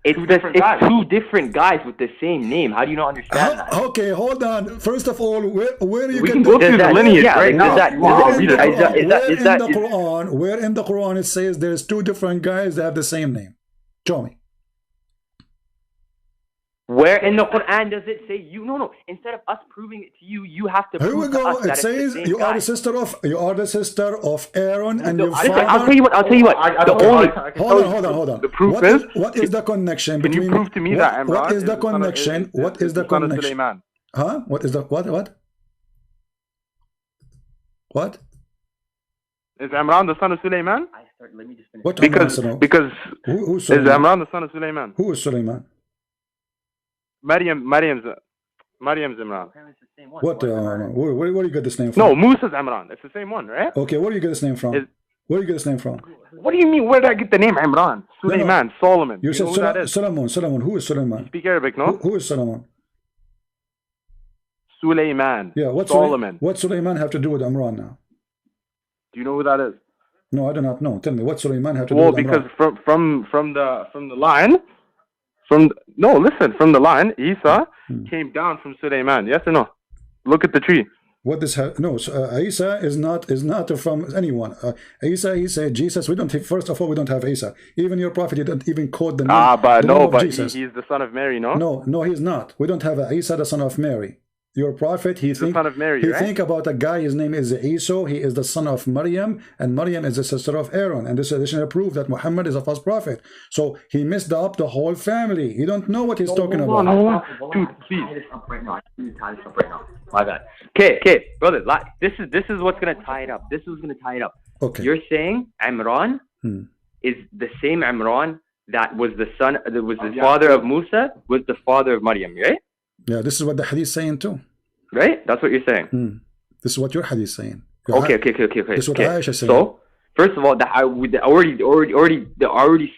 It's two different guys with the same name. How do you not understand that? Okay, hold on. First of all, where you we can go through the lineage right now. Where in the Quran it says there's two different guys that have the same name? Show me. Where in the Quran does it say you? No. Instead of us proving it to you, you have to. Here we go. It says you are the sister of Aaron and your father. I'll tell you what. Hold on. The proof is. What is the connection between? Can you prove to me that Imran? What is the connection? What is the connection? Huh? What is the what? What? Is Imran the son of Sulaiman? Let me just finish. What because who's is Imran the son of Sulaiman? Who is Sulaiman? Maryam's Imran. What? Where do you get this name from? No, Musa's Imran. It's the same one, right? Okay, where do you get this name from? Where do you get this name from? What do you mean? Where did I get the name Imran? Sulaiman, Solomon. You said Solomon. Who is Solomon? You speak Arabic, no? Who is Solomon? Sulaiman. Yeah, what Solomon. What Sulaiman have to do with Imran now? Do you know who that is? No, I do not know. Tell me, what Sulaiman have to do with Imran? Well, because from the line. From the line, Isa came down from Sulaiman. Yes or no? Look at the tree. What this Isa is not from anyone. Isa, he said Jesus. We don't have, first of all, we don't have Isa. Even your prophet, you don't even quote the name. But he's the son of Mary, no? No, he's not. We don't have Isa, the son of Mary. Your prophet, he's the son of Mary, right? Think about a guy, his name is Isa, he is the son of Maryam, and Maryam is the sister of Aaron. And this additional proof that Muhammad is a false prophet. So he messed up the whole family. You don't know what he's talking about. Dude, please. My bad. Okay, brother, this is what's gonna tie it up. This is gonna tie it up. Okay. You're saying Imran is the same Imran that was the father of Musa, was the father of Maryam, right? Yeah, this is what the hadith is saying too. Right? That's what you're saying. This is what your hadith is saying. Okay. This is what Aisha is saying. So, first of all, I already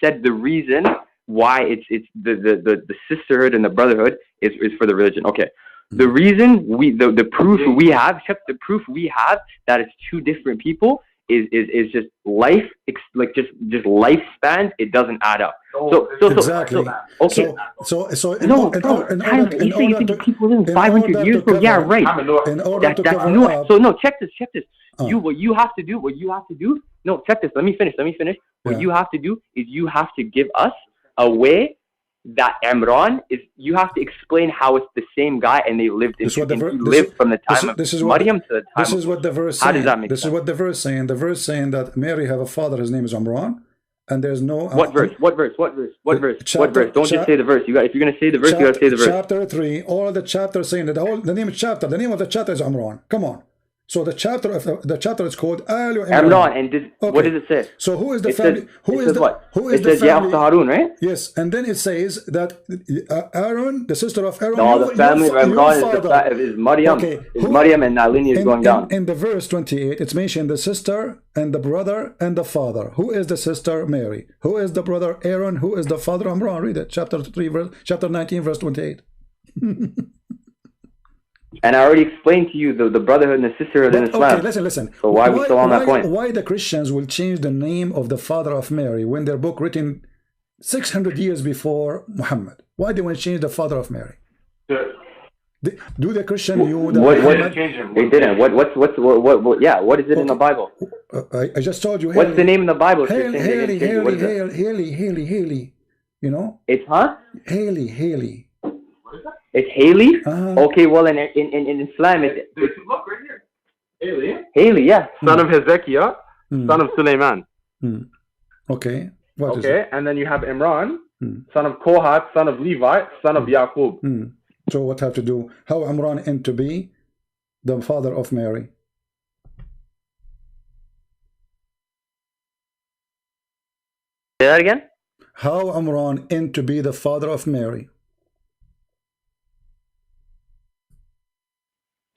said the reason why it's the sisterhood and the brotherhood is for the religion. Okay. The reason the proof we have that it's two different people is just life, like just lifespan. It doesn't add up. So exactly. Okay. So you say you think people live 500 years ago? Yeah, right. Check this. What you have to do. No, check this. Let me finish. What you have to do is you have to give us a way that Imran is. You have to explain how it's the same guy and they lived from the time of Maryam to the time. This is what the verse. How does that make sense? This is what the verse saying. The verse saying that Mary have a father. His name is Imran. And there's no What verse? Don't just say the verse. If you're gonna say the verse, you gotta say the verse. Chapter 3. All the chapter saying that the name of the chapter is Imran. Come on. So the chapter is called Alu Imran. And what does it say? So who is the family? Who is the what? Who is it the says family? Harun, right? Yes, and then it says that Aaron, the sister of Aaron. No, the family of Imran is Maryam. Okay. Is Maryam, and that lineage is going down. In the verse 28, it's mentioned the sister and the brother and the father. Who is the sister? Mary. Who is the brother? Aaron. Who is the father? Imran. Read it. Chapter 19, verse 28. And I already explained to you the brotherhood and the sisterhood in Islam. Okay, listen. So why are we still on that point? Why the Christians will change the name of the father of Mary when their book written 600 years before Muhammad? Why they want to change the father of Mary? Do the Christian knew that Muhammad? They didn't. What is it in the Bible? I just told you. What's the name in the Bible? Haley. You know? It's Haley. It's Haley? Okay, well, in Islam, it's look right here. Haley, yeah. Son of Hezekiah, son of Suleiman. Okay. What is it? And then you have Imran, son of Kohat, son of Levi, son of Yaqub. So what have to do? How Imran end to be the father of Mary? Say that again? How Imran end to be the father of Mary?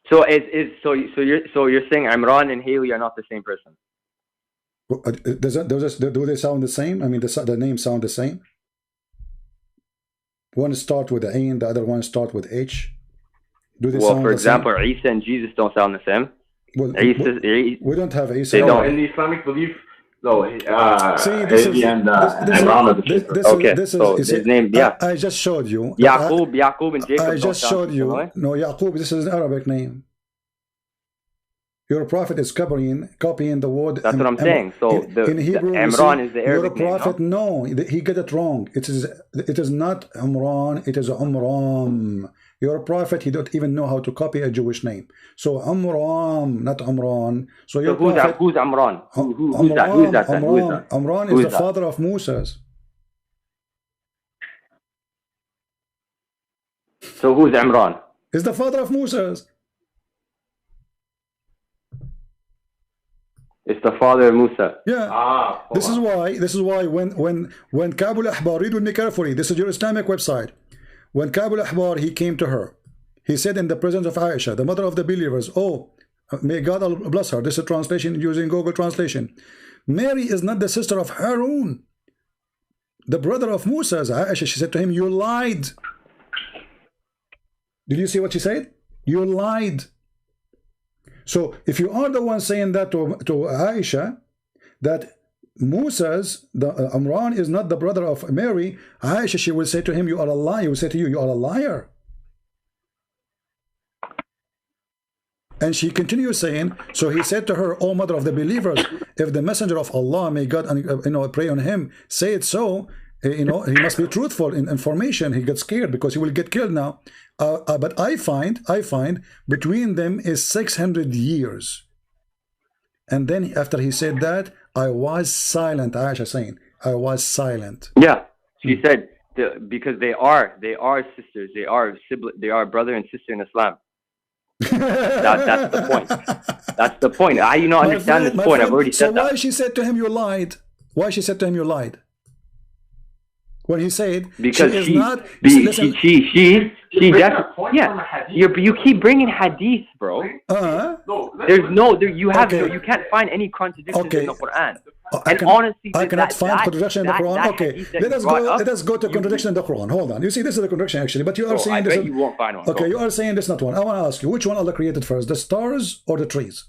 So you're saying Imran and Haley are not the same person? Do they sound the same? I mean, the names sound the same. One start with the Ain, the other one start with H. Do they sound for the example, same? Isa and Jesus don't sound the same. Well, we don't have Isa. They don't. In the Islamic belief, no. See, this is his name. Yeah, I just showed you. Yaqub and Jacob. I just showed you. No, Yaqub. This is an Arabic name. Your prophet is copying the word. That's what I'm saying. So in Hebrew, Imran is the Arabic your prophet. Name, no, he got it wrong. It is not Imran. It is Umram. Your prophet, he don't even know how to copy a Jewish name. So Amram, not Amran. So your prophet. Who's Amran? Who's that? Amran is the father of Moses. So who's Imran? Is the father of Moses. It's the father of Musa. Yeah. This is why when Kabul Ahbar, read with me carefully. This is your Islamic website. When Kabul Ahbar, he came to her. He said in the presence of Aisha, the mother of the believers, oh, may God bless her. This is a translation using Google Translation. Mary is not the sister of Harun, the brother of Musa. Aisha, she said to him, you lied. Did you see what she said? You lied. So if you are the one saying that to Aisha, that Amran is not the brother of Mary, Aisha, she will say to him, you are a liar. He will say to you, you are a liar. And she continues saying, so he said to her, O mother of the believers, if the messenger of Allah, may God pray on him, say it so, he must be truthful in information. He gets scared because he will get killed now. But I find between them is 600 years. And then after he said that, I was silent. Aisha saying, I was silent. Yeah, she said because they are sisters. They are brother and sister in Islam. That's the point. That's the point. I understand this point. I've already said that. So why she said to him you lied? Why she said to him you lied? When he said because she you keep bringing hadith, bro. You can't find any contradictions in the Quran. I cannot find contradiction in the Quran. Okay, let us go to contradiction in the Quran. Hold on. You see, this is a contradiction actually, but you are saying this. You won't find one. Okay, you are saying this not one. I want to ask you, which one Allah created first, the stars or the trees?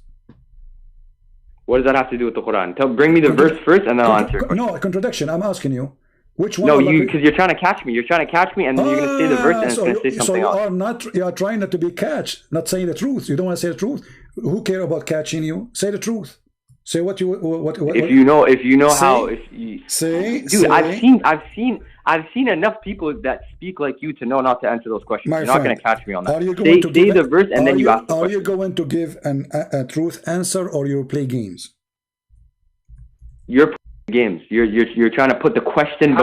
What does that have to do with the Quran? Bring me the verse first, and then I'll answer. No, contradiction. I'm asking you. Which one? No, because you're trying to catch me. You're trying to catch me, and then you're going to say the verse, and it's going to say something else. You are trying not to be catched, not saying the truth. You don't want to say the truth. Who care about catching you? Say the truth. Say what. If you know how. Dude, I've seen enough people that speak like you to know not to answer those questions. You're not going to catch me on that. Say the verse, and then you ask the question. Are you going to give a truth answer, or you play games? games. You're trying to put the question.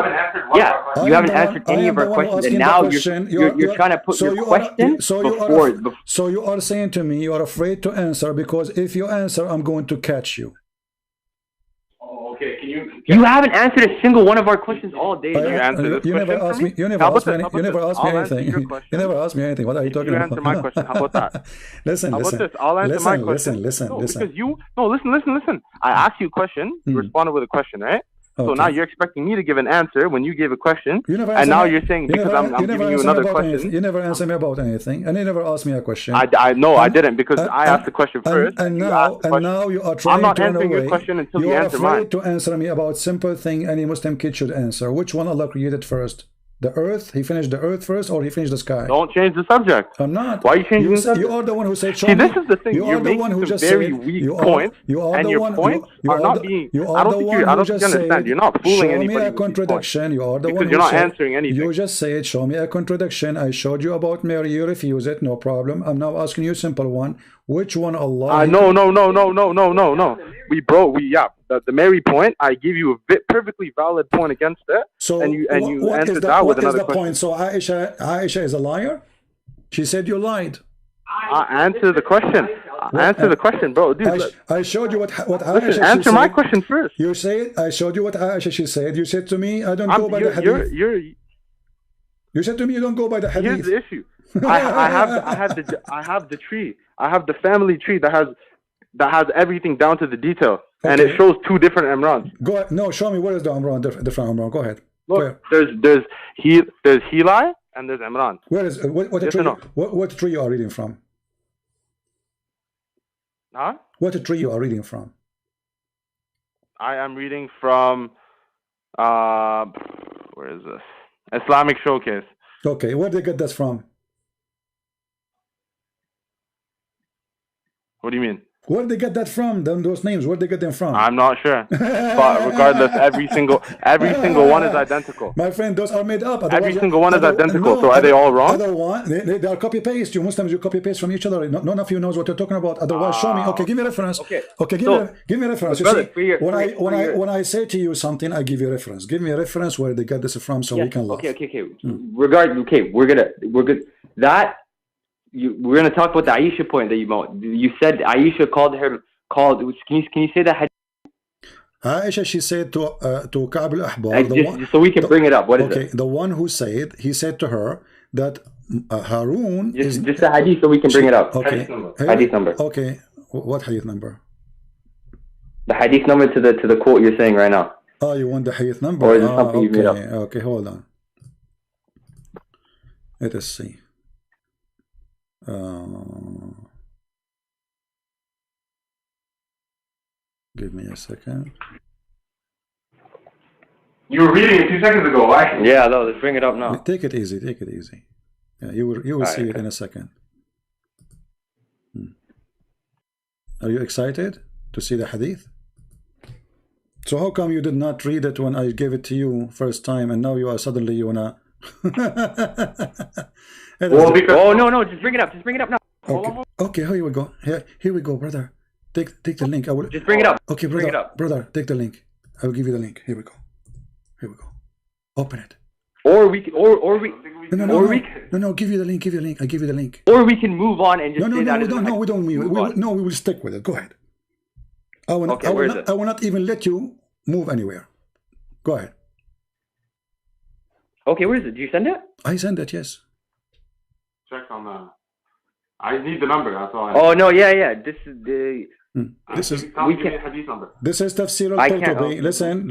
Yeah, you haven't answered any of our questions, and now you're trying to put your question before. So you are saying to me you are afraid to answer because if you answer, I'm going to catch you. Okay, you haven't answered a single one of our questions all day. You never asked me. You never asked me anything. You never asked me anything. What are you talking about? Answer my question. How about that? Listen. I'll answer my question. Listen. Listen. I asked you a question. You responded with a question, right? So now you're expecting me to give an answer when you gave a question, and now you're saying because I'm giving you another question. You never answer me about anything, and you never asked me a question. I didn't because I asked the question first. And now you are trying to run away. I'm not answering your question until you answer mine. You are afraid to answer me about simple thing any Muslim kid should answer. Which one Allah created first? The earth? He finished the earth first, or he finished the sky? Don't change the subject. I'm not. Why are you changing the subject? You are the one who said. See, this is the thing. You're making some very weak points, and your points are not being. I don't think you understand. You're not fooling anybody. Show me a contradiction. You are the one because you're not answering anything. You just said, "Show me a contradiction." I showed you about Mary. You refuse it. No problem. I'm now asking you a simple one. Which one Allah? No. The Mary point, I give you a perfectly valid point against it. So and you answered that with another question. Point? So Aisha is a liar? She said you lied. Answer the question. Answer the question, bro. Dude, I showed you what Aisha said. Answer my question first. You said I showed you what Aisha she said. You said to me, I don't go by the hadith. You said to me you don't go by the hadith. Here's the issue. I have the tree. I have the family tree that has everything down to the detail. Okay. And it shows two different Imrans. Go ahead. No, show me where is the Imran, different Imran. Go ahead. Look, there's Heli and there's Imran. Where is what tree you are reading from? Huh? What tree you are reading from? I am reading from where is this? Islamic Showcase. Okay, where did they get this from? What do you mean? Where did they get that from? Those names, where did they get them from? I'm not sure. But regardless, every single one is identical. My friend, those are made up. Every single one is identical. So are they all wrong? They are copy paste. You Muslims, you copy paste from each other. None of you knows what you're talking about. Otherwise, show me. Okay, give me a reference. Okay, give me a reference. You see, when I say to you something, I give you a reference. Give me a reference where they get this from, so we can laugh. Okay. We're good. We're gonna talk about the Aisha point that you said. Aisha called. Can you say that? Aisha, she said to Ka'b al-Ahbar, so we can bring it up. What is it? The one who said, he said to her that Harun just the hadith, so we can bring it up. Okay, hadith number. Okay, what hadith number? The hadith number to the quote you're saying right now. Oh, you want the hadith number? Or is it something you made up? Okay, hold on. Let us see. Give me a second. You were reading it 2 seconds ago. Why? Yeah, no, let's bring it up now. Take it easy. Yeah, you will see it in a second. Are you excited to see the hadith? So how come you did not read it when I gave it to you first time, and now you wanna? No, just bring it up. Now. Okay, here we go. Here we go, brother. Take the link. I will just bring it up. Okay, brother, take the link. I will give you the link. Here we go. Open it. Or we No, give you the link. I give you the link. Or we can move on and just we don't. We will stick with it. Go ahead. I will not even let you move anywhere. Go ahead. Okay, where is it? Did you send it? I sent it, yes. Check on that. I need the number. That's all. Oh no, yeah. This is the. This is hadith number. This is Tafsir al-Qurtubi. Listen.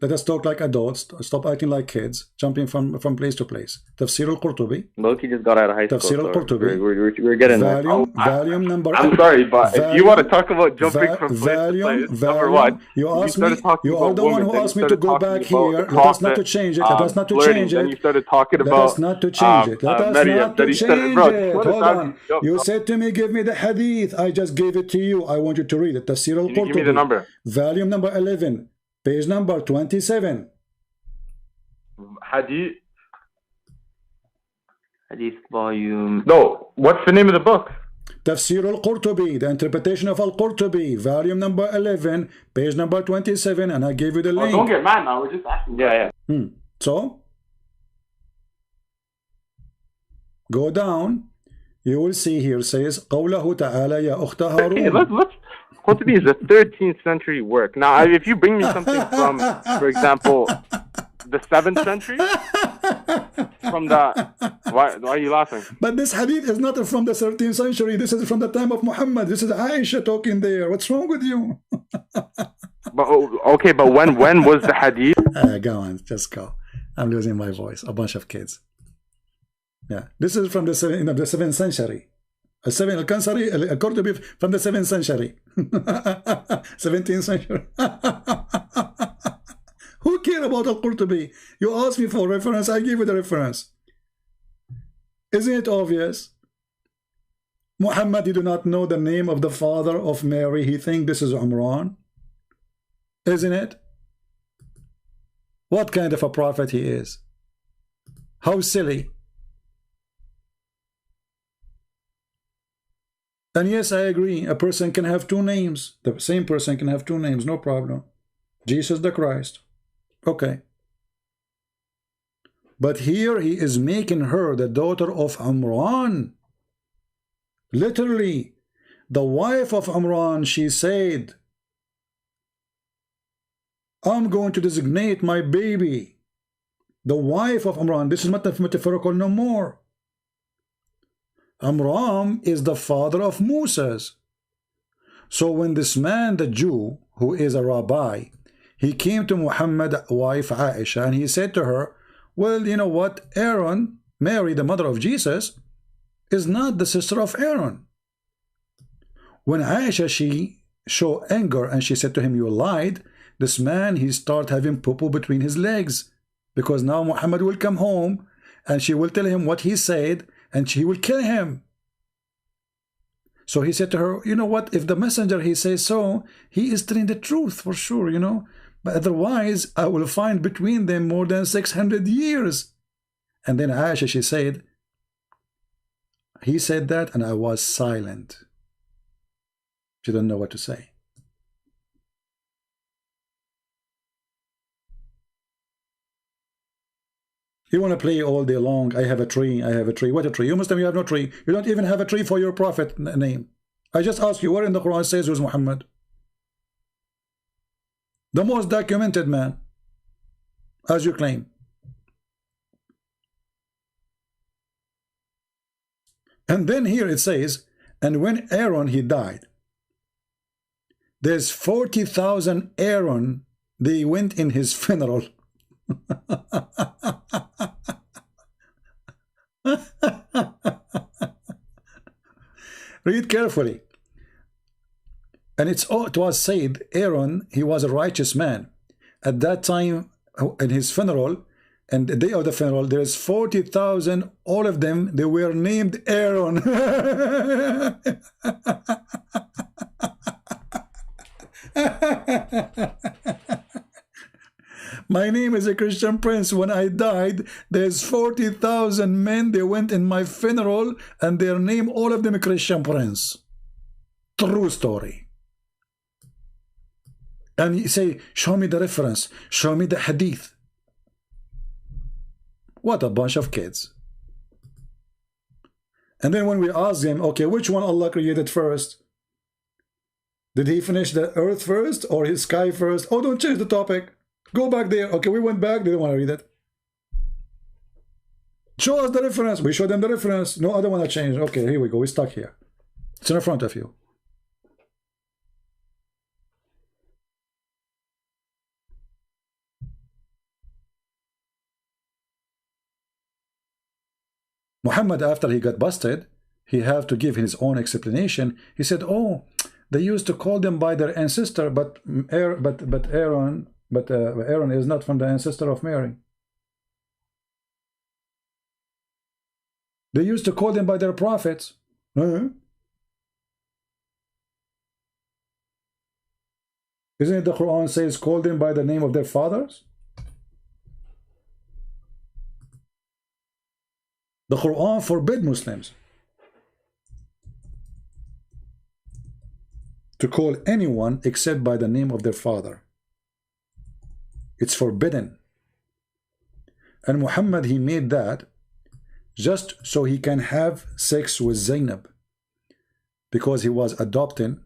Let us talk like adults. Stop acting like kids, jumping from place to place. Tafsir al-Qurtubi. Loki just got out of high school. Tafsir al-Qurtubi. We're getting volume number. I'm sorry, but if you want to talk about jumping from place to place, number one, you asked me. You are the one who asked me to go back here. Let us not to change it. Then you started talking about. Let us not to change it. Hold on. You said to me, give me the hadith. I just gave it to you. I want you to read it. Tafsir al-Qurtubi. Give me the number. Volume number 11, page number 27. Hadith volume. No, what's the name of the book? Tafsir al-Qurtubi, the interpretation of al-Qurtubi, volume number 11, page number 27, and I gave you the link. Don't get mad now, we're just asking. Yeah. So, go down, you will see here says, قوله تعالى يا أخت هارون. Qurtubi is a 13th century work. Now, if you bring me something from, for example, the 7th century, from the... Why are you laughing? But this hadith is not from the 13th century. This is from the time of Muhammad. This is Aisha talking there. What's wrong with you? But okay, but when was the hadith? Go on, just go. I'm losing my voice. A bunch of kids. Yeah, this is from the 7th century. According to be from the 7th century. 17th century. Who cares about Al-Qurtubi? You asked me for reference, I give you the reference. Isn't it obvious? Muhammad, he do not know the name of the father of Mary. He think this is Umran. Isn't it? What kind of a prophet he is? How silly. And yes, I agree. A person can have two names. The same person can have two names, no problem. Jesus the Christ. Okay. But here he is making her the daughter of Imran. Literally, the wife of Imran, she said, I'm going to designate my baby. The wife of Imran. This is not metaphorical no more. Amram is the father of Moses. So when this man, the Jew, who is a rabbi, he came to Muhammad's wife Aisha and he said to her, well, you know what? Aaron, Mary, the mother of Jesus, is not the sister of Aaron. When Aisha, she showed anger and she said to him, you lied, this man, he started having poo-poo between his legs, because now Muhammad will come home and she will tell him what he said and she will kill him. So he said to her, you know what, if the messenger, he says so, he is telling the truth for sure, you know, but otherwise I will find between them more than 600 years. And then Aisha, she said, he said that and I was silent. She didn't know what to say. You want to play all day long, I have a tree, I have a tree. What a tree? You Muslim, you have no tree. You don't even have a tree for your prophet name. I just ask you, where in the Quran says who's Muhammad? The most documented man, as you claim. And then here it says, and when Aaron, he died, there's 40,000 Aaron, they went in his funeral. Read carefully. And it was said Aaron, he was a righteous man. At that time, in his funeral, and the day of the funeral, there's 40,000, all of them, they were named Aaron. My name is a Christian prince. When I died, there's 40,000 men, they went in my funeral, and their name, all of them, a Christian prince. True story. And you say, show me the reference, show me the hadith. What a bunch of kids. And then when we ask them, okay, which one Allah created first? Did he finish the earth first or his sky first? Oh, don't change the topic. Go back there. Okay, we went back. They don't want to read it. Show us the reference. We show them the reference. No, I don't want to change. Okay, here we go. We're stuck here. It's in front of you. Muhammad, after he got busted, he had to give his own explanation. He said, oh, they used to call them by their ancestor, but Aaron is not from the ancestor of Mary. They used to call them by their prophets. Isn't it the Quran says, call them by the name of their fathers? The Quran forbid Muslims. to call anyone except by the name of their father. It's forbidden. And Muhammad, he made that just so he can have sex with Zainab, because he was adopting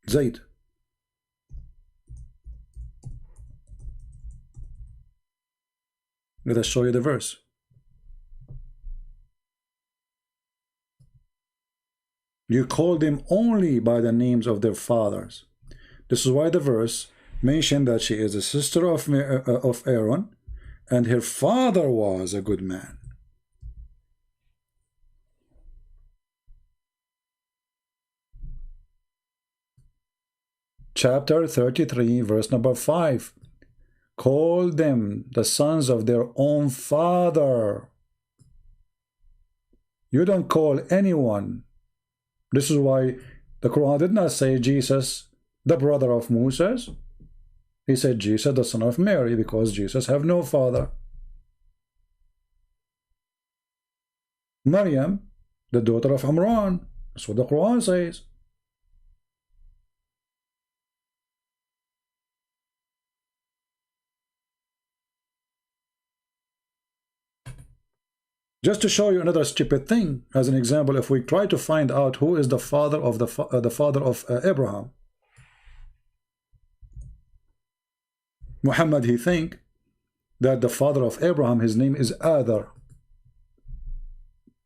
Zayd. Let us show you the verse. You call them only by the names of their fathers. This is why the verse mentioned that she is a sister of Aaron, and her father was a good man. Chapter 33, verse number 5. Call them the sons of their own father. You don't call anyone. This is why the Quran did not say Jesus, the brother of Moses. He said Jesus, the son of Mary, because Jesus have no father. Maryam, the daughter of Imran. That's what the Quran says. Just to show you another stupid thing, as an example, if we try to find out who is the father of the father of Abraham, Muhammad, he think that the father of Abraham, his name is Adar,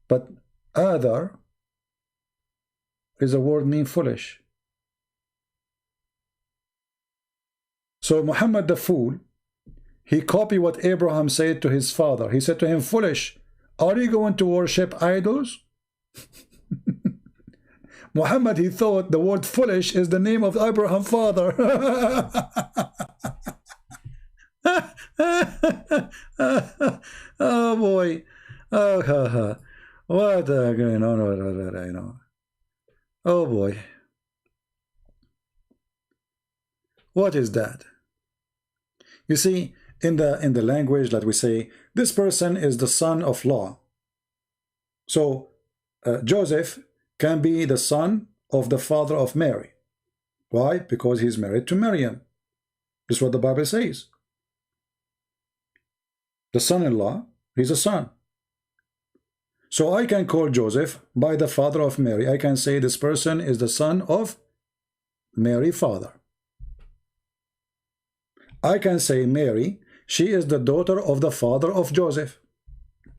but Adar is a word mean foolish. So Muhammad the fool, he copied what Abraham said to his father. He said to him, foolish, are you going to worship idols? Muhammad, he thought the word foolish is the name of Abraham's father. Oh boy. Oh, what going on? You know. Oh boy. What is that? You see, in the language that we say, this person is the son of law. So Joseph can be the son of the father of Mary. Why? Because he's married to Miriam. This is what the Bible says. The son-in-law, he's a son. So I can call Joseph by the father of Mary. I can say this person is the son of Mary father. I can say Mary, she is the daughter of the father of Joseph.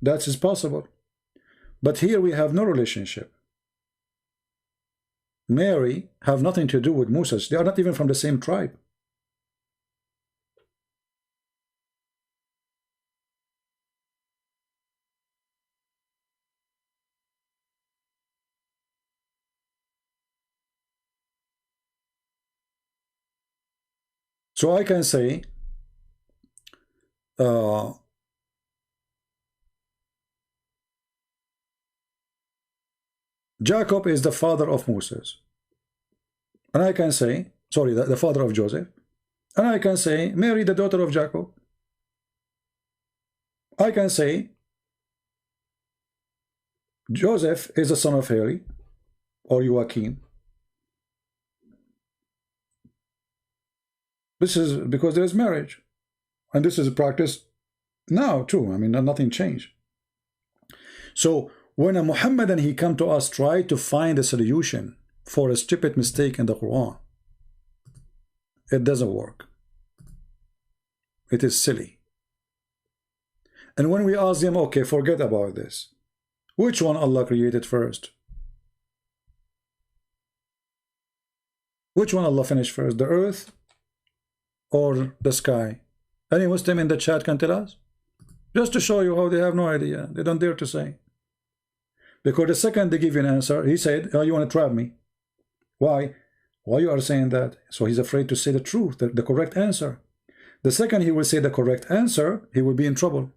That is possible. But here we have no relationship. Mary have nothing to do with Moses. They are not even from the same tribe. So I can say Jacob is the father of Moses. And I can say, sorry, the father of Joseph. And I can say, Mary, the daughter of Jacob. I can say, Joseph is the son of Heli or Joachim. This is because there is marriage. And this is practiced now too. I mean, nothing changed. So when a Muhammadan, he come to us, try to find a solution for a stupid mistake in the Quran, it doesn't work. It is silly. And when we ask them, okay, forget about this, which one Allah created first? Which one Allah finished first, the earth or the sky? Any Muslim in the chat can tell us? Just to show you how they have no idea. They don't dare to say. Because the second they give you an answer, he said, oh, you want to trap me? Why? Why you are saying that? So he's afraid to say the truth, the correct answer. The second he will say the correct answer, he will be in trouble.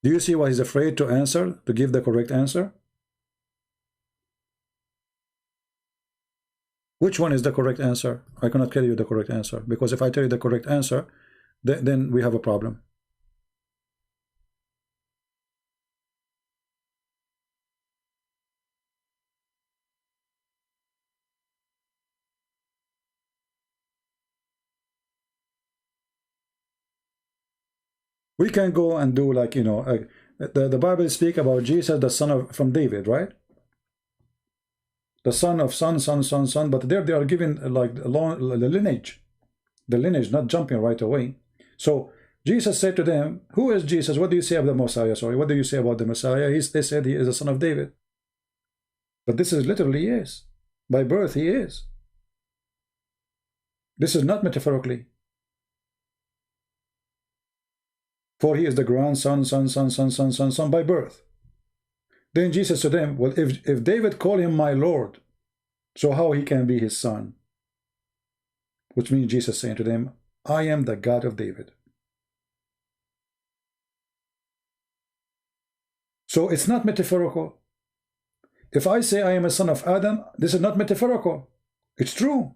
Do you see why he's afraid to answer, to give the correct answer? Which one is the correct answer? I cannot tell you the correct answer, because if I tell you the correct answer, then we have a problem. We can go and do like, you know, the Bible speak about Jesus, the son of from David, right? The son of son, but there they are given like the lineage, not jumping right away. So Jesus said to them, who is Jesus? What do you say of the Messiah? Sorry, what do you say about the Messiah? They said he is the son of David. But this is literally, he is. By birth, he is. This is not metaphorically. For he is the grandson, son by birth. Then Jesus to them, well, if David called him my Lord, so how he can be his son? Which means Jesus saying to them, I am the God of David. So it's not metaphorical. If I say I am a son of Adam, this is not metaphorical. It's true.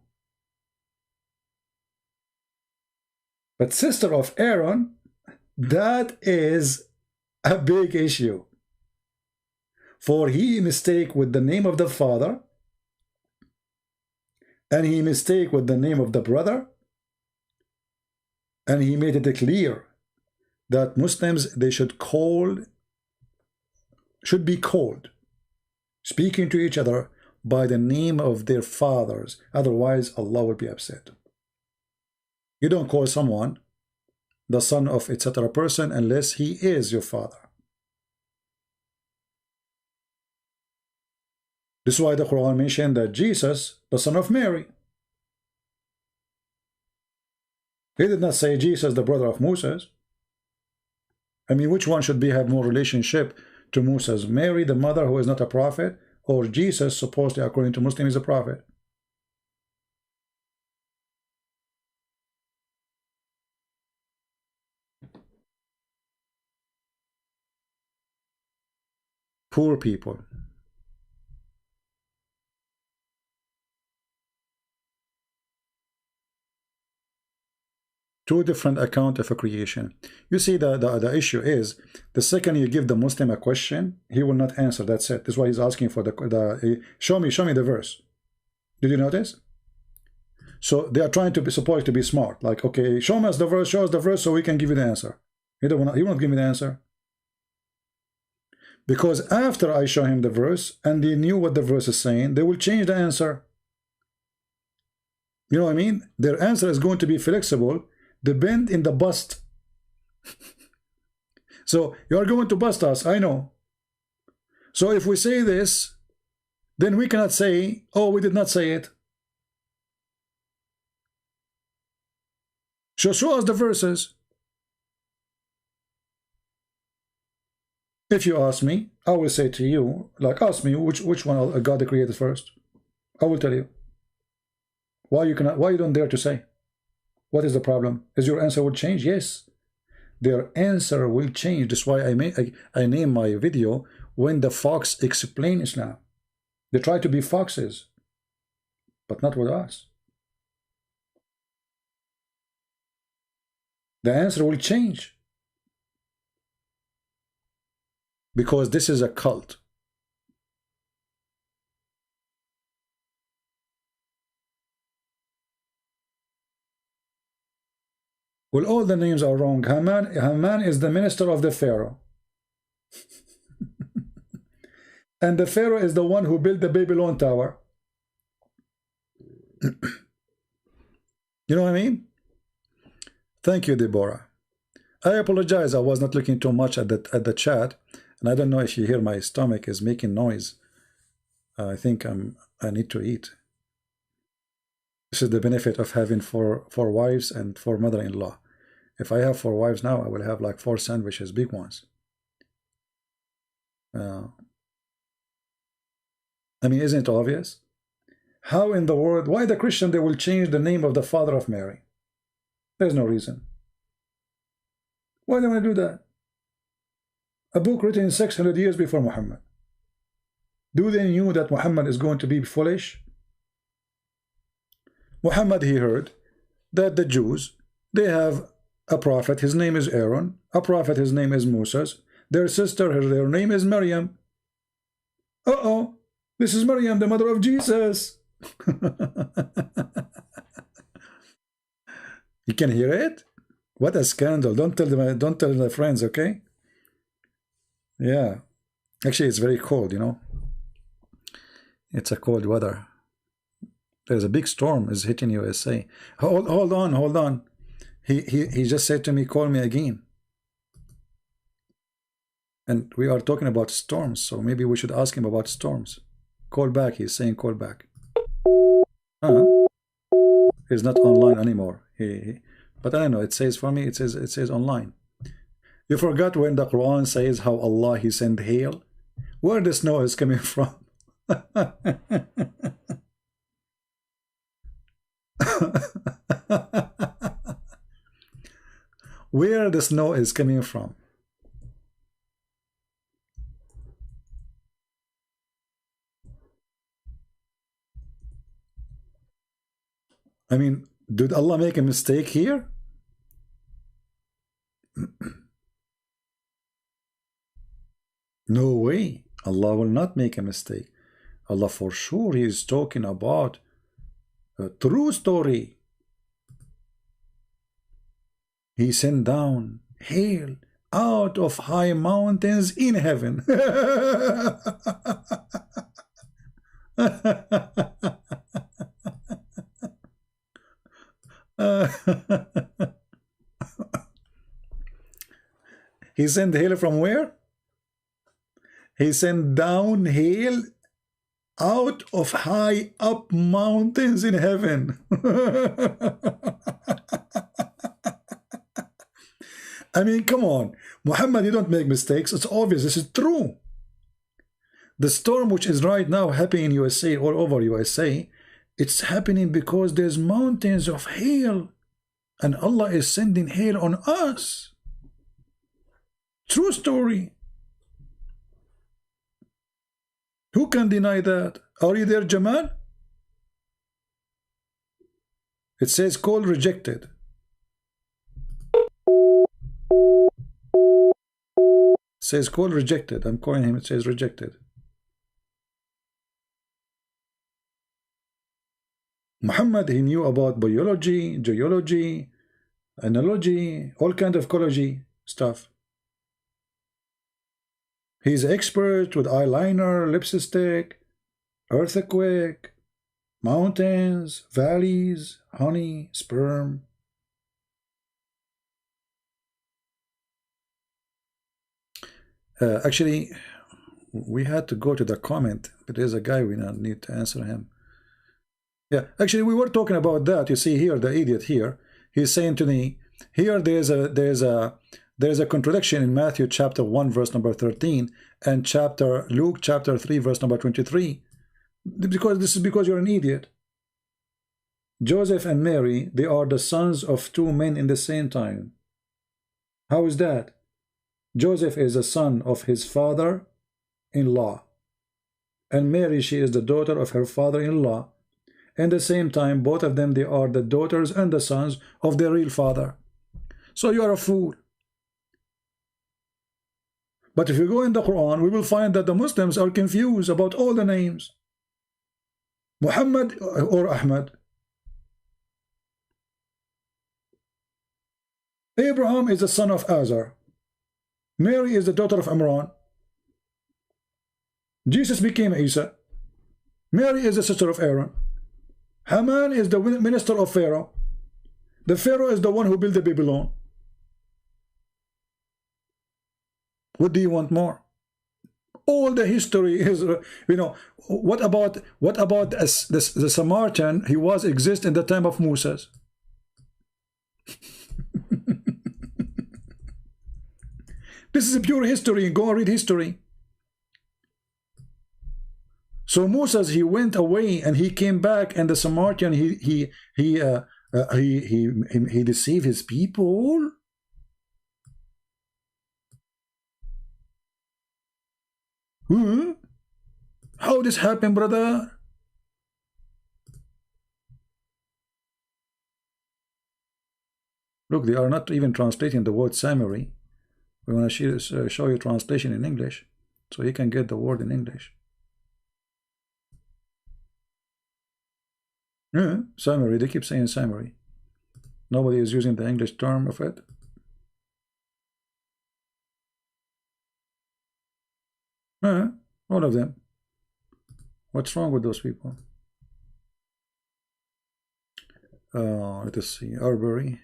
But sister of Aaron, that is a big issue. For he mistake with the name of the father, and he mistake with the name of the brother, and he made it clear that Muslims, they should be called, speaking to each other by the name of their fathers. Otherwise, Allah will be upset. You don't call someone the son of etc. person unless he is your father. This is why the Quran mentioned that Jesus, the son of Mary. He did not say Jesus, the brother of Moses. I mean, which one should have more relationship to Moses? Mary, the mother who is not a prophet, or Jesus, supposedly according to Muslim, is a prophet? Poor people. Two different accounts of a creation. You see, the issue is, the second you give the Muslim a question, he will not answer. That's it. That's why he's asking for the show me the verse. Did you notice? So they are trying to be supposed to be smart. Like, okay, show us the verse, so we can give you the answer. He won't give me the answer. Because after I show him the verse, and they knew what the verse is saying, they will change the answer. You know what I mean? Their answer is going to be flexible, the bend in the bust. So you are going to bust us, I know. So if we say this, then we cannot say, oh, we did not say it. So show us the verses. If you ask me, I will say to you, like, ask me which one God created first. I will tell you. Why you don't dare to say? What is the problem? Is your answer will change? Yes. Their answer will change. That's why I name my video When the Fox Explain Islam. They try to be foxes, but not with us. The answer will change. Because this is a cult. Well, all the names are wrong. Haman is the minister of the Pharaoh. And the Pharaoh is the one who built the Babylon Tower. You know what I mean? Thank you, Deborah. I apologize. I was not looking too much at the chat, and I don't know if you hear my stomach is making noise. I think I need to eat. This is the benefit of having four wives and 4 mother-in-law. If I have 4 wives now, I will have like 4 sandwiches, big ones. I mean, isn't it obvious? How in the world, why the Christian, they will change the name of the father of Mary? There's no reason. Why do they want to do that? A book written 600 years before Muhammad. Do they knew that Muhammad is going to be foolish? Muhammad, he heard that the Jews, they have a prophet, his name is Aaron, a prophet, his name is Moses, their sister, their name is Maryam. Uh-oh, this is Maryam, the mother of Jesus. You can hear it? What a scandal. Don't tell them, don't tell my friends, okay? Yeah. Actually, it's very cold, you know. It's a cold weather. There's a big storm is hitting USA. Hold on. He just said to me, call me again. And we are talking about storms, so maybe we should ask him about storms. Call back, he's saying call back. He's not online anymore. But I don't know, it says for me, it says online. You forgot when the Quran says how Allah, he sent hail? Where the snow is coming from? Where the snow is coming from? I mean, did Allah make a mistake here? No way. Allah will not make a mistake. Allah for sure, he is talking about a true story. He sent down hail out of high mountains in heaven. He sent hail from where? He sent down hail out of high up mountains in heaven. I mean, come on. Muhammad, you don't make mistakes. It's obvious. This is true. The storm which is right now happening in USA, all over USA, it's happening because there's mountains of hail. And Allah is sending hail on us. True story. Who can deny that? Are you there, Jamal? It says call rejected. It says call rejected. I'm calling him. It says rejected. Muhammad, he knew about biology, geology, analogy, all kind of ecology stuff. He's expert with eyeliner, lipstick, earthquake, mountains, valleys, honey, sperm. Actually, we had to go to the comment, but there's a guy we need to answer him. Yeah, actually, we were talking about that. You see here, the idiot here, he's saying to me, here there's a contradiction in Matthew chapter 1 verse number 13 and Luke chapter 3 verse number 23. This is because you're an idiot. Joseph and Mary, they are the sons of two men in the same time. How is that? Joseph is a son of his father-in-law, and Mary, she is the daughter of her father-in-law. At the same time, both of them, they are the daughters and the sons of their real father. So you are a fool. But if you go in the Quran, we will find that the Muslims are confused about all the names. Muhammad or Ahmad. Abraham is the son of Azar. Mary is the daughter of Imran. Jesus became Isa. Mary is the sister of Aaron. Haman is the minister of Pharaoh. The Pharaoh is the one who built the Babylon. What do you want more? All the history is, you know, what about the Samaritan? He was exist in the time of Moses. This is a pure history. Go and read history. So Moses, he went away and he came back, and the Samaritan, he deceived his people. How this happened, brother? Look, they are not even translating the word summary. We want to show you translation in English, so you can get the word in English. Yeah, summary. They keep saying summary. Nobody is using the English term of it. All of them. What's wrong with those people? Let us see. Arbery.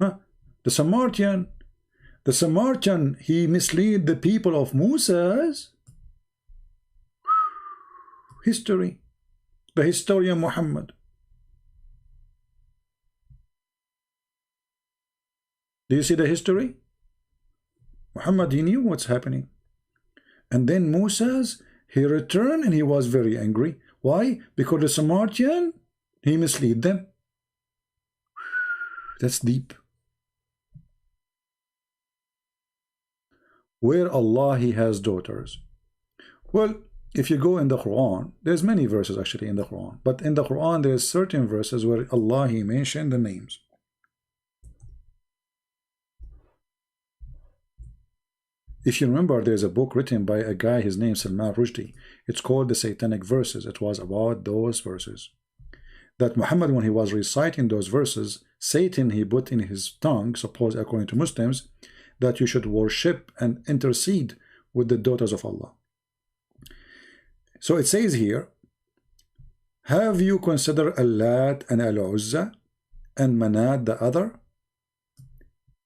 The Samaritan. The Samaritan, he misled the people of Musa's history. The historian Muhammad. Do you see the history? Muhammad, he knew what's happening. And then Musa's, he returned and he was very angry. Why? Because the Samaritan, he misled them. That's deep. Where Allah, he has daughters. Well, if you go in the Quran, there's many verses actually in the Quran. But in the Quran, there's certain verses where Allah, he mentioned the names. If you remember, there's a book written by a guy, his name is Salman Rushdie. It's called the Satanic Verses. It was about those verses. That Muhammad, when he was reciting those verses, Satan, he put in his tongue, suppose according to Muslims, that you should worship and intercede with the daughters of Allah. So it says here, have you considered Allat and Al-Uzza and Manat the other?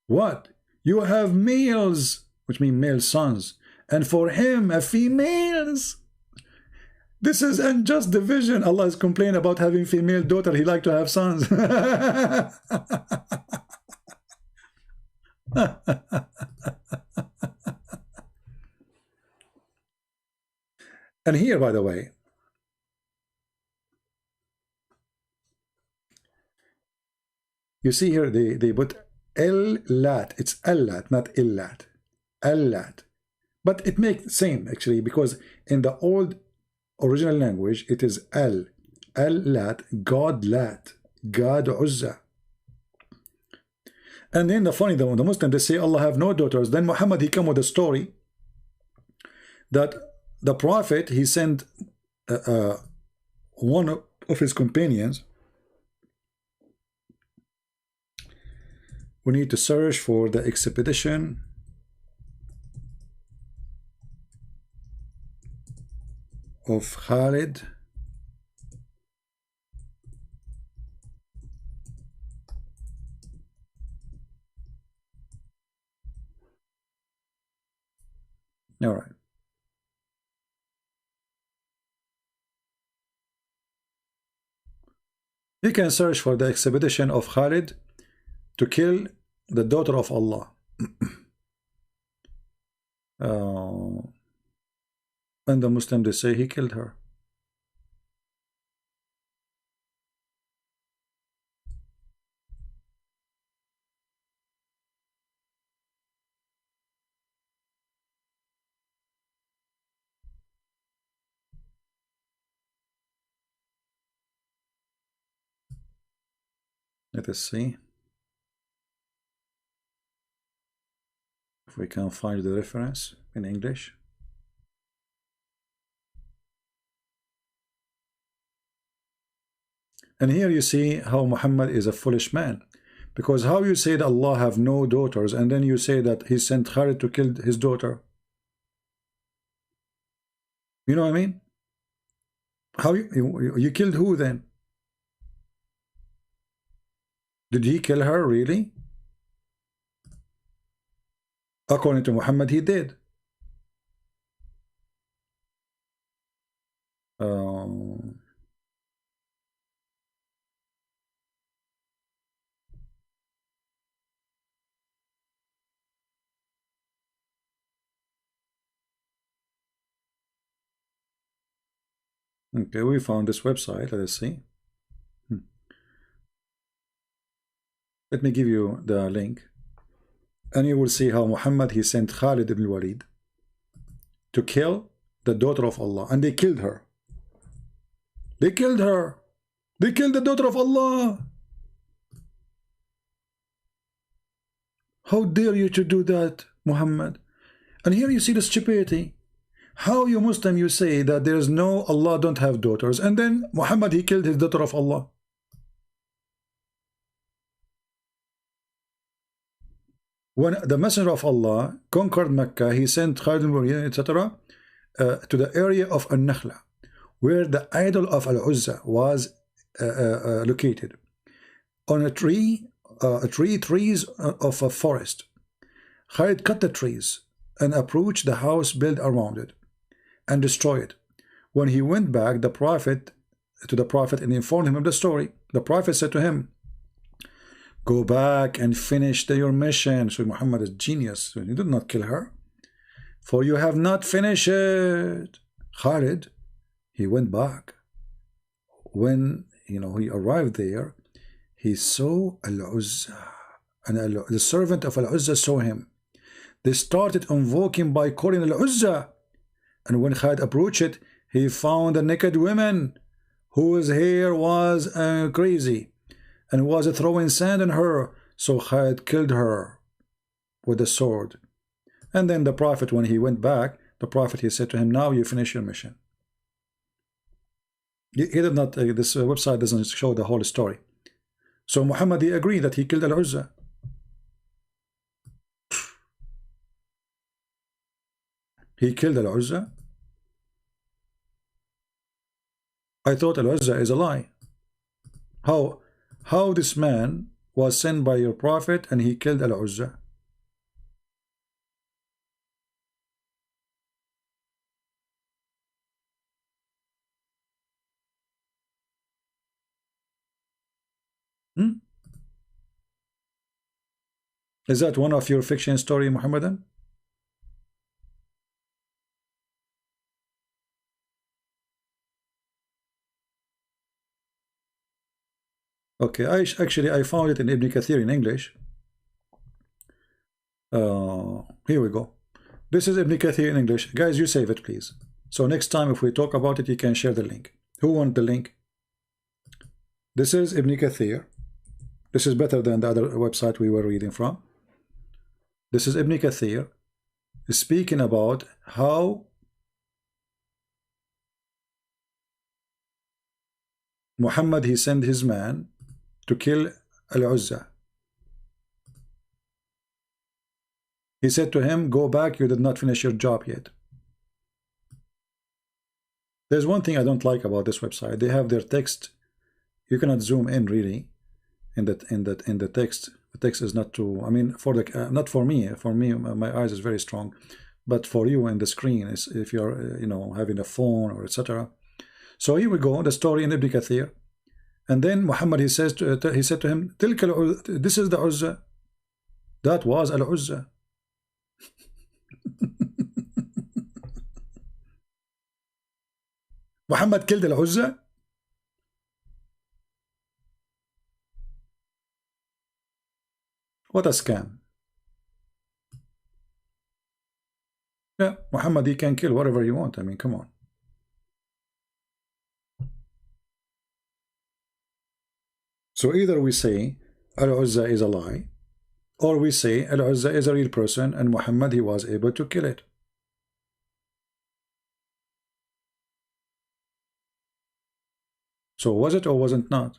What? You have males, which mean male sons, and for him a females. This is unjust division. Allah is complaining about having female daughter. He like to have sons. And here, by the way, you see here they put El-Lat. It's El-Lat, not Illat. El-Lat. But it makes same actually, because in the old original language it is El-Lat, God Lat, God Uzza. And then the funny, the Muslims, they say Allah have no daughters. Then Muhammad, he come with a story that the Prophet, he sent one of his companions. We need to search for the expedition of Khalid all right. You can search for the expedition of Khalid to kill the daughter of Allah. And the Muslims, they say he killed her. Let us see if we can find the reference in English. And here you see how Muhammad is a foolish man, because how you say that Allah have no daughters and then you say that he sent Khalid to kill his daughter? You know what I mean? How you killed who then? Did he kill her really? According to Muhammad, he did. Okay, we found this website. Let us see. Let me give you the link, and you will see how Muhammad, he sent Khalid ibn Walid to kill the daughter of Allah, and they killed her. They killed her. They killed the daughter of Allah. How dare you to do that, Muhammad? And here you see the stupidity. How you Muslim, you say that there is no Allah don't have daughters, and then Muhammad, he killed his daughter of Allah. When the Messenger of Allah conquered Mecca, he sent Khalid ibn Walid, etc., to the area of An-Nakhla, where the idol of Al-Uzza was located on a trees of a forest. Khalid cut the trees and approached the house built around it and destroyed it. When he went back to the Prophet and informed him of the story, the Prophet said to him, go back and finish your mission. So Muhammad is genius. He did not kill her, for you have not finished it. Khalid, he went back. When he arrived there, he saw Al-Uzza, and the servant of Al-Uzza saw him. They started invoking by calling Al-Uzza, and when Khalid approached it, he found a naked woman whose hair was crazy and was throwing sand on her. So Khalid killed her with a sword. And then the Prophet, when he went back, the Prophet, he said to him, now you finish your mission. He did not, this website doesn't show the whole story. So Muhammad, he agreed that he killed Al-Uzza. He killed Al-Uzza. I thought Al-Uzza is a lie. How this man was sent by your Prophet and he killed Al-Uzza? Is that one of your fiction story, Muhammadan? Okay, I found it in Ibn Kathir in English. Here we go. This is Ibn Kathir in English. Guys, you save it, please. So next time if we talk about it, you can share the link. Who wants the link? This is Ibn Kathir. This is better than the other website we were reading from. This is Ibn Kathir speaking about how Muhammad, he sent his man to kill Al-Uzza. He said to him, go back, you did not finish your job yet. There's one thing I don't like about this website. They have their text. You cannot zoom in really in the text. The text is not too, I mean, for the not for me. For me, my eyes is very strong, but for you in the screen is if you're having a phone or etc. So here we go, the story in Ibn Kathir. And then Muhammad, he said to him, this is the Uzza. That was Al-Uzza. Muhammad killed Al-Uzza. What a scam. Yeah, Muhammad, he can kill whatever you want. I mean, come on. So either we say Al-Uzza is a lie, or we say Al-Uzza is a real person and Muhammad, he was able to kill it. So was it or wasn't not?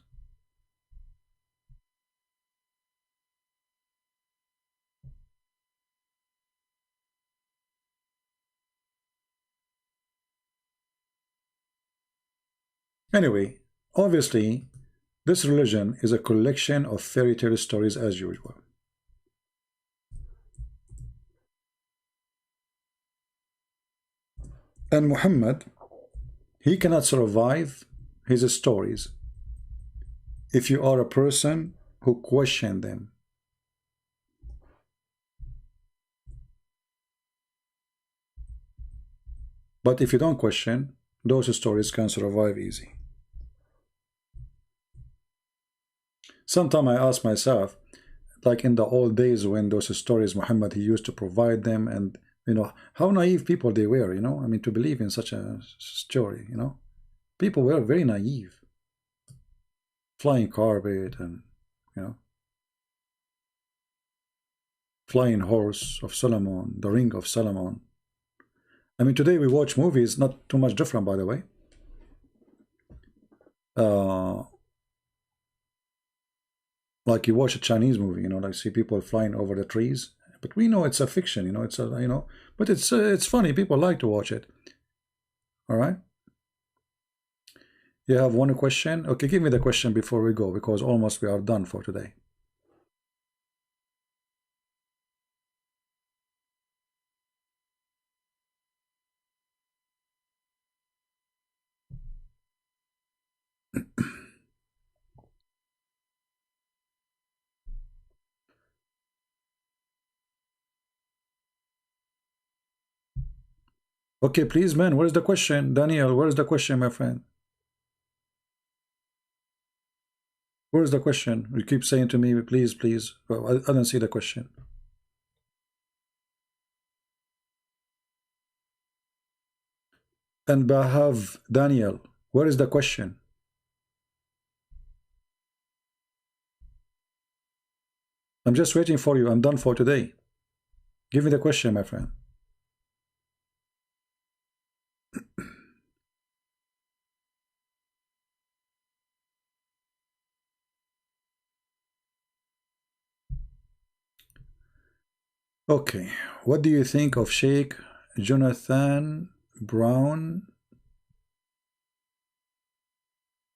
Anyway, obviously, this religion is a collection of fairy tale stories as usual. And Muhammad, he cannot survive his stories if you are a person who question them. But if you don't question, those stories can survive easy. Sometimes I ask myself, like in the old days when those stories Muhammad, he used to provide them, and how naive people they were, I mean, to believe in such a story, people were very naive. Flying carpet and Flying Horse of Solomon, The Ring of Solomon. I mean, today we watch movies, not too much different, by the way. Like you watch a Chinese movie, you know, like see people flying over the trees, but we know it's a fiction, you know, it's a, you know, but it's funny. People like to watch it. All right. You have one question? Okay, give me the question before we go, because almost we are done for today. Okay, please, man, where's the question? Daniel, where's the question, my friend? Where's the question? You keep saying to me, please, please. Well, I don't see the question. And Bahav, Daniel, where is the question? I'm just waiting for you. I'm done for today. Give me the question, my friend. Okay, what do you think of Sheikh Jonathan Brown?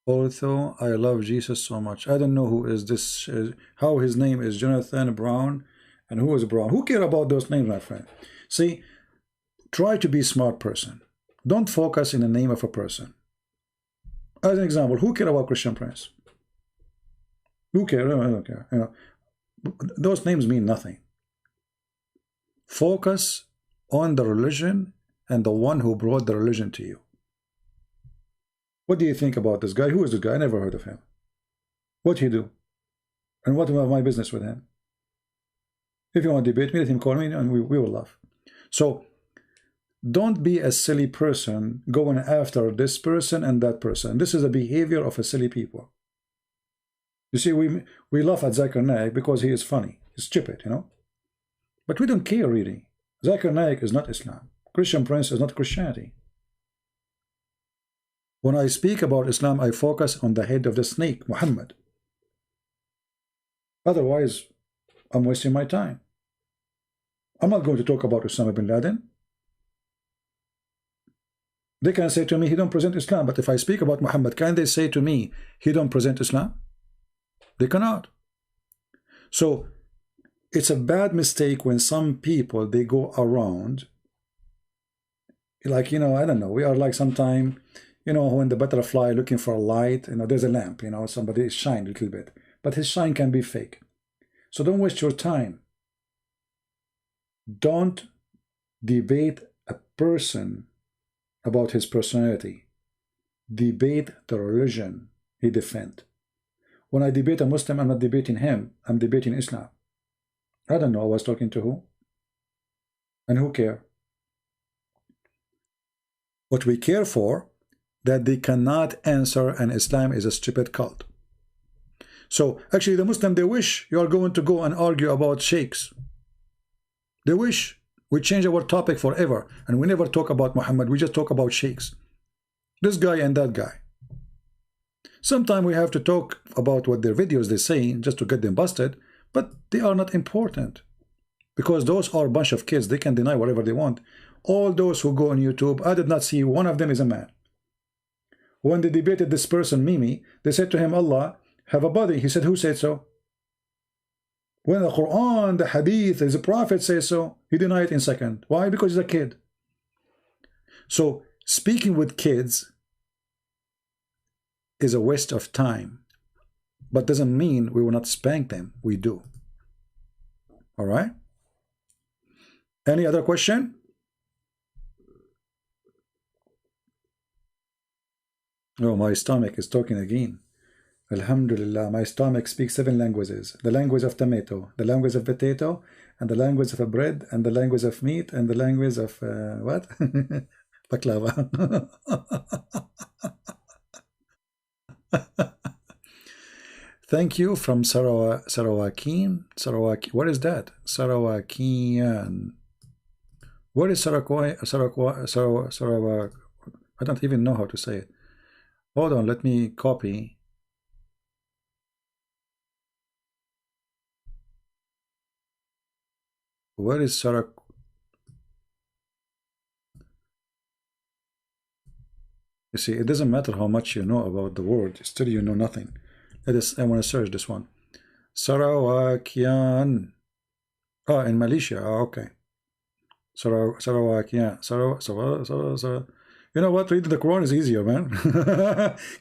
Although I love Jesus so much, I don't know who is this, how his name is Jonathan Brown, and who is Brown. Who care about those names, my friend? See, try to be a smart person. Don't focus in the name of a person. As an example, who care about Christian Prince? Who care? I don't care. You know, those names mean nothing. Focus on the religion and the one who brought the religion to you. What do you think about this guy? Who is this guy? I never heard of him. What he do? And what about my business with him? If you want to debate me, let him call me and we will laugh. So don't be a silly person going after this person and that person. This is the behavior of a silly people. You see, we laugh at Zakir Naik because he is funny. He's stupid, you know. But we don't care really. Zakir Naik is not Islam. Christian Prince is not Christianity. When I speak about Islam, I focus on the head of the snake, Muhammad. Otherwise, I'm wasting my time. I'm not going to talk about Osama bin Laden. They can say to me, he don't present Islam. But if I speak about Muhammad, can they say to me, he don't present Islam? They cannot. So it's a bad mistake when some people, they go around, like, you know, I don't know, we are like sometime, you know, when the butterfly looking for a light, you know, there's a lamp, you know, somebody shine a little bit, but his shine can be fake. So don't waste your time. Don't debate a person about his personality. Debate the religion he defends. When I debate a Muslim, I'm not debating him, I'm debating Islam. I don't know I was talking to who. And who care? What we care for, that they cannot answer, and Islam is a stupid cult. So actually the Muslim, they wish you are going to go and argue about sheikhs. They wish we change our topic forever and we never talk about Muhammad, we just talk about sheikhs. This guy and that guy. Sometimes we have to talk about what their videos they say just to get them busted, but they are not important. Because those are a bunch of kids, they can deny whatever they want. All those who go on YouTube, I did not see one of them is a man. When they debated this person, Mimi, they said to him, Allah have a body. He said, who said so? When the Quran, the Hadith, the Prophet says so, he denied it in a second. Why? Because he's a kid. So speaking with kids is a waste of time, but doesn't mean we will not spank them. We do. All right? Any other question? Oh, my stomach is talking again. Alhamdulillah, my stomach speaks 7 languages. The language of tomato, the language of potato, and the language of a bread, and the language of meat, and the language of what? Baklava. Thank you from Sarawakian. What is that? Sarawakian. What is Sarawak? I don't even know how to say it. Hold on, let me copy. Where is Sarak? You see, it doesn't matter how much you know about the word, still you know nothing. I want to search this one. Sarawakian. Oh, in Malaysia. Oh, okay. Sarawakian. You know what? Reading the Quran is easier, man.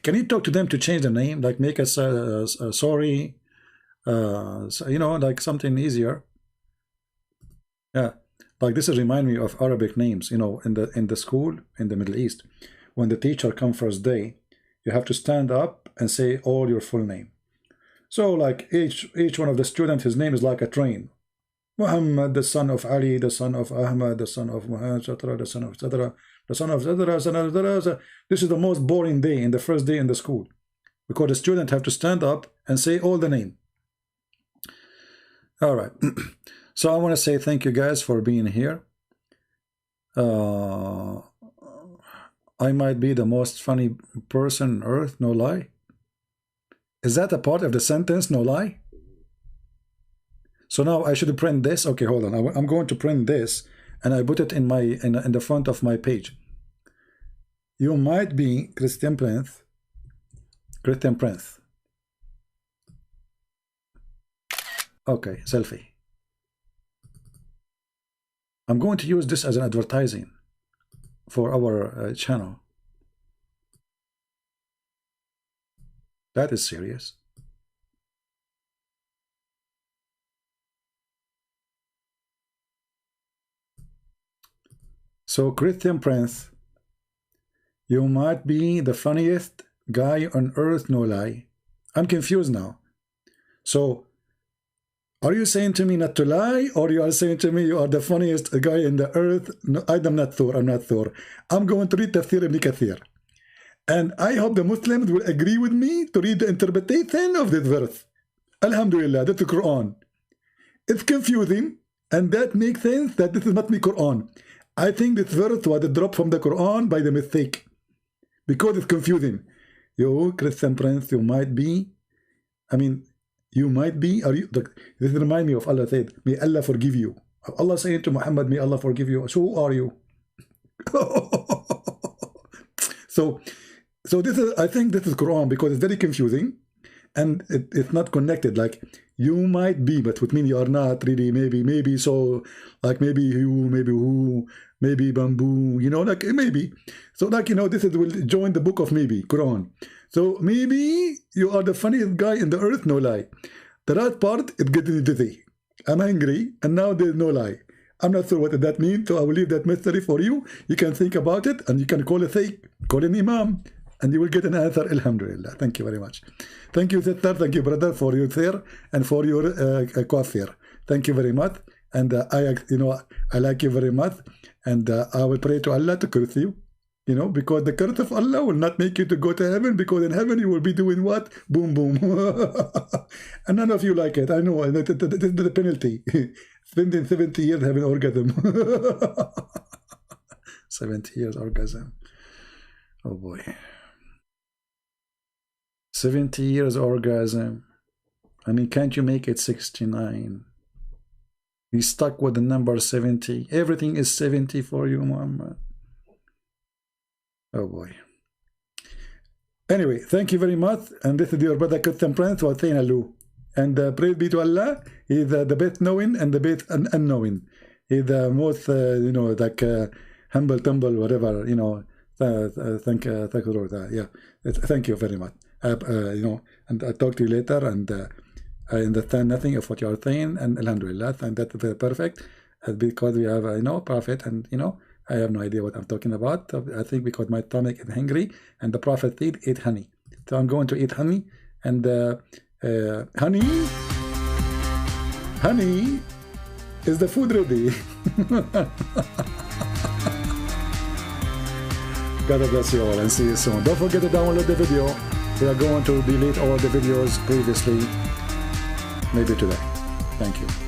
Can you talk to them to change the name? Like make us sorry. You know, like something easier. Yeah. Like this remind me of Arabic names, you know, in the school in the Middle East. When the teacher comes first day, you have to stand up and say all your full name. So like each one of the students, his name is like a train. Muhammad, the son of Ali, the son of Ahmad, the son of Muhammad, the son of Zadra, the son of Zadra. This is the most boring day in the first day in the school, because the student have to stand up and say all the name. All right. So I want to say thank you guys for being here. I might be the most funny person on earth, no lie. Is that a part of the sentence, no lie? So now I should print this. Okay, hold on. I'm going to print this, and I put it in the front of my page. You might be Christian Prince. Okay, selfie. I'm going to use this as an advertising for our channel. That is serious. So Christian Prince, you might be the funniest guy on earth, no lie. I'm confused now. So are you saying to me not to lie, or you are saying to me you are the funniest guy in the earth? No, I'm not Thor. I'm going to read Tafsir Ibn Kathir. And I hope the Muslims will agree with me to read the interpretation of this verse. Alhamdulillah, that's the Quran. It's confusing, and that makes sense that this is not the Quran. I think this verse was dropped from the Quran by the mistake, because it's confusing. You, Christian Prince, you might be, you might be, are you? This reminds me of Allah said, may Allah forgive you. Allah saying to Muhammad, may Allah forgive you. So who are you? So this is, I think this is Quran, because it's very confusing, and it's not connected. Like you might be, but would mean you are not really. Maybe so. Like maybe you, maybe who, maybe bamboo. You know, like maybe. So like this is will join the book of maybe Quran. So maybe you are the funniest guy in the earth, no lie. The last part, it gets me dizzy. I'm angry, and now there's no lie. I'm not sure what that means, so I will leave that mystery for you. You can think about it, and you can call an imam, and you will get an answer. Alhamdulillah. Thank you very much. Thank you, sister. Thank you, brother, for your thir and for your coffir. Thank you very much. And I like you very much. And I will pray to Allah to curse you. Because the curse of Allah will not make you to go to heaven, because in heaven you will be doing what? Boom, boom. And none of you like it. I know. This is the penalty. Spending 70 years having orgasm. 70 years orgasm. Oh boy. 70 years orgasm. Can't you make it 69? You stuck with the number 70. Everything is 70 for you, Muhammad. Oh boy. Anyway, thank you very much. And this is your brother Christian Prince was saying hello. And praise be to Allah. He's the best knowing and the best unknowing. He's the most, humble, tumble, whatever, thank you, Lord. Yeah. Thank you very much. And I'll talk to you later, and I understand nothing of what you are saying, and Alhamdulillah, and that's very perfect, because we have, Prophet, and, I have no idea what I'm talking about. I think because my stomach is hungry, and the Prophet said, eat honey. So I'm going to eat honey, and honey is the food ready. God bless you all and see you soon. Don't forget to download the video. We are going to delete all the videos previously, maybe today. Thank you.